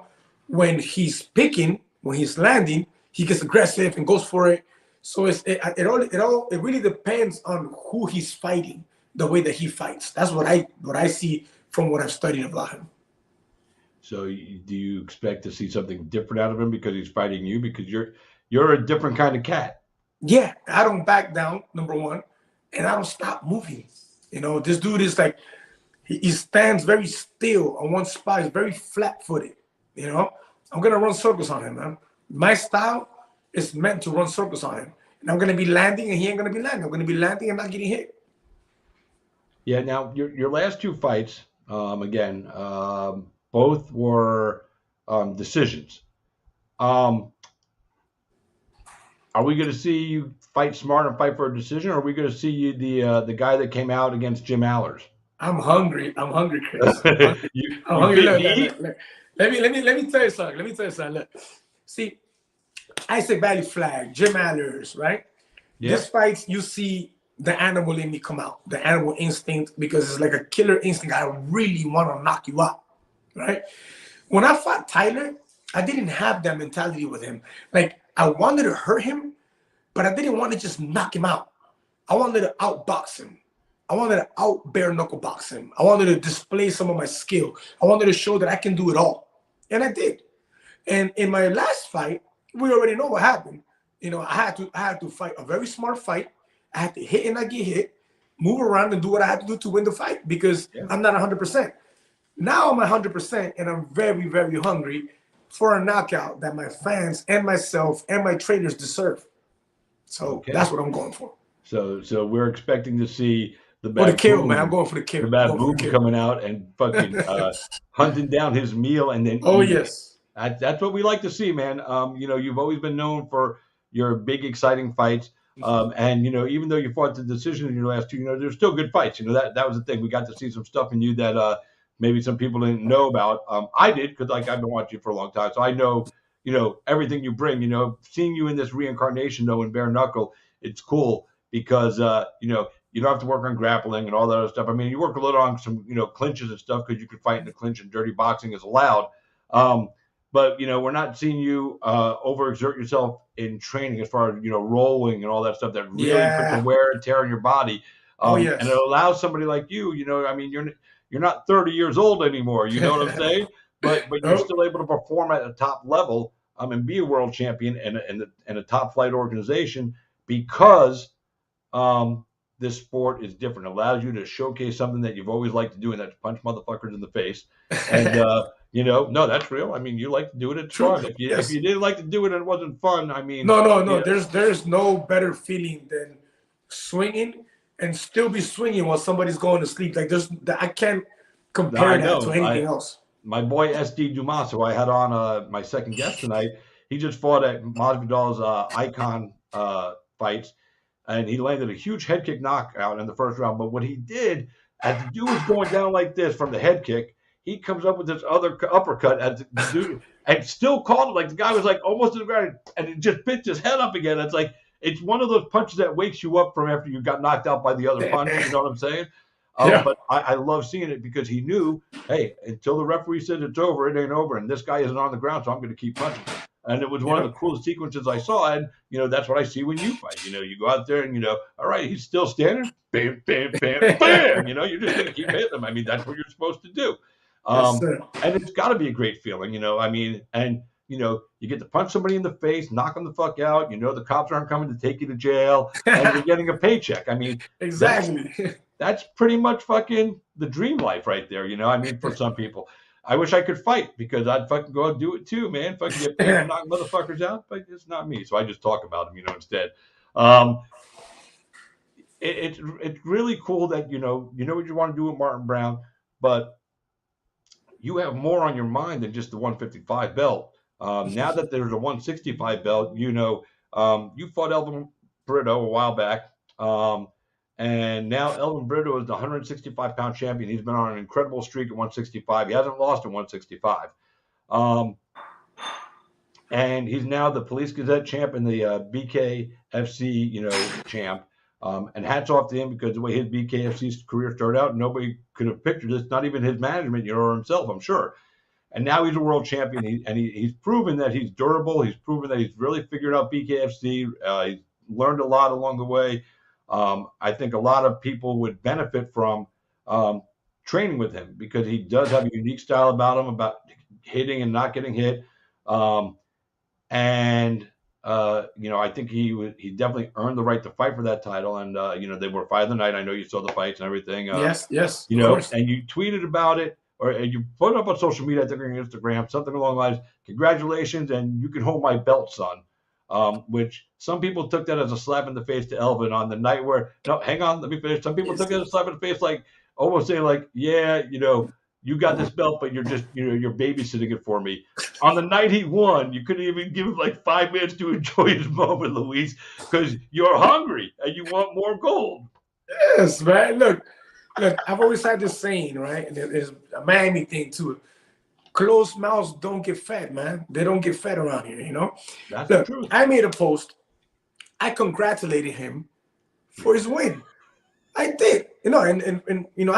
when he's picking, when he's landing, he gets aggressive and goes for it. So it really depends on who he's fighting, the way that he fights. That's what I see from what I've studied about him. So do you expect to see something different out of him because he's fighting you? Because you're a different kind of cat. Yeah, I don't back down, number one, and I don't stop moving. This dude is like, he stands very still on one spot. He's very flat-footed. I'm going to run circles on him, man. My style is meant to run circles on him. And I'm going to be landing, and he ain't going to be landing. I'm going to be landing and not getting hit. Yeah, now, your last two fights, again, both were decisions. Are we going to see you fight smart and fight for a decision, or are we going to see you the guy that came out against Jim Allers? I'm hungry, Chris. I'm hungry. Look. Let me tell you something. Look, see, Isaac Valley Flag, Jim Allers, right? Yeah. This fight, you see the animal in me come out, the animal instinct, because it's like a killer instinct. I really want to knock you out, right? When I fought Tyler, I didn't have that mentality with him. Like, I wanted to hurt him, but I didn't want to just knock him out. I wanted to outbox him. I wanted to out bare knuckle box him. I wanted to display some of my skill. I wanted to show that I can do it all. And I did. And in my last fight, we already know what happened. I had to fight a very smart fight. I had to hit and not get hit, move around and do what I had to do to win the fight because I'm not 100%. Now I'm 100% and I'm very, very hungry for a knockout that my fans and myself and my trainers deserve. So that's what I'm going for. So we're expecting to see the kill, man. I'm going for the kill. The baboon coming out and fucking hunting down his meal and then. Oh yes, that's what we like to see, man. You've always been known for your big, exciting fights, and even though you fought the decision in your last two, there's still good fights. That was the thing. We got to see some stuff in you that maybe some people didn't know about. I did because I've been watching you for a long time, so I know everything you bring. Seeing you in this reincarnation though in bare knuckle, it's cool because you don't have to work on grappling and all that other stuff. I mean, you work a little on some, clinches and stuff because you can fight in the clinch and dirty boxing is allowed. But, we're not seeing you overexert yourself in training as far as, rolling and all that stuff that really puts the wear and tear on your body. And it allows somebody like you, you're not 30 years old anymore. You know what I'm saying? But you're still able to perform at a top level and be a world champion and a top flight organization because this sport is different. It allows you to showcase something that you've always liked to do, and that's punch motherfuckers in the face. And no, that's real. I mean, you like to do it. It's fun. If you didn't like to do it and it wasn't fun, I mean, no. There's no better feeling than swinging and still be swinging while somebody's going to sleep. Like I can't compare that to anything else. My boy SD Dumas, who I had on my second guest tonight, he just fought at Masvidal's Icon fights. and he landed a huge head kick knockout in the first round. But what he did, as the dude was going down like this from the head kick, he comes up with this other uppercut as the dude, and still called it. Like the guy was like almost to the ground, and it just picked his head up again. It's like it's one of those punches that wakes you up from after you got knocked out by the other punch. You know what I'm saying? Yeah. But I love seeing it because he knew, hey, until the referee says it's over, it ain't over, and this guy isn't on the ground, so I'm going to keep punching. And it was one of the coolest sequences I saw, and that's what I see when you fight. You go out there and all right, he's still standing, bam, bam, bam, bam. You're just going to keep hitting him. I mean, that's what you're supposed to do. Yes, sir. And it's got to be a great feeling, I mean, and you get to punch somebody in the face, knock them the fuck out. The cops aren't coming to take you to jail, and you're getting a paycheck. I mean, Exactly. That's pretty much fucking the dream life right there. I mean, for some people, I wish I could fight because I'd fucking go and do it too, man. Fucking get paid to knock motherfuckers out, but it's not me. So I just talk about them, instead. It's really cool that you know what you want to do with Martin Brown, but you have more on your mind than just the 155 belt. Now that there's a 165 belt, you fought Elvin Brito a while back. And now Elvin Brito is the 165-pound champion. He's been on an incredible streak at 165. He hasn't lost at 165. And he's now the Police Gazette champ and the BKFC, champ. And hats off to him because the way his BKFC's career started out, nobody could have pictured this, not even his management, or himself, I'm sure. And now he's a world champion. He's proven that he's durable. He's proven that he's really figured out BKFC. He's learned a lot along the way. I think a lot of people would benefit from training with him because he does have a unique style about him, about hitting and not getting hit. I think he definitely earned the right to fight for that title. And, they were fight of the night. I know you saw the fights and everything. Yes. And you tweeted about it or you put it up on social media, I think on Instagram, something along the lines, congratulations, and you can hold my belt, son. Which some people took that as a slap in the face to Elvin on the night where, no, hang on, let me finish. Some people took it as a slap in the face, like almost saying like, yeah, you got this belt, but you're just, you're babysitting it for me. On the night he won, you couldn't even give him like 5 minutes to enjoy his moment, Luis, because you're hungry and you want more gold. Yes, man. Look, I've always had this saying, right? And there's a Miami thing too. Closed mouths don't get fed, man. They don't get fed around here, That's true. I made a post. I congratulated him for his win. I did, and I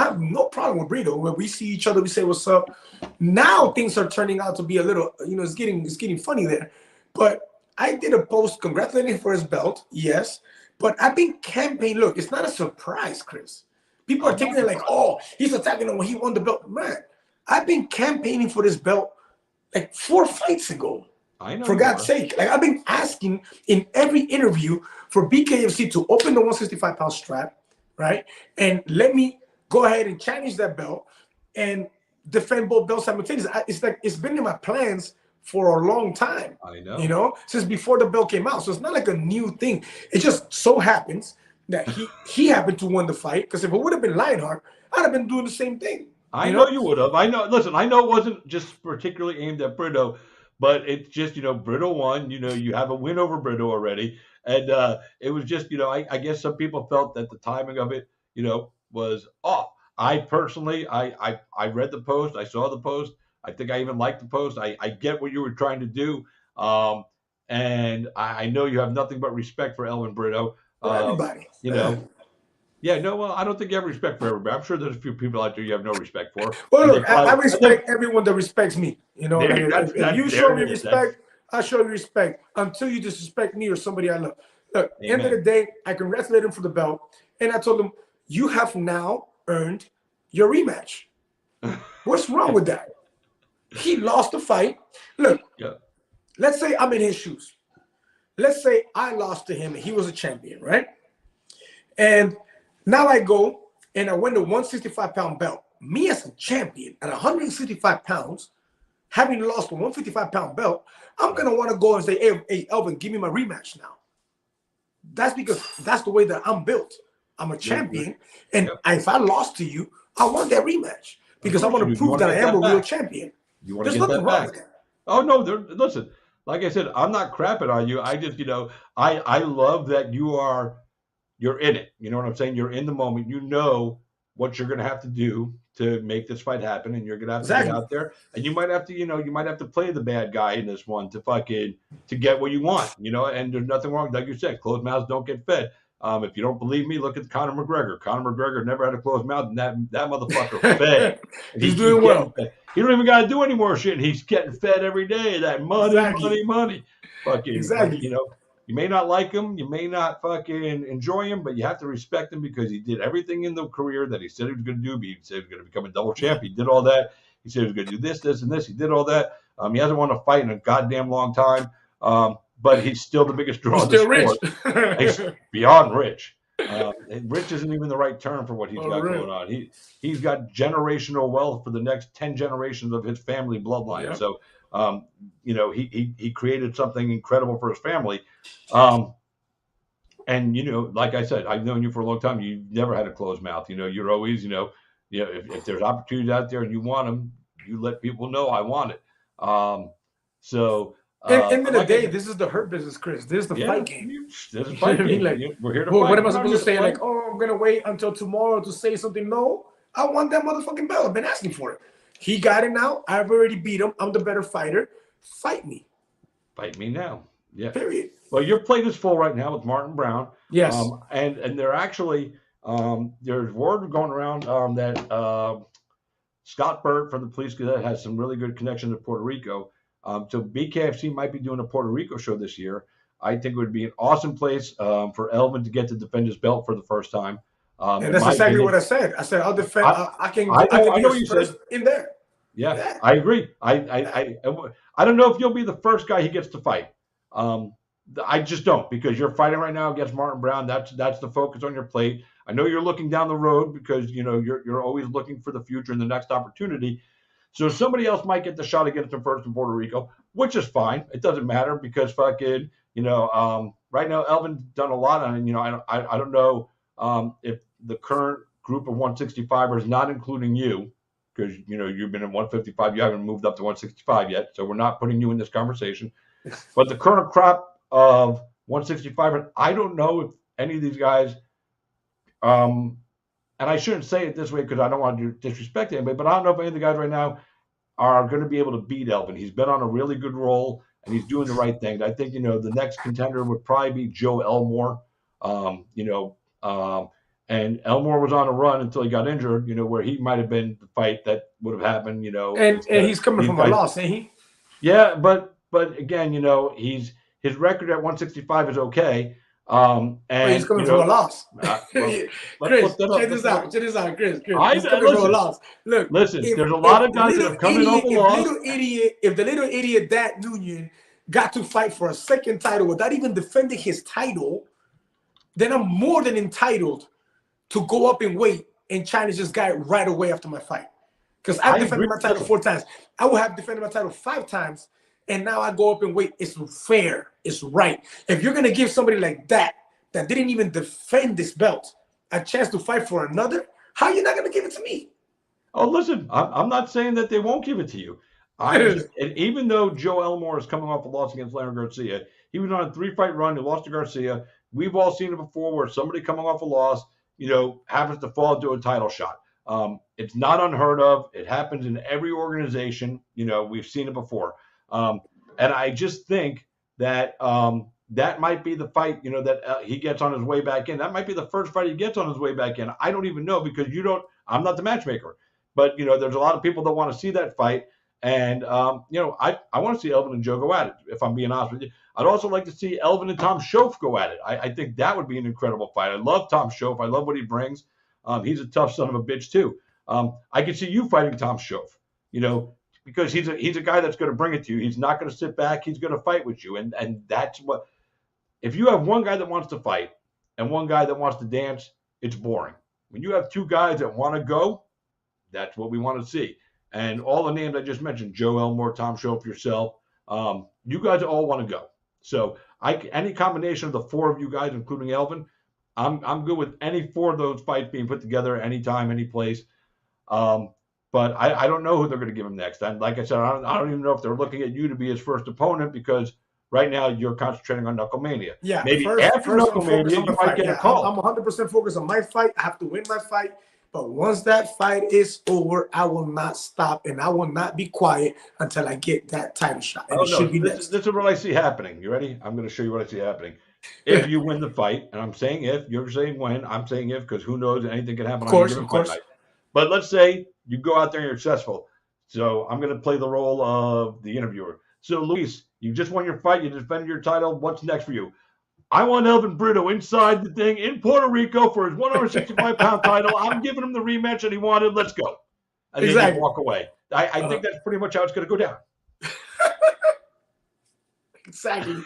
have no problem with Brito. When we see each other, we say what's up. Now things are turning out to be a little, it's getting funny there. But I did a post congratulating him for his belt, yes. But I've been campaigning. Look, it's not a surprise, Chris. People are taking it like, oh, he's attacking him when he won the belt. Man, I've been campaigning for this belt like 4 fights ago. I know. For God's sake, like I've been asking in every interview for BKFC to open the 165-pound strap, right? And let me go ahead and challenge that belt and defend both belts simultaneously. It's been in my plans for a long time. I know. Since before the belt came out. So it's not like a new thing. It just so happens that he happened to win the fight. Because if it would have been Lionheart, I'd have been doing the same thing. I know you would have. I know. Listen, I know it wasn't just particularly aimed at Brito, but it's just, Brito won. You have a win over Brito already. And it was just, I guess some people felt that the timing of it, was off. I personally, I read the post. I saw the post. I think I even liked the post. I get what you were trying to do. And I know you have nothing but respect for Elvin Brito. For everybody. Yeah, no, well, I don't think you have respect for everybody. I'm sure there's a few people out there you have no respect for. Well, look, I respect everyone that respects me. If you show me respect, I show you respect until you disrespect me or somebody I love. Look, at the end of the day, I congratulate him for the belt. And I told him, you have now earned your rematch. What's wrong with that? He lost the fight. Look, let's say I'm in his shoes. Let's say I lost to him and he was a champion, right? And now I go and I win the 165-pound belt. Me as a champion at 165 pounds, having lost the 155-pound belt, I'm going to want to go and say, hey, Elvin, give me my rematch now. That's because that's the way that I'm built. I'm a champion. And if I lost to you, I want that rematch because I want to prove that I am a real champion. You want to get that back. Oh, no, listen, like I said, I'm not crapping on you. I just, I love that you are you're in it. You know what I'm saying? You're in the moment. You know what you're going to have to do to make this fight happen, and you're going to have to get out there, and you might have to, you might have to play the bad guy in this one to get what you want, and there's nothing wrong. Like you said, closed mouths don't get fed. If you don't believe me, look at Conor McGregor. Conor McGregor never had a closed mouth, and that motherfucker fed. He's doing well. Fed. He don't even got to do any more shit. He's getting fed every day. That money. Exactly. You may not like him, you may not fucking enjoy him, but you have to respect him because he did everything in the career that he said he was going to do. He said he was going to become a double champ. He did all that. He said he was going to do this, and this. He did all that. He hasn't won a fight in a goddamn long time, but he's still the biggest draw in the sport. He's beyond rich. Rich isn't even the right term for what he's got going on. He's got generational wealth for the next 10 generations of his family bloodline. Yep. So, he created something incredible for his family. And like I said, I've known you for a long time. You never had a closed mouth. You're always, if there's opportunities out there and you want them, you let people know I want it. End of the day, this is the hurt business, Chris. This is the fight game. This is a fight game. We're here to fight. What am I supposed to say? Like, I'm going to wait until tomorrow to say something? No, I want that motherfucking belt. I've been asking for it. He got it now. I've already beat him. I'm the better fighter. Fight me. Fight me now. Yeah. Period. Well, your plate is full right now with Martin Brown. Yes. And they're actually there's word going around that Scott Burt from the Police Cadet has some really good connections to Puerto Rico. So BKFC might be doing a Puerto Rico show this year. I think it would be an awesome place for Elvin to get to defend his belt for the first time. And that's exactly what I said. I said I'll defend. I can know you said in there. Yeah, I agree. I don't know if you'll be the first guy he gets to fight. I just don't, because you're fighting right now against Martin Brown. That's the focus on your plate. I know you're looking down the road because you're always looking for the future and the next opportunity. So somebody else might get the shot against him first in Puerto Rico, which is fine. It doesn't matter because fucking right now Elvin's done a lot on it. I don't know if the current group of 165ers, not including you, because you've been in 155, you haven't moved up to 165 yet, so we're not putting you in this conversation. But the current crop of 165ers, I don't know if any of these guys, and I shouldn't say it this way because I don't want to disrespect anybody, but I don't know if any of the guys right now are going to be able to beat Elvin. He's been on a really good roll and he's doing the right thing. I think the next contender would probably be Joe Elmore. And Elmore was on a run until he got injured, where he might have been the fight that would have happened, And he's coming from a loss, ain't he? Yeah, but again, his record at 165 is okay. And he's coming from a loss. Chris, check this out. Chris. He's coming from a loss. Look, listen. There's a lot of guys that have come in off a loss. If the little idiot Dat Nunez got to fight for a second title without even defending his title, then I'm more than entitled to go up and wait and challenge this guy right away after my fight. Because I've defended my title 4 times. I will have defended my title 5 times, and now I go up and wait. It's fair. It's right. If you're going to give somebody like that didn't even defend this belt a chance to fight for another, how are you not going to give it to me? Oh, listen, I'm not saying that they won't give it to you. And even though Joe Elmore is coming off a loss against Larry Garcia, he was on a 3-fight run. He lost to Garcia. We've all seen it before where somebody coming off a loss, happens to fall into a title shot. It's not unheard of. It happens in every organization. We've seen it before. And I just think that that might be the fight, that he gets on his way back in. That might be the first fight he gets on his way back in. I don't even know because I'm not the matchmaker. But, there's a lot of people that want to see that fight. And, I want to see Elvin and Joe go at it, if I'm being honest with you. I'd also like to see Elvin and Tom Schoaf go at it. I think that would be an incredible fight. I love Tom Schoaf. I love what he brings. He's a tough son of a bitch, too. I could see you fighting Tom Schoaf, because he's a guy that's going to bring it to you. He's not going to sit back. He's going to fight with you. And that's what – if you have one guy that wants to fight and one guy that wants to dance, it's boring. When you have 2 guys that want to go, that's what we want to see. And all the names I just mentioned, Joe Elmore, Tom Schoaf, yourself, you guys all want to go. So any combination of the 4 of you guys, including Elvin, I'm good with any 4 of those fights being put together anytime, any place. But I don't know who they're going to give him next. And like I said, I don't even know if they're looking at you to be his first opponent because right now you're concentrating on Knucklemania. Yeah, Maybe first after I'm focused Knucklemania, on you my might fight. get a Yeah, call. I'm 100% focused on my fight. I have to win my fight. But once that fight is over, I will not stop and I will not be quiet until I get that title shot. And Oh it no, should be this next. is what I see happening. You ready? I'm going to show you what I see happening. If you win the fight, and I'm saying if, you're saying when, I'm saying if, because who knows, anything can happen Of on any course, given of fight course. night. But let's say you go out there and you're successful. So I'm going to play the role of the interviewer. So Luis, you just won your fight. You defended your title. What's next for you? I want Elvin Brito inside the thing in Puerto Rico for his 165-pound title. I'm giving him the rematch that he wanted. Let's go. And then you walk away. I think that's pretty much how it's going to go down. Exactly.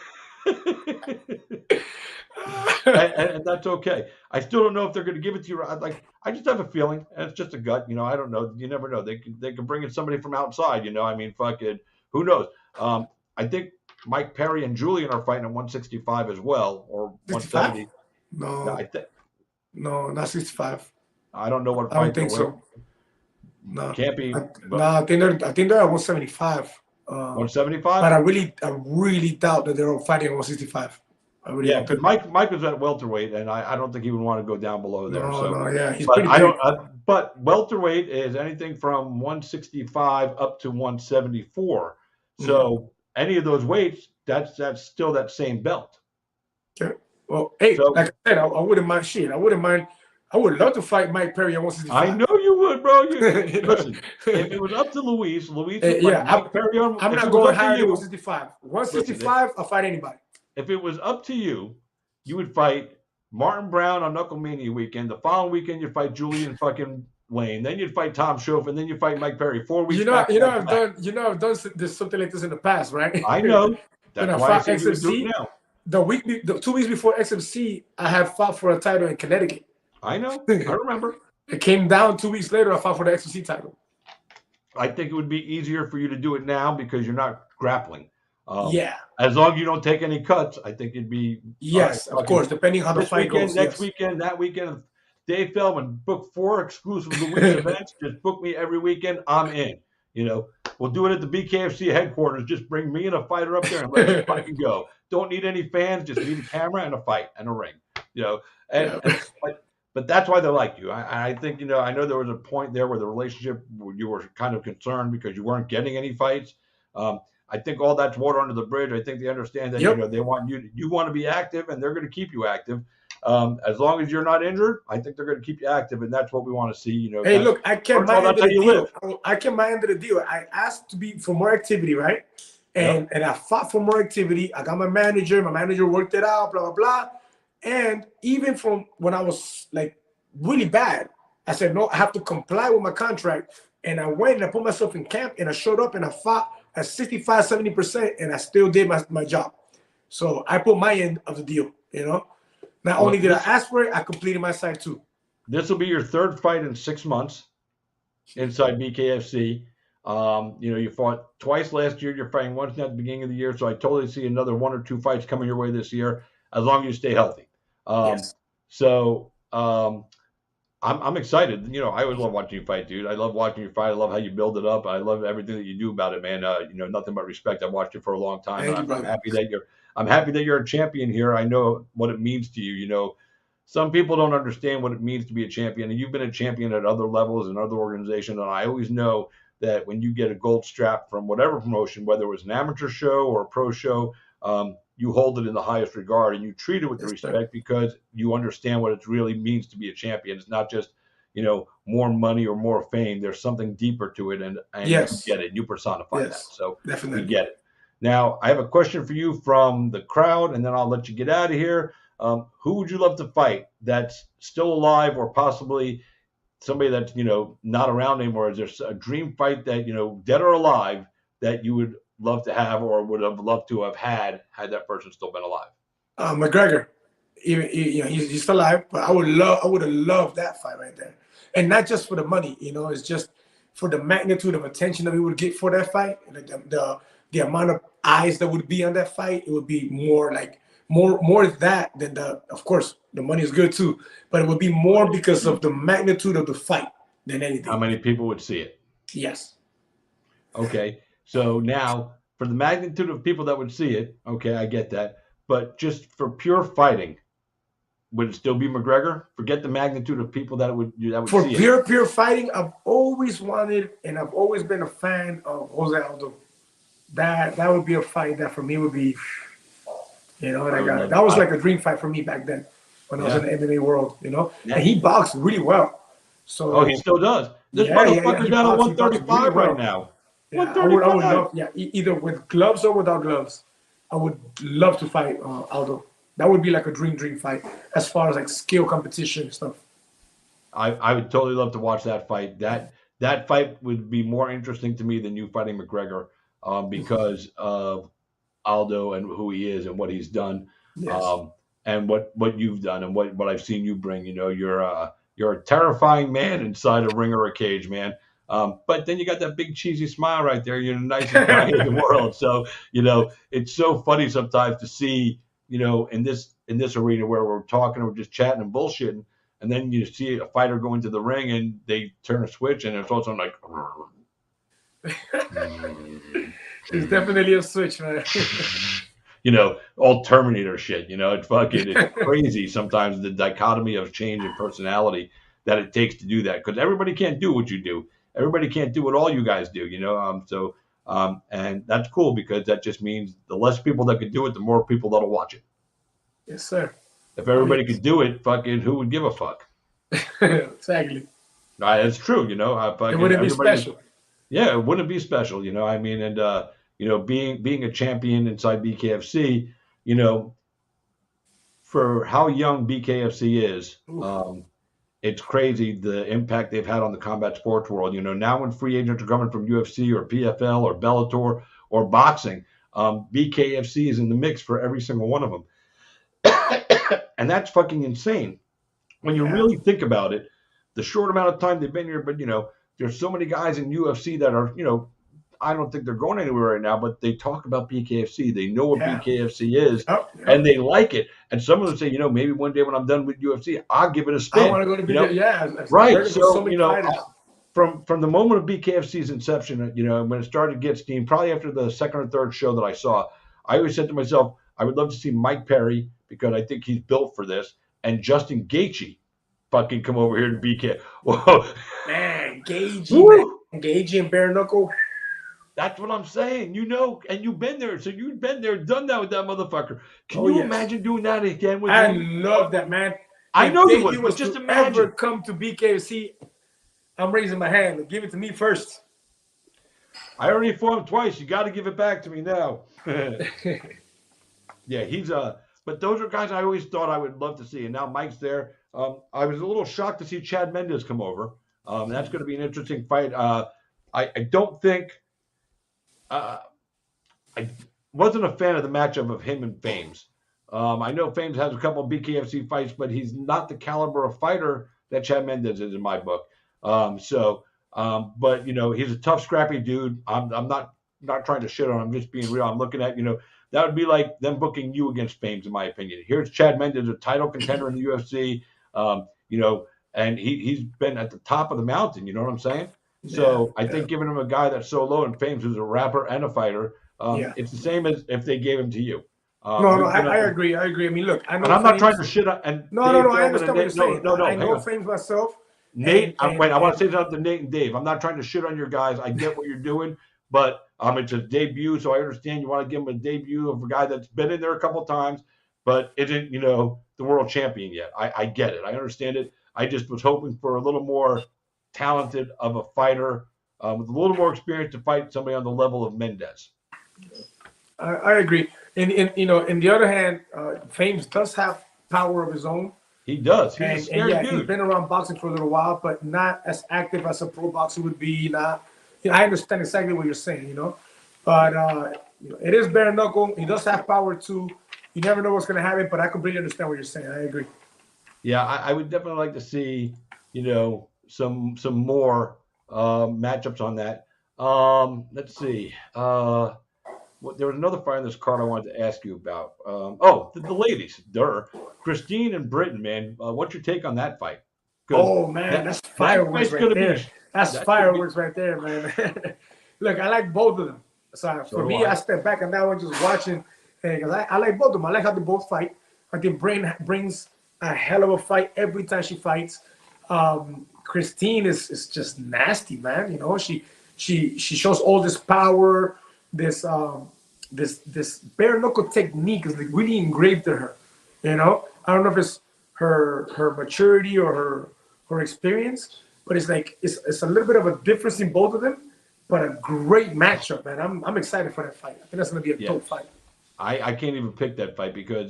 and that's okay. I still don't know if they're going to give it to you. I just have a feeling, and it's just a gut. I don't know. You never know. They can bring in somebody from outside. I mean, fucking, who knows? I think Mike Perry and Julian are fighting at 165 as well, or 170. No, no, not 65. I don't know what I fight don't think so. No, can't be. I think they're at 175. 175. But I really doubt that they're fighting at 165. Yeah, because Mike was at welterweight, and I don't think he would want to go down below there. Yeah, he's but pretty big. But welterweight is anything from 165 up to 174. So any of those weights, that's still that same belt. Okay. Well, hey, like I said, I wouldn't mind shit. I wouldn't mind. I would love to fight Mike Perry at 165. I know you would, bro. Listen, if it was up to Luis would fight Mike Perry on. I'm not going higher than 165. 165, I'll fight anybody. If it was up to you, you would fight Martin Brown on Knucklemania weekend. The following weekend, you'd fight Julian fucking Lane. Then you'd fight Tom Shoaf, and then you'd fight Mike Perry. 4 weeks. I've done something like this in the past, right? I know. That's why I said XFC. 2 weeks before XFC, I had fought for a title in Connecticut. I know. I remember. It came down 2 weeks later. I fought for the XFC title. I think it would be easier for you to do it now because you're not grappling. Yeah. As long as you don't take any cuts, I think it'd be. Yes, of course, depending how the fight goes. Next weekend, that weekend. Dave Feldman, book 4 exclusive Luis events. Just book me every weekend. I'm in. We'll do it at the BKFC headquarters. Just bring me and a fighter up there and let us fucking go. Don't need any fans. Just need a camera and a fight and a ring. But that's why they like you. I think, I know there was a point there where the relationship, you were kind of concerned because you weren't getting any fights. I think all that's water under the bridge. I think they understand that, they want you want to be active and they're going to keep you active. As long as you're not injured, I think they're going to keep you active. And that's what we want to see, Hey, look, I kept my end of the deal. I kept my end of the deal. I asked for more activity, right? And I fought for more activity. I got my manager worked it out, blah, blah, blah. And even from when I was like really bad, I said, no, I have to comply with my contract. And I went and I put myself in camp and I showed up and I fought at 65, 70%, and I still did my job. So I put my end of the deal, Not only did I ask for it, I completed my side too. This will be your 3rd fight in 6 months inside BKFC. You fought twice last year. You're fighting once now at the beginning of the year. So I totally see another 1 or 2 fights coming your way this year, as long as you stay healthy. Yes. So I'm excited. I always love watching you fight, dude. I love watching you fight. I love how you build it up. I love everything that you do about it, man. Nothing but respect. I've watched you for a long time. I'm happy that you're a champion here. I know what it means to you. Some people don't understand what it means to be a champion, and you've been a champion at other levels and other organizations. And I always know that when you get a gold strap from whatever promotion, whether it was an amateur show or a pro show, you hold it in the highest regard and you treat it with respect because you understand what it really means to be a champion. It's not just, more money or more fame. There's something deeper to it, and you get it. You personify that. So definitely we get it. Now, I have a question for you from the crowd, and then I'll let you get out of here. Who would you love to fight that's still alive or possibly somebody that's, not around anymore? Is there a dream fight that, dead or alive, that you would love to have or would have loved to have had that person still been alive? McGregor, even he's still alive, but I would have loved that fight right there, and not just for the money. It's just for the magnitude of attention that we would get for that fight, and the amount of eyes that would be on that fight. It would be more that than of course the money is good too, but it would be more because of the magnitude of the fight than anything. How many people would see it? Yes. Okay. So now for the magnitude of people that would see it, okay, I get that. But just for pure fighting, would it still be McGregor? Forget the magnitude of people that would For see pure fighting, I've always wanted and I've always been a fan of Jose Aldo. That would be a fight that for me would be, that was like a dream fight for me back then when I was in the MMA world, Yeah. And he boxed really well. So he still does. This motherfucker's down at 135 right now. Yeah, I would love, either with gloves or without gloves. I would love to fight Aldo. That would be like a dream fight as far as like skill competition and stuff. I would totally love to watch that fight. That fight would be more interesting to me than you fighting McGregor, because of Aldo and who he is and what he's done, and what you've done and what I've seen you bring. You're a terrifying man inside a ring or a cage, man. But then you got that big cheesy smile right there. You're the nicest guy in the world. So, it's so funny sometimes to see, in this arena where we're talking, we're just chatting and bullshitting. And then you see a fighter go into the ring and they turn a switch and it's also like, it's definitely a switch, man. All Terminator shit, it's crazy sometimes the dichotomy of change in personality that it takes to do that. Because everybody can't do what you do. Everybody can't do what all you guys do, and that's cool because that just means the less people that could do it, the more people that'll watch it. Yes, sir. If everybody could do it, fucking who would give a fuck? Exactly. It's true, it wouldn't be special. Yeah, it wouldn't be special, and being a champion inside BKFC, for how young BKFC is, it's crazy the impact they've had on the combat sports world. Now when free agents are coming from UFC or PFL or Bellator or boxing, BKFC is in the mix for every single one of them. And that's fucking insane. When you really think about it, the short amount of time they've been here, but there's so many guys in UFC that are, I don't think they're going anywhere right now, but they talk about BKFC. They know what BKFC is, and they like it. And some of them say, maybe one day when I'm done with UFC, I'll give it a spin. I want to go to BKFC. Right. So, from the moment of BKFC's inception, when it started to get steam, probably after the second or third show that I saw, I always said to myself, I would love to see Mike Perry because I think he's built for this, and Justin Gaethje fucking come over here to BK. Whoa. Man, Gaethje and bare knuckle. That's what I'm saying, and you've been there. So you've been there, done that with that motherfucker. Can you imagine doing that again with him? I love that, man. I know you would, but just imagine. Ever come to BKFC, I'm raising my hand. Give it to me first. I already fought him twice. You got to give it back to me now. Yeah, he's but those are guys I always thought I would love to see, and now Mike's there. I was a little shocked to see Chad Mendes come over. That's going to be an interesting fight. I don't think. I wasn't a fan of the matchup of him and Fames. I know Fames has a couple of BKFC fights, but he's not the caliber of fighter that Chad Mendes is in my book. But he's a tough, scrappy dude. I'm not trying to shit on him. I'm just being real. I'm looking at, that would be like them booking you against Fames, in my opinion. Here's Chad Mendes, a title contender in the UFC, and he's been at the top of the mountain. You know what I'm saying? So I think giving him a guy that's so low in Fames, who's a rapper and a fighter, it's the same as if they gave him to you. I agree. I mean, look, I know. And I'm not trying to shit on. And no. I understand what you're saying. No. I know Fames myself. Nate, I want to say something to Nate and Dave. I'm not trying to shit on your guys. I get what you're doing, but it's a debut, so I understand you want to give him a debut of a guy that's been in there a couple times, but isn't the world champion yet. I get it. I understand it. I just was hoping for a little more talented of a fighter with a little more experience to fight somebody on the level of Mendes. I agree. And in the other hand, Fames does have power of his own. He does. He's a scary dude. He's been around boxing for a little while, but not as active as a pro boxer would be. I understand exactly what you're saying, but it is bare knuckle. He does have power too. You never know what's going to happen, but I completely understand what you're saying. I agree. Yeah, I would definitely like to see, some more matchups on that. Let's see. There was another fight in this card I wanted to ask you about. The ladies, Christine and Britain, man. What's your take on that fight? Oh man, that's fireworks right there. That's fireworks right there, man. Look, I like both of them. So So for do me, I I. step back and now I'm just watching, because I like both of them. I like how they both fight. I think Brain brings a hell of a fight every time she fights. Christine is just nasty, man. You know, she shows all this power, this this bare knuckle technique is like really engraved in her. You know, I don't know if it's her maturity or her experience, but it's like it's a little bit of a difference in both of them, but a great matchup, man. I'm excited for that fight. I think that's gonna be a Yeah. dope fight. I can't even pick that fight because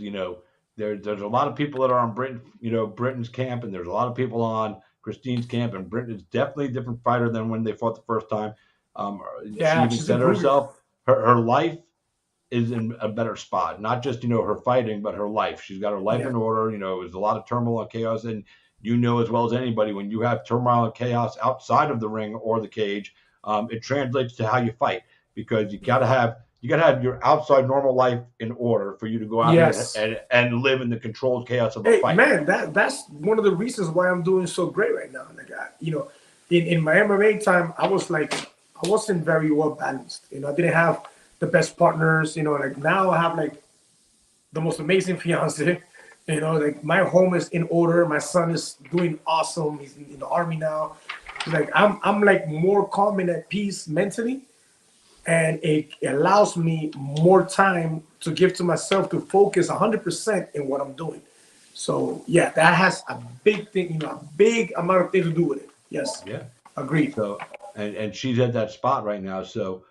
there's a lot of people that are on Britain's camp, and there's a lot of people on Christine's camp, and Britain is definitely a different fighter than when they fought the first time. Um, she Yeah, even she's said improving. herself, her life is in a better spot. Not just her fighting, but her life. She's got her life Yeah, in order. There's a lot of turmoil and chaos, and as well as anybody, when you have turmoil and chaos outside of the ring or the cage, it translates to how you fight because you gotta have your outside normal life in order for you to go out here yes. and live in the controlled chaos of a Hey, fight. man, that's one of the reasons why I'm doing so great right now. Like, in my MMA time, I wasn't very well balanced. I didn't have the best partners. Like now I have like the most amazing fiance. Like my home is in order. My son is doing awesome. He's in the army now. Like I'm like more calm and at peace mentally, and it allows me more time to give to myself to focus 100% in what I'm doing. So yeah, that has a big thing, a big amount of things to do with it. Yes, Yeah. agreed. So, and she's at that spot right now. So,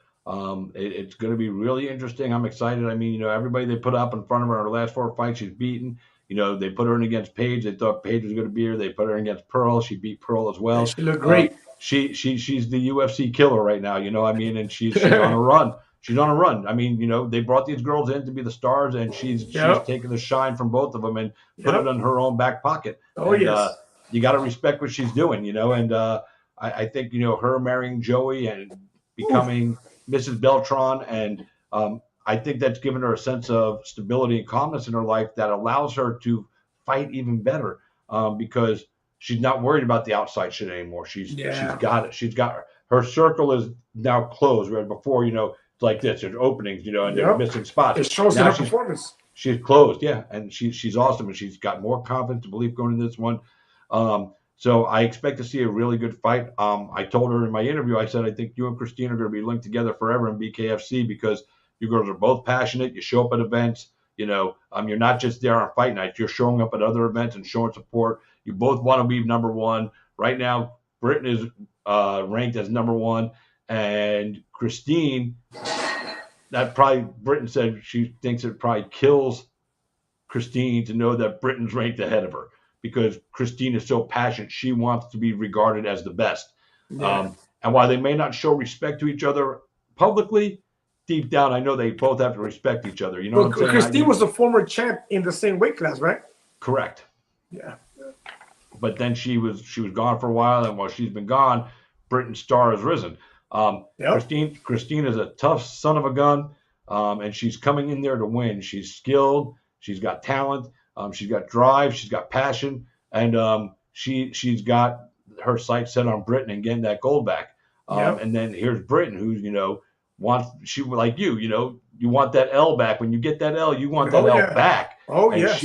it's going to be really interesting. I'm excited. I mean, everybody they put up in front of her, her last four fights, she's beaten. They put her in against Paige. They thought Paige was going to beat her. They put her in against Pearl. She beat Pearl as And well. she looked great. She's the UFC killer right now. I mean, and she's on a run. She's on a run. I mean, they brought these girls in to be the stars, and she's Yep. taken the shine from both of them and put it Yep. in her own back pocket. Oh And yes. you got to respect what she's doing. And I think her marrying Joey and Oof. becoming Mrs. Beltran, and I think that's given her a sense of stability and calmness in her life that allows her to fight even better because she's not worried about the outside shit anymore. She's Yeah. got it. She's got her circle is now closed. Where before, it's like this. There's openings, and there's Yep. missing spots. It shows in Now her performance. she's closed, yeah, and she's awesome, and she's got more confidence and belief going into this one. So I expect to see a really good fight. I told her in my interview, I said I think you and Christine are going to be linked together forever in BKFC because you girls are both passionate. You show up at events. You're not just there on fight nights. You're showing up at other events and showing support. You both want to be number one. Right now, Britain is ranked as number one, and Christine, that probably Britain said she thinks it probably kills Christine to know that Britain's ranked ahead of her because Christine is so passionate. She wants to be regarded as the best. Yeah. And while they may not show respect to each other publicly, deep down, I know they both have to respect each other. You know Well, what I'm saying? Christine was a former champ in the same weight class, right? Correct. Yeah. But then she was gone for a while, and while she's been gone, Britain's star has risen. Yep. Christine is a tough son of a gun, and she's coming in there to win. She's skilled. She's got talent. She's got drive. She's got passion, and she's got her sights set on Britain and getting that gold back. Yep. And then here's Britain, who's wants she like you want that L back. When you get that L, you want that Oh L yeah. back. Oh And yes.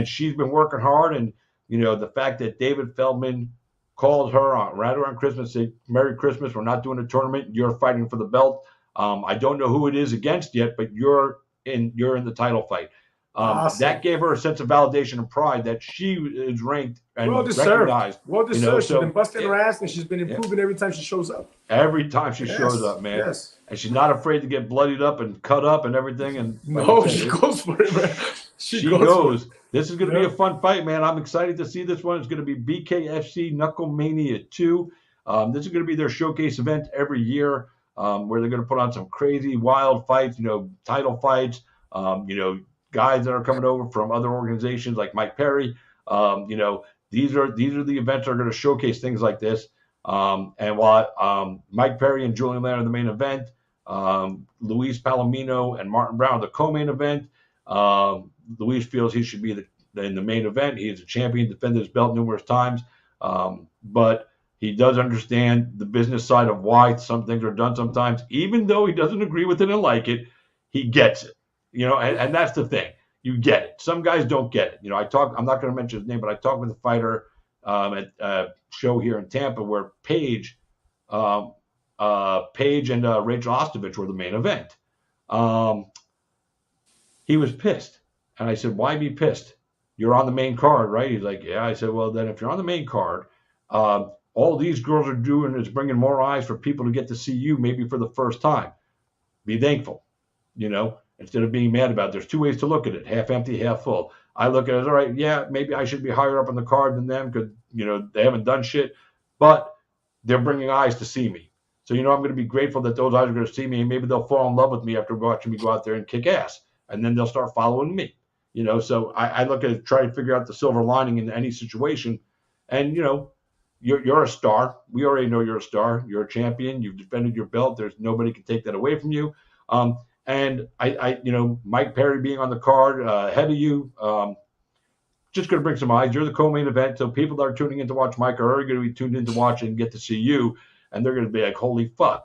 she's been working hard, and the fact that David Feldman called her right around Christmas, said, "Merry Christmas. We're not doing a tournament. You're fighting for the belt. I don't know who it is against yet, but you're in the title fight." Awesome. That gave her a sense of validation and pride that she is ranked Well and deserved. recognized. Well deserved. She's been So busting her ass and she's been yeah, improving every time she shows up. every time she shows Yes. up, man, Yes. and she's not afraid to get bloodied up and cut up and everything. And like I No, said, she goes for it, man. She she goes for it. goes. This is going to be a Yep. fun fight, man. I'm excited to see this one. It's going to be BKFC Knuckle Mania 2. This is going to be their showcase event every year where they're going to put on some crazy, wild fights, title fights, guys that are coming over from other organizations like Mike Perry. These are the events that are going to showcase things like this. And while Mike Perry and Julian Land are the main event, Luis Palomino and Martin Brown are the co-main event. Luis feels he should be in the main event. He is a champion, defended his belt numerous times. But He does understand the business side of why some things are done sometimes, even though he doesn't agree with it and like it. He gets it, and that's the thing. You get it. Some guys don't get it. I'm not going to mention his name, but I talked with a fighter at a show here in Tampa where Paige and Rachel Ostovich were the main event. He was pissed. And I said, why be pissed? You're on the main card, right? He's like, yeah. I said, well, then if you're on the main card, all these girls are doing is bringing more eyes for people to get to see you maybe for the first time. Be thankful, instead of being mad about it. There's two ways to look at it, half empty, half full. I look at it as, all right, yeah, maybe I should be higher up on the card than them because, they haven't done shit, but they're bringing eyes to see me. So, I'm going to be grateful that those eyes are going to see me, and maybe they'll fall in love with me after watching me go out there and kick ass, and then they'll start following me. So I look at it, try to figure out the silver lining in any situation. And, you're a star. We already know you're a star. You're a champion. You've defended your belt. There's nobody can take that away from you. And I Mike Perry being on the card ahead of you, just going to bring some eyes. You're the co-main event. So people that are tuning in to watch Mike are already going to be tuned in to watch and get to see you. And they're going to be like, holy fuck.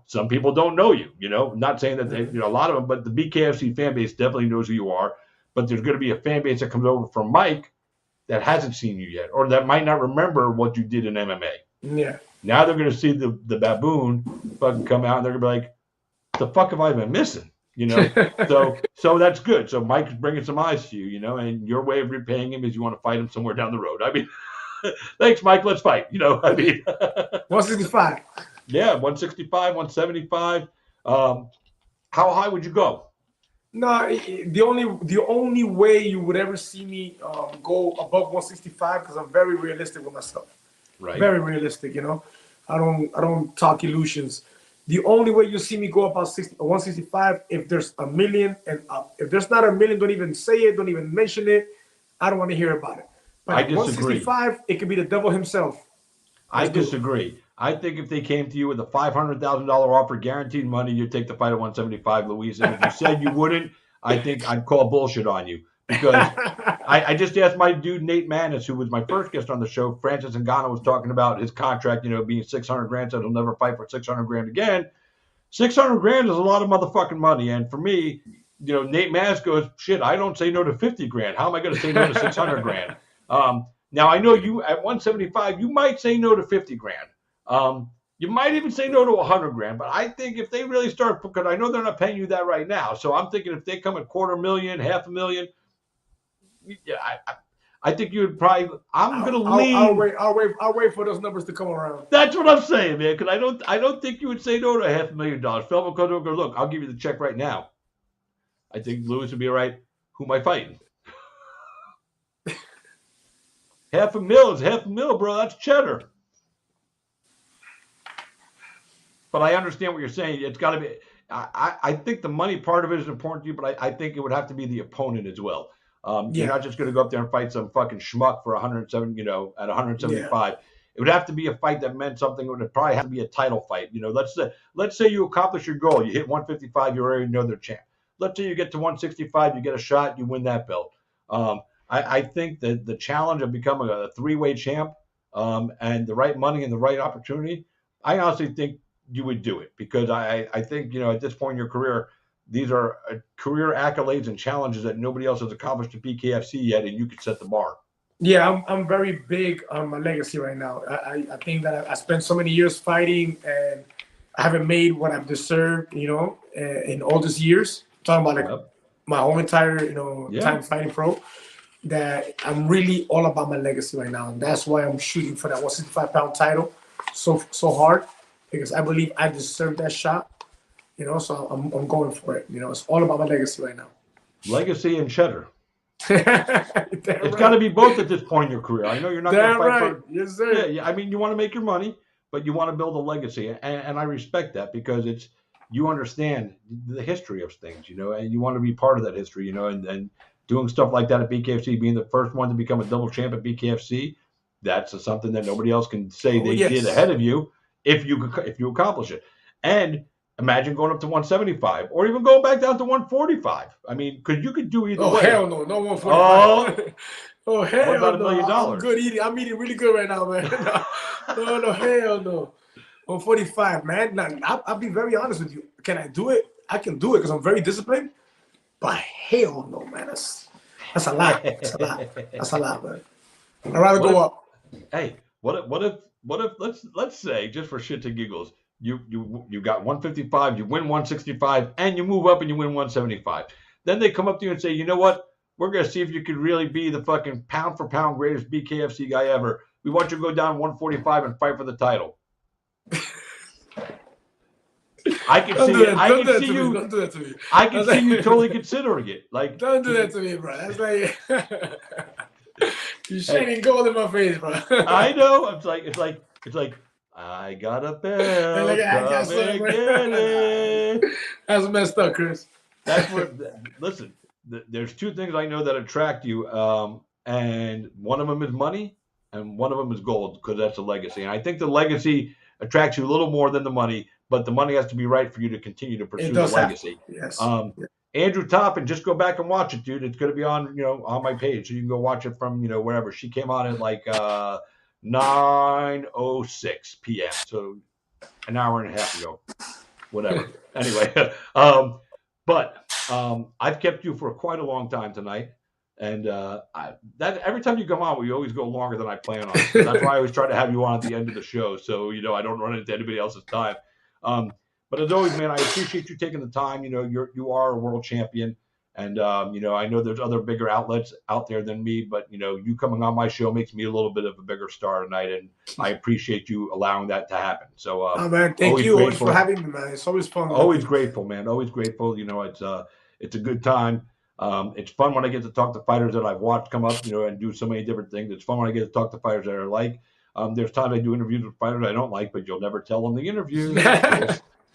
Some people don't know you, not saying that they, a lot of them, but the BKFC fan base definitely knows who you are. But there's going to be a fan base that comes over from Mike that hasn't seen you yet, or that might not remember what you did in MMA. Yeah. Now they're going to see the baboon fucking come out, and they're going to be like, the fuck have I been missing? So that's good. So Mike's bringing some eyes to you, and your way of repaying him is you want to fight him somewhere down the road. I mean, thanks, Mike. Let's fight. 165. Yeah, 165, 175. How high would you go? No, the only way you would ever see me go above 165, because I'm very realistic with myself. Right. Very realistic, I don't talk illusions. The only way you see me go about 165 if there's a million and up. If there's not a million, don't even say it, don't even mention it. I don't want to hear about it. But I at disagree. 165, it could be the devil himself. I disagree. I think if they came to you with a $500,000 offer, guaranteed money, you'd take the fight at 175, Luis. And if you said you wouldn't, I think I'd call bullshit on you. Because I just asked my dude, Nate Maness, who was my first guest on the show. Francis Ngannou was talking about his contract, being 600 grand, so he'll never fight for 600 grand again. 600 grand is a lot of motherfucking money. And for me, Nate Maness goes, shit, I don't say no to 50 grand. How am I going to say no to 600 grand? Now, I know you at 175, you might say no to 50 grand. You might even say no to 100 grand, but I think if they really start, because I know they're not paying you that right now. So I'm thinking if they come at $250,000, $500,000, yeah, I think you would probably. I'm going to lean. I'll wait for those numbers to come around. That's what I'm saying, man. Because I don't think you would say no to $500,000. Phil will come over and go, look, I'll give you the check right now. I think Lewis would be all right. Who am I fighting? $500,000 is $500,000, bro. That's cheddar. But I understand what you're saying. It's got to be. I think the money part of it is important to you, but I think it would have to be the opponent as well. You're not just going to go up there and fight some fucking schmuck for 107, at 175. Yeah. It would have to be a fight that meant something. It would probably have to be a title fight. Let's say you accomplish your goal. You hit 155, you already know they're champ. Let's say you get to 165, you get a shot, you win that belt. I think that the challenge of becoming a three-way champ and the right money and the right opportunity, I honestly think you would do it, because I think, at this point in your career, these are career accolades and challenges that nobody else has accomplished at BKFC yet, and you could set the bar. Yeah, I'm very big on my legacy right now. I think that I spent so many years fighting, and I haven't made what I've deserved, in all these years. I'm talking about my whole entire, time fighting pro, that I'm really all about my legacy right now. And that's why I'm shooting for that 165-pound title so hard, because I believe I deserve that shot. So I'm going for it. It's all about my legacy right now. Legacy and cheddar. It's got to be both at this point in your career. I know you're not going to fight for. Yes, sir. Yeah, I mean, you want to make your money, but you want to build a legacy, and I respect that, because you understand the history of things, and you want to be part of that history, and doing stuff like that at BKFC, being the first one to become a double champ at BKFC, that's something that nobody else can say they did ahead of you if you accomplish it. And imagine going up to 175, or even going back down to 145. I mean, because you could do either way. Oh, hell no. No 145. Oh, hell What about $1 no. million? I'm good eating. I'm eating really good right now, man. No, hell no. I'm 45, man. Now, I'll be very honest with you. Can I do it? I can do it because I'm very disciplined. But hell no, man. That's a lot. That's a lot, man. I'd rather go up. Hey, what if let's say, just for shits and giggles, you got 155, you win 165, and you move up and you win 175. Then they come up to you and say, you know what? We're gonna see if you could really be the fucking pound for pound greatest BKFC guy ever. We want you to go down 145 and fight for the title. I can see it. I can see you. Don't do that to me. I can see you totally considering it. Like, don't do that to me, bro. That's like you're shining gold in my face, bro. I know. It's like I got a bell. Like, I got it. That's messed up, Chris. That's what. Listen, there's two things I know that attract you, and one of them is money, and one of them is gold, because that's a legacy. And I think the legacy attracts you a little more than the money, but the money has to be right for you to continue to pursue the legacy. Yes. Andrew Toppin, just go back and watch it, dude. It's going to be on, on my page, so you can go watch it from, wherever. She came on at like 9:06 p.m. So an hour and a half ago, whatever. Anyway, but I've kept you for quite a long time tonight, and every time you come on, we always go longer than I plan on. So that's why I always try to have you on at the end of the show, so I don't run into anybody else's time. But as always, man, I appreciate you taking the time. You are a world champion, and I know there's other bigger outlets out there than me, but you coming on my show makes me a little bit of a bigger star tonight, and I appreciate you allowing that to happen. So, man, thank you always for having me, man. It's always fun. Always grateful, man. Always grateful. It's a good time. It's fun when I get to talk to fighters that I've watched come up, and do so many different things. It's fun when I get to talk to fighters that I like. There's times I do interviews with fighters I don't like, but you'll never tell in the interview.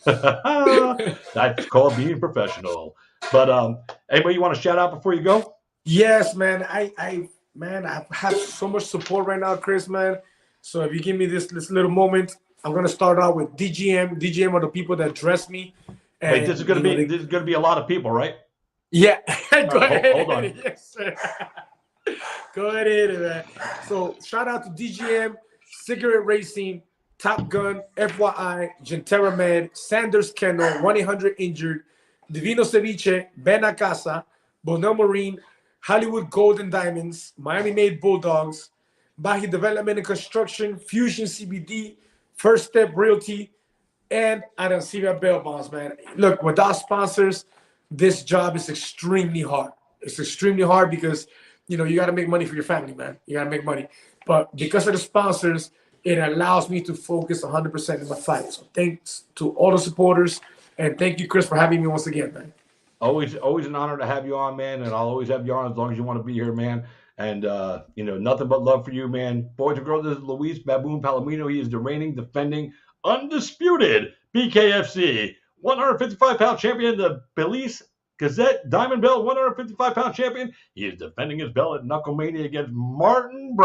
That's called being professional. But anybody you want to shout out before you go? Yes, man. I have so much support right now, Chris, man. So if you give me this little moment, I'm gonna start out with DGM. DGM are the people that dress me. And, wait, this is gonna be a lot of people, right? Yeah. Go ahead. Hold on. Yes, sir. Go ahead, man. So shout out to DGM, Cigarette Racing, Top Gun, FYI, Gentera Med, Sanders Kennel, 1-800-INJURED, Divino Ceviche, Ben Acasa, Bonel Marine, Hollywood Golden Diamonds, Miami-Made Bulldogs, Bahi Development and Construction, Fusion CBD, First Step Realty, and Arancibia Bail Bonds, man. Look, without sponsors, this job is extremely hard. It's extremely hard because, you got to make money for your family, man. You got to make money. But because of the sponsors, it allows me to focus 100% in my fight. So thanks to all the supporters, and thank you, Chris, for having me once again, man. Always an honor to have you on, man, and I'll always have you on as long as you want to be here, man. And, nothing but love for you, man. Boys and girls, this is Luis Baboon Palomino. He is the reigning, defending, undisputed BKFC 155-pound champion, the Belize Gazette Diamond Belt 155-pound champion. He is defending his belt at Knucklemania against Martin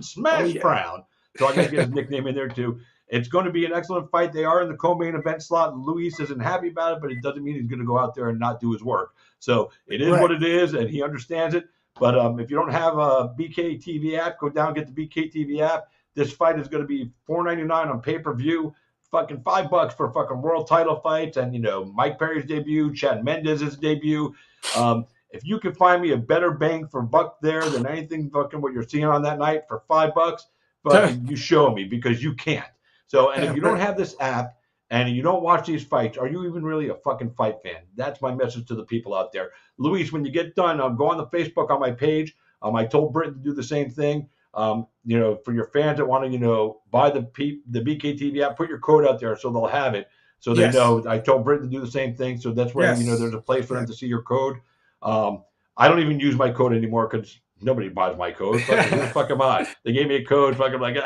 Smash Brown. So I got to get his nickname in there, too. It's going to be an excellent fight. They are in the co-main event slot. Luis isn't happy about it, but it doesn't mean he's going to go out there and not do his work. So it is what it is, and he understands it. But if you don't have a BK TV app, go down and get the BK TV app. This fight is going to be $4.99 on pay-per-view. Fucking $5 for fucking world title fights, and Mike Perry's debut, Chad Mendez's debut. If you can find me a better bang for buck there than anything fucking what you're seeing on that night for $5, fucking you show me, because you can't. So, and if you don't have this app and you don't watch these fights, are you even really a fucking fight fan? That's my message to the people out there. Luis, when you get done, go on the Facebook on my page. I told Britton to do the same thing. For your fans that want to, buy the BK TV app, put your code out there so they'll have it, so they know. I told Britton to do the same thing, so that's where there's a place for them to see your code. I don't even use my code anymore because nobody buys my code. Who the fuck am I? They gave me a code, fucking like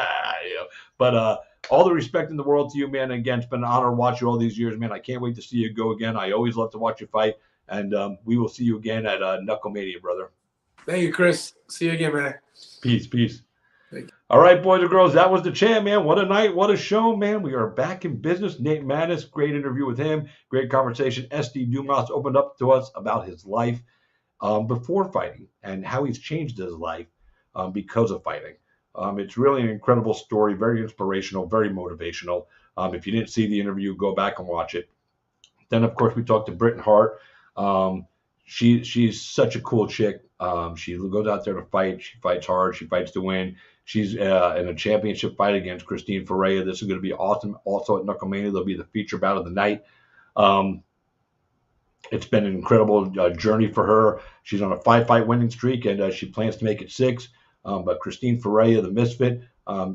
But all the respect in the world to you, man. Again, it's been an honor to watch you all these years, man. I can't wait to see you go again. I always love to watch you fight, and we will see you again at Knucklemania, brother. Thank you, Chris. See you again, man. Peace. All right, boys and girls, that was the champ, man. What a night, what a show, man. We are back in business. Nate Maness, great interview with him, great conversation. SD Dumas opened up to us about his life before fighting and how he's changed his life because of fighting. It's really an incredible story, very inspirational, very motivational. If you didn't see the interview, go back and watch it. Then, of course, we talked to Britain Hart. She's such a cool chick. She goes out there to fight. She fights hard. She fights to win. She's in a championship fight against Christine Ferreira. This is going to be awesome. Also at Knucklemania, there'll be the feature bout of the night. It's been an incredible journey for her. She's on a 5-fight winning streak, and she plans to make it 6. But Christine Ferreira, the Misfit,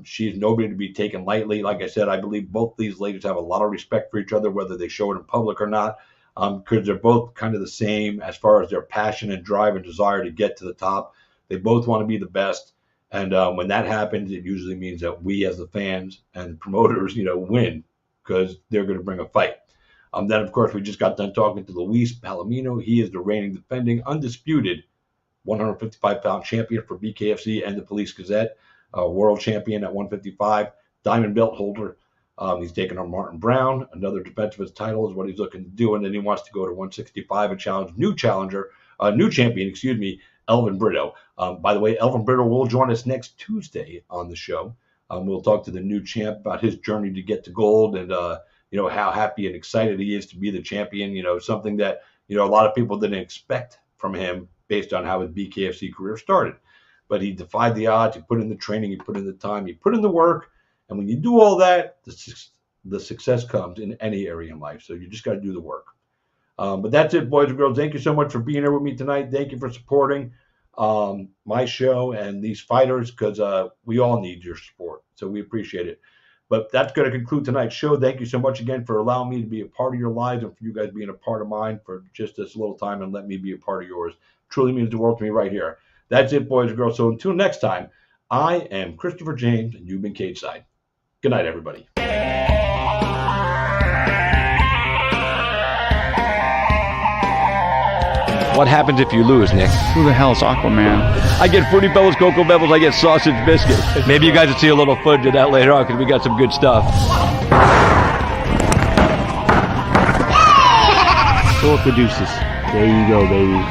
she's nobody to be taken lightly. Like I said, I believe both these ladies have a lot of respect for each other, whether they show it in public or not, because they're both kind of the same as far as their passion and drive and desire to get to the top. They both want to be the best. And when that happens, it usually means that we as the fans and promoters, win, because they're going to bring a fight. Then, of course, we just got done talking to Luis Palomino. He is the reigning, defending, undisputed 155-pound champion for BKFC and the Police Gazette, world champion at 155, diamond belt holder. He's taking on Martin Brown. Another defense of his title is what he's looking to do, and then he wants to go to 165 and challenge new champion, Elvin Brito. By the way, Elvin Brito will join us next Tuesday on the show. We'll talk to the new champ about his journey to get to gold and how happy and excited he is to be the champion. Something that a lot of people didn't expect from him based on how his BKFC career started. But he defied the odds. He put in the training. He put in the time. He put in the work. And when you do all that, the success comes in any area in life. So you just got to do the work. But that's it, boys and girls. Thank you so much for being here with me tonight. Thank you for supporting my show and these fighters, because we all need your support. So we appreciate it. But that's going to conclude tonight's show. Thank you so much again for allowing me to be a part of your lives and for you guys being a part of mine for just this little time and let me be a part of yours. Truly means the world to me right here. That's it, boys and girls. So until next time, I am Christopher James, and you've been Cage Side. Good night, everybody. What happens if you lose, Nick? Who the hell's Aquaman? I get Fruity Pebbles, Cocoa Pebbles, I get sausage biscuits. Maybe you guys will see a little footage of that later on, because we got some good stuff. Throw up the deuces. There you go, baby.